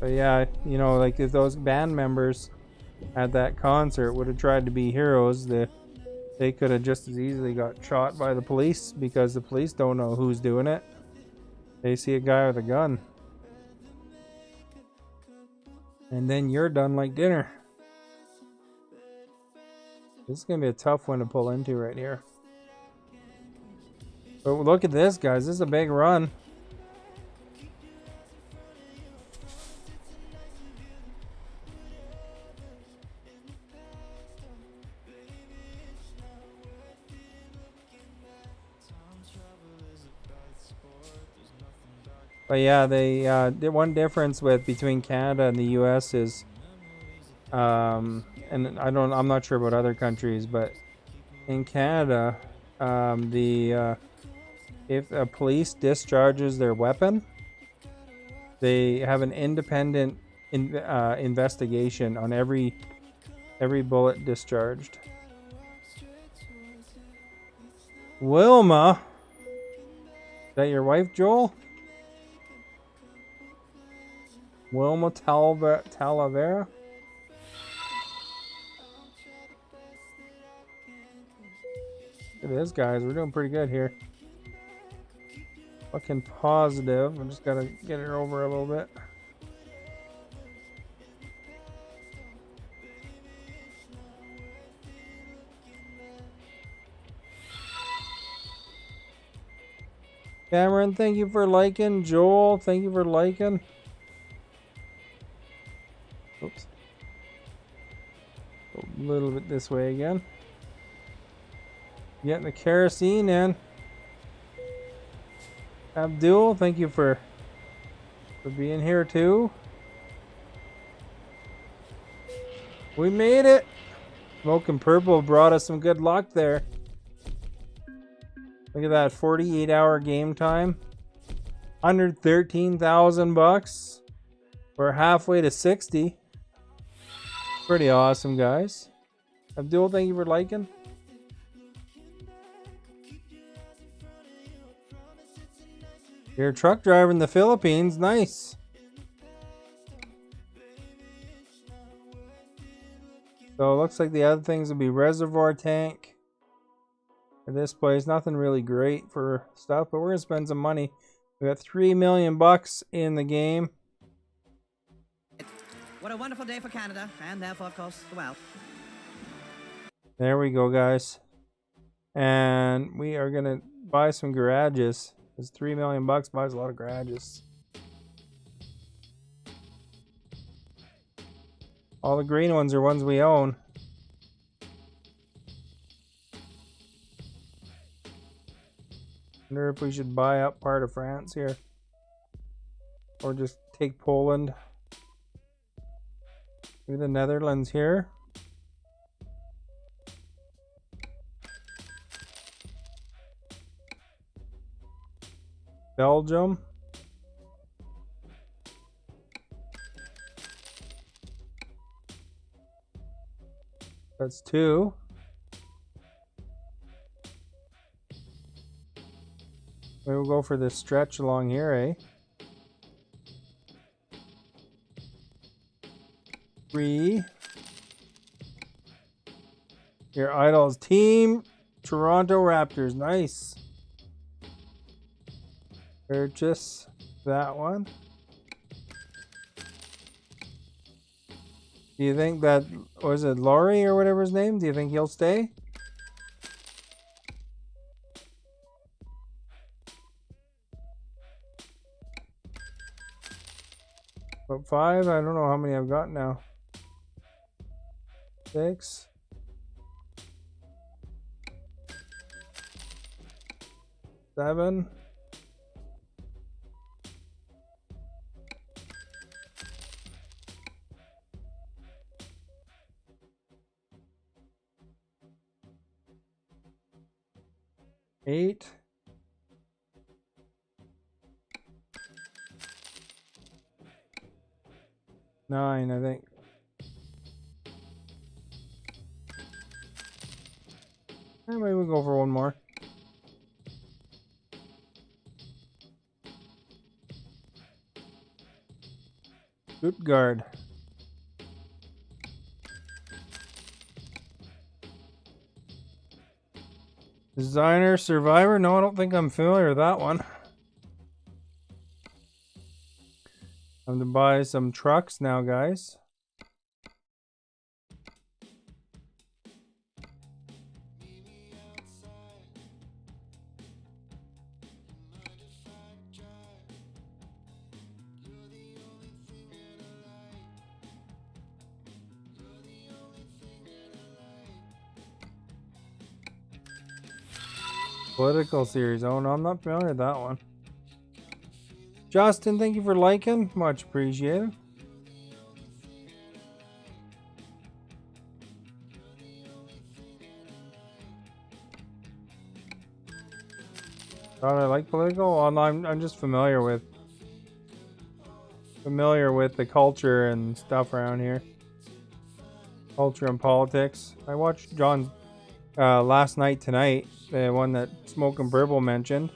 But yeah, you know, like if those band members at that concert would have tried to be heroes, they could have just as easily got shot by the police because the police don't know who's doing it. They see a guy with a gun. And then you're done like dinner. This is going to be a tough one to pull into right here. But look at this, guys. This is a big run. But yeah, the one difference between Canada and the U.S. is, and I'm not sure about other countries, but in Canada, if a police discharges their weapon, they have an independent investigation on every bullet discharged. Wilma, is that your wife, Joel? Wilma Talavera? Look at this, guys. We're doing pretty good here. Looking positive. I'm just gotta get it over a little bit. Cameron, thank you for liking. Joel, thank you for liking. Oops. Go a little bit this way again. Getting the kerosene in. Abdul, thank you for being here too. We made it. Smoking Purple brought us some good luck there. Look at that, 48-hour game time. $113,000. We're halfway to 60. Pretty awesome, guys. Abdul, thank you for liking. You're a truck driver in the Philippines. Nice. So it looks like the other things will be reservoir tank. In this place, nothing really great for stuff, but we're gonna spend some money. We got $3 million in the game. What a wonderful day for Canada, and therefore, of course, the world. There we go, guys. And we are gonna buy some garages. Because $3 million buys a lot of garages. All the green ones are ones we own. Wonder if we should buy up part of France here. Or just take Poland. Maybe the Netherlands here. Belgium. That's 2. Maybe we'll go for this stretch along here, eh? 3. Your idols team Toronto Raptors. Nice. Purchase that one. Do you think that, was it Laurie or whatever his name? Do you think he'll stay? About 5? I don't know how many I've got now. 6. 7. 8. 9, I think. Maybe we'll go for one more. Stuttgart. Designer Survivor? No, I don't think I'm familiar with that one. I'm to buy some trucks now, guys. Political series. Oh no, I'm not familiar with that one. Justin, thank you for liking. Much appreciated. Thought I like political. Well, no, I'm just familiar with the culture and stuff around here. Culture and politics. I watched John's last night tonight, the one that Smoke and Burble mentioned.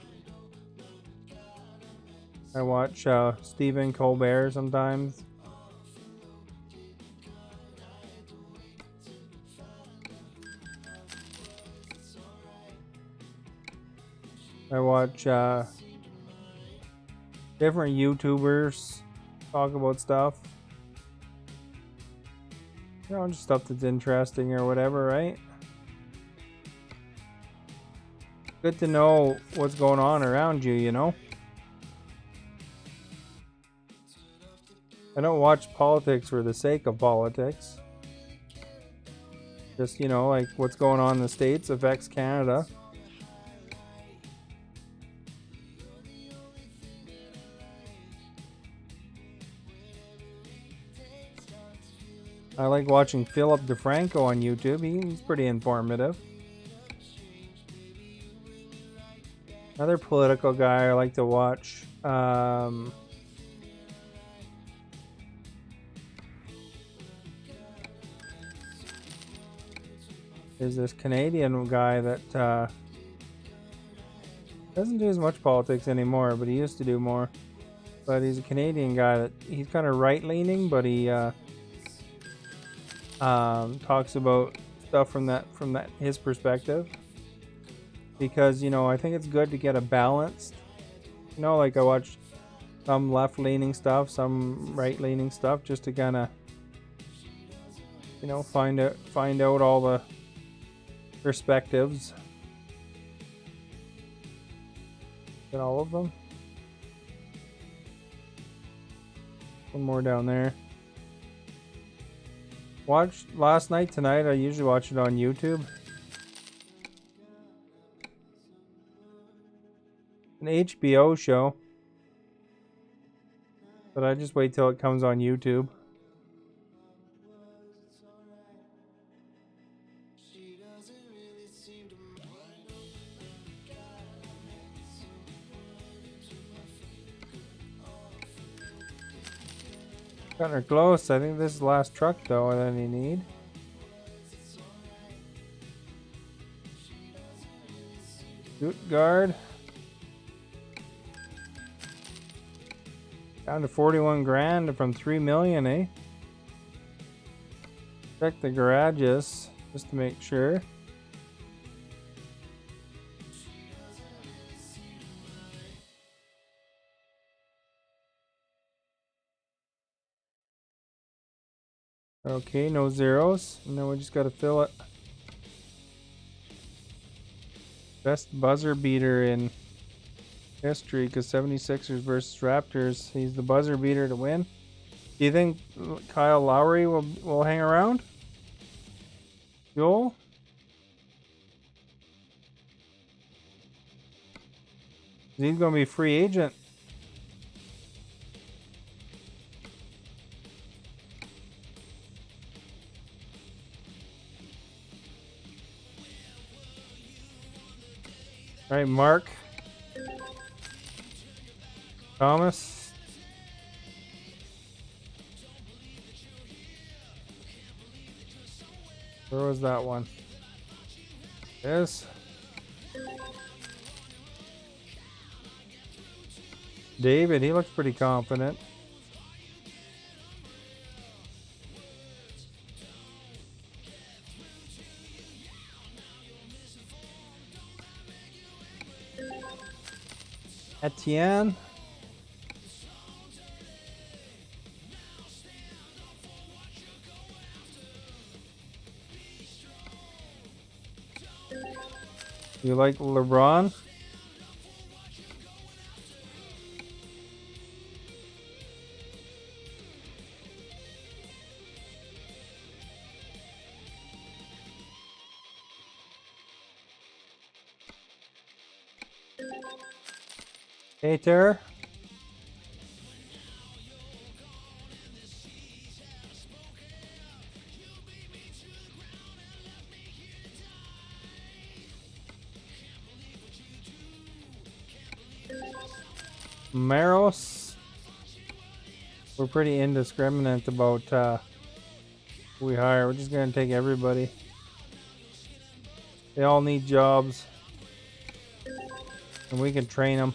I watch Stephen Colbert sometimes. I watch different YouTubers talk about stuff. You know, just stuff that's interesting or whatever, right? Good to know what's going on around you, you know? I don't watch politics for the sake of politics. Just, you know, like what's going on in the States affects Canada. I like watching Philip DeFranco on YouTube. He's pretty informative. Another political guy I like to watch. There's this Canadian guy that doesn't do as much politics anymore, but he used to do more. But he's a Canadian guy that he's kind of right-leaning, but he talks about stuff from his perspective. Because, you know, I think it's good to get a balanced, you know, like I watch some left-leaning stuff, some right-leaning stuff, just to kind of, you know, find out all the perspectives. Get all of them. One more down there. Watched last night, tonight. I usually watch it on YouTube. An HBO show. But I just wait till it comes on YouTube. Got her close. I think this is the last truck though that you need. Stuttgart. Down to 41 grand from 3 million, eh? Check the garages just to make sure. Okay, no zeros. And then we just gotta fill it. Best buzzer beater in history, because 76ers versus Raptors. He's the buzzer beater to win. Do you think Kyle Lowry will hang around? Joel? He's gonna be a free agent. All right, Mark. Thomas. Where was that one? Yes. David, he looks pretty confident. Etienne. You like LeBron? Hater. Maros. We're pretty indiscriminate about who we hire. We're just gonna take everybody. They all need jobs, and we can train them.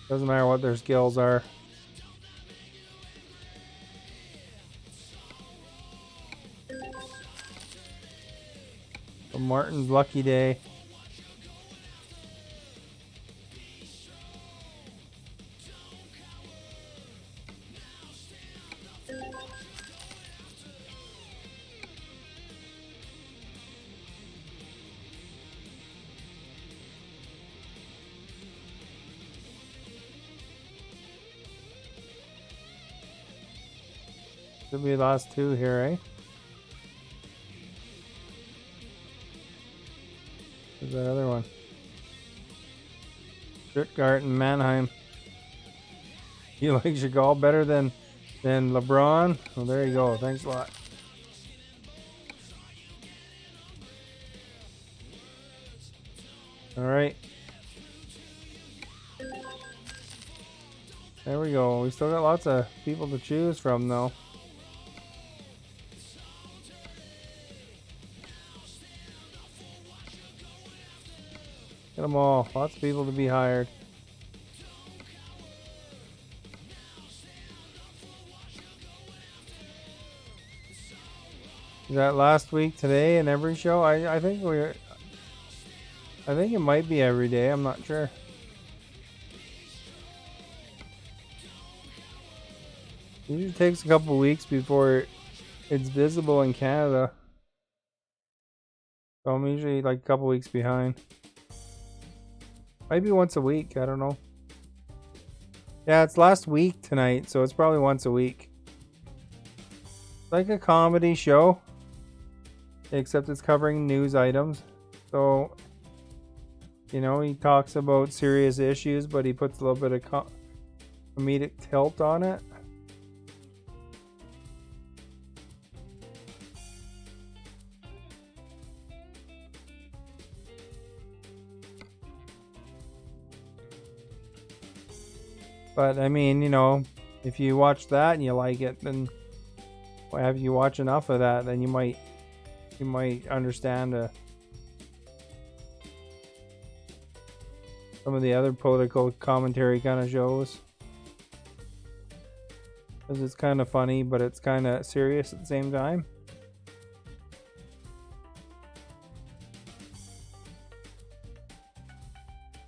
Doesn't matter what their skills are. So Martin's lucky day. Should be the last two here, eh? Where's that other one? Stuttgart and Mannheim. You like Chagall better than LeBron? Well, there you go. Thanks a lot. All right. There we go. We still got lots of people to choose from, though. Get them all. Lots of people to be hired. Is that last week today in every show? I think it might be every day. I'm not sure. Usually takes a couple weeks before it's visible in Canada. So I'm usually like a couple weeks behind. Maybe once a week, I don't know. Yeah, it's last week tonight, so it's probably once a week. It's like a comedy show, except it's covering news items. So, you know, he talks about serious issues, but he puts a little bit of comedic tilt on it. But I mean, you know, If you watch that and you like it, then if you watch enough of that, then you might understand some of the other political commentary kind of shows. Because it's kind of funny, but it's kind of serious at the same time.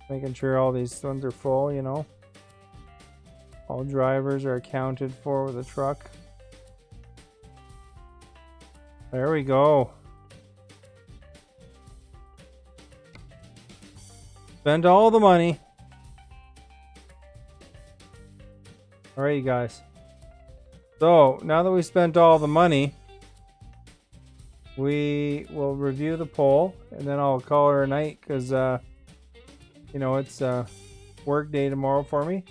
Making sure all these ones are full, you know. All drivers are accounted for with a truck. There we go. Spent all the money. Alright, you guys. So, now that we spent all the money, we will review the poll, and then I'll call her a night, because, you know, it's work day tomorrow for me.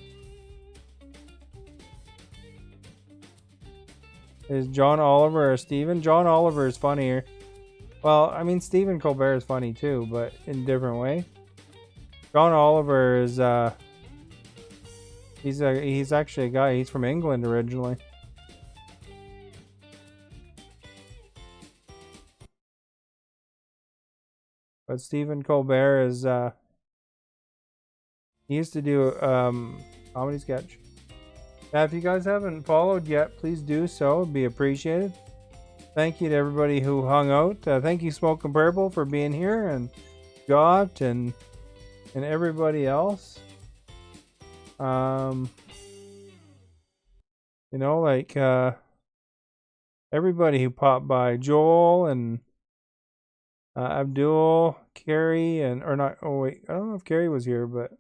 Is John Oliver or Stephen? John Oliver is funnier. Well, I mean, Stephen Colbert is funny too, but in a different way. John Oliver is, he's actually a guy, he's from England originally. But Stephen Colbert is, he used to do comedy sketch. If you guys haven't followed yet, please do so. It'd be appreciated. Thank you to everybody who hung out. Thank you, Smoke and Purple, for being here, and Jot and everybody else. You know, like everybody who popped by, Joel and Abdul, Carrie, and or not. Oh wait, I don't know if Carrie was here, but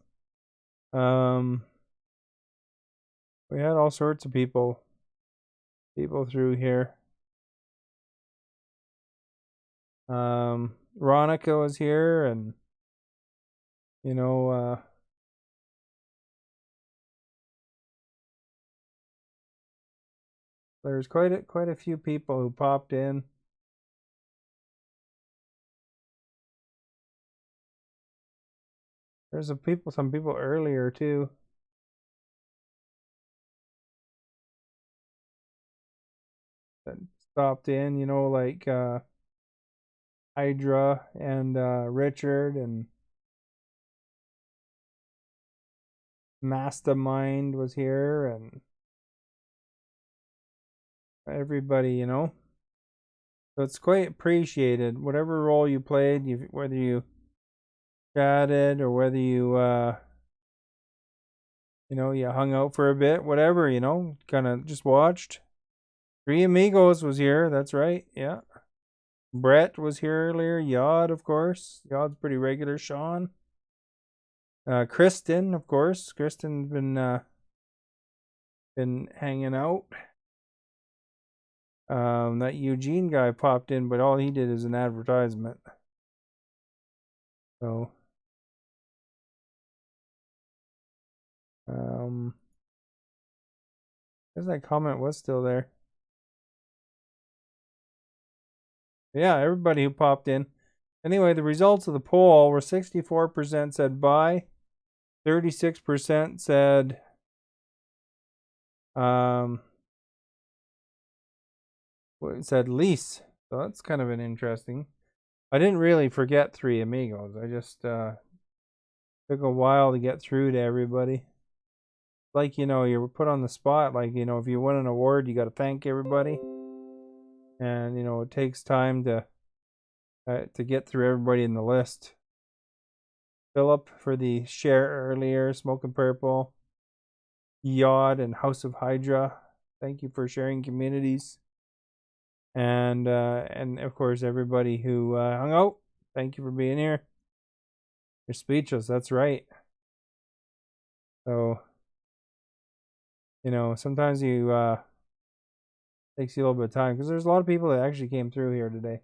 we had all sorts of people through here. Ronica was here, and you know, there's quite a few people who popped in. There's some people earlier too. That stopped in, you know, like Hydra and Richard and Mastermind was here, and everybody, you know. So it's quite appreciated. Whatever role you played, whether you chatted or whether you you know, you hung out for a bit, whatever, you know, kind of just watched. Three Amigos was here, that's right, yeah. Brett was here earlier. Yod, of course. Yod's pretty regular. Sean. Kristen, of course. Kristen's been hanging out. That Eugene guy popped in, but all he did is an advertisement. So, I guess that comment was still there. Yeah, everybody who popped in. Anyway, the results of the poll were 64% said buy, 36% said it said lease. So that's kind of an interesting. I didn't really forget Three Amigos. I just took a while to get through to everybody. Like, you know, you're put on the spot. Like, you know, if you win an award, you got to thank everybody. And, you know, it takes time to get through everybody in the list. Philip for the share earlier, Smoking Purple, Yod, and House of Hydra. Thank you for sharing communities. And of course, everybody who hung out. Thank you for being here. You're speechless. That's right. So, you know, sometimes you takes you a little bit of time because there's a lot of people that actually came through here today.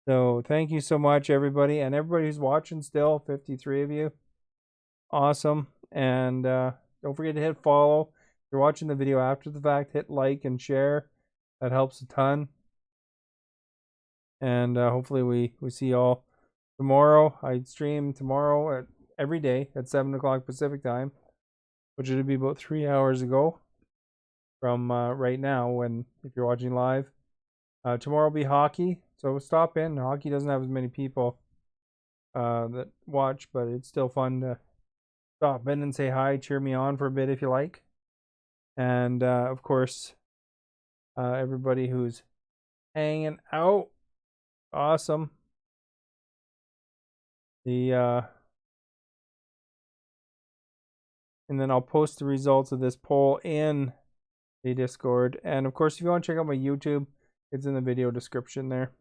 So thank you so much, everybody, and everybody who's watching still, 53 of you. Awesome. And don't forget to hit follow. If you're watching the video after the fact, hit like and share. That helps a ton. And hopefully we see you all tomorrow. I stream tomorrow every day at 7 o'clock Pacific time, which would be about 3 hours ago. from right now when if you're watching live. Tomorrow will be hockey, so stop in. Hockey doesn't have as many people that watch, but it's still fun to stop in and say hi, cheer me on for a bit if you like. And of course, everybody who's hanging out, awesome. And then I'll post the results of this poll in the Discord. And of course, if you want to check out my YouTube, it's in the video description there.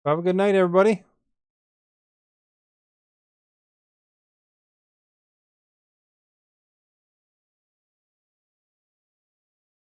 Have a good night, everybody.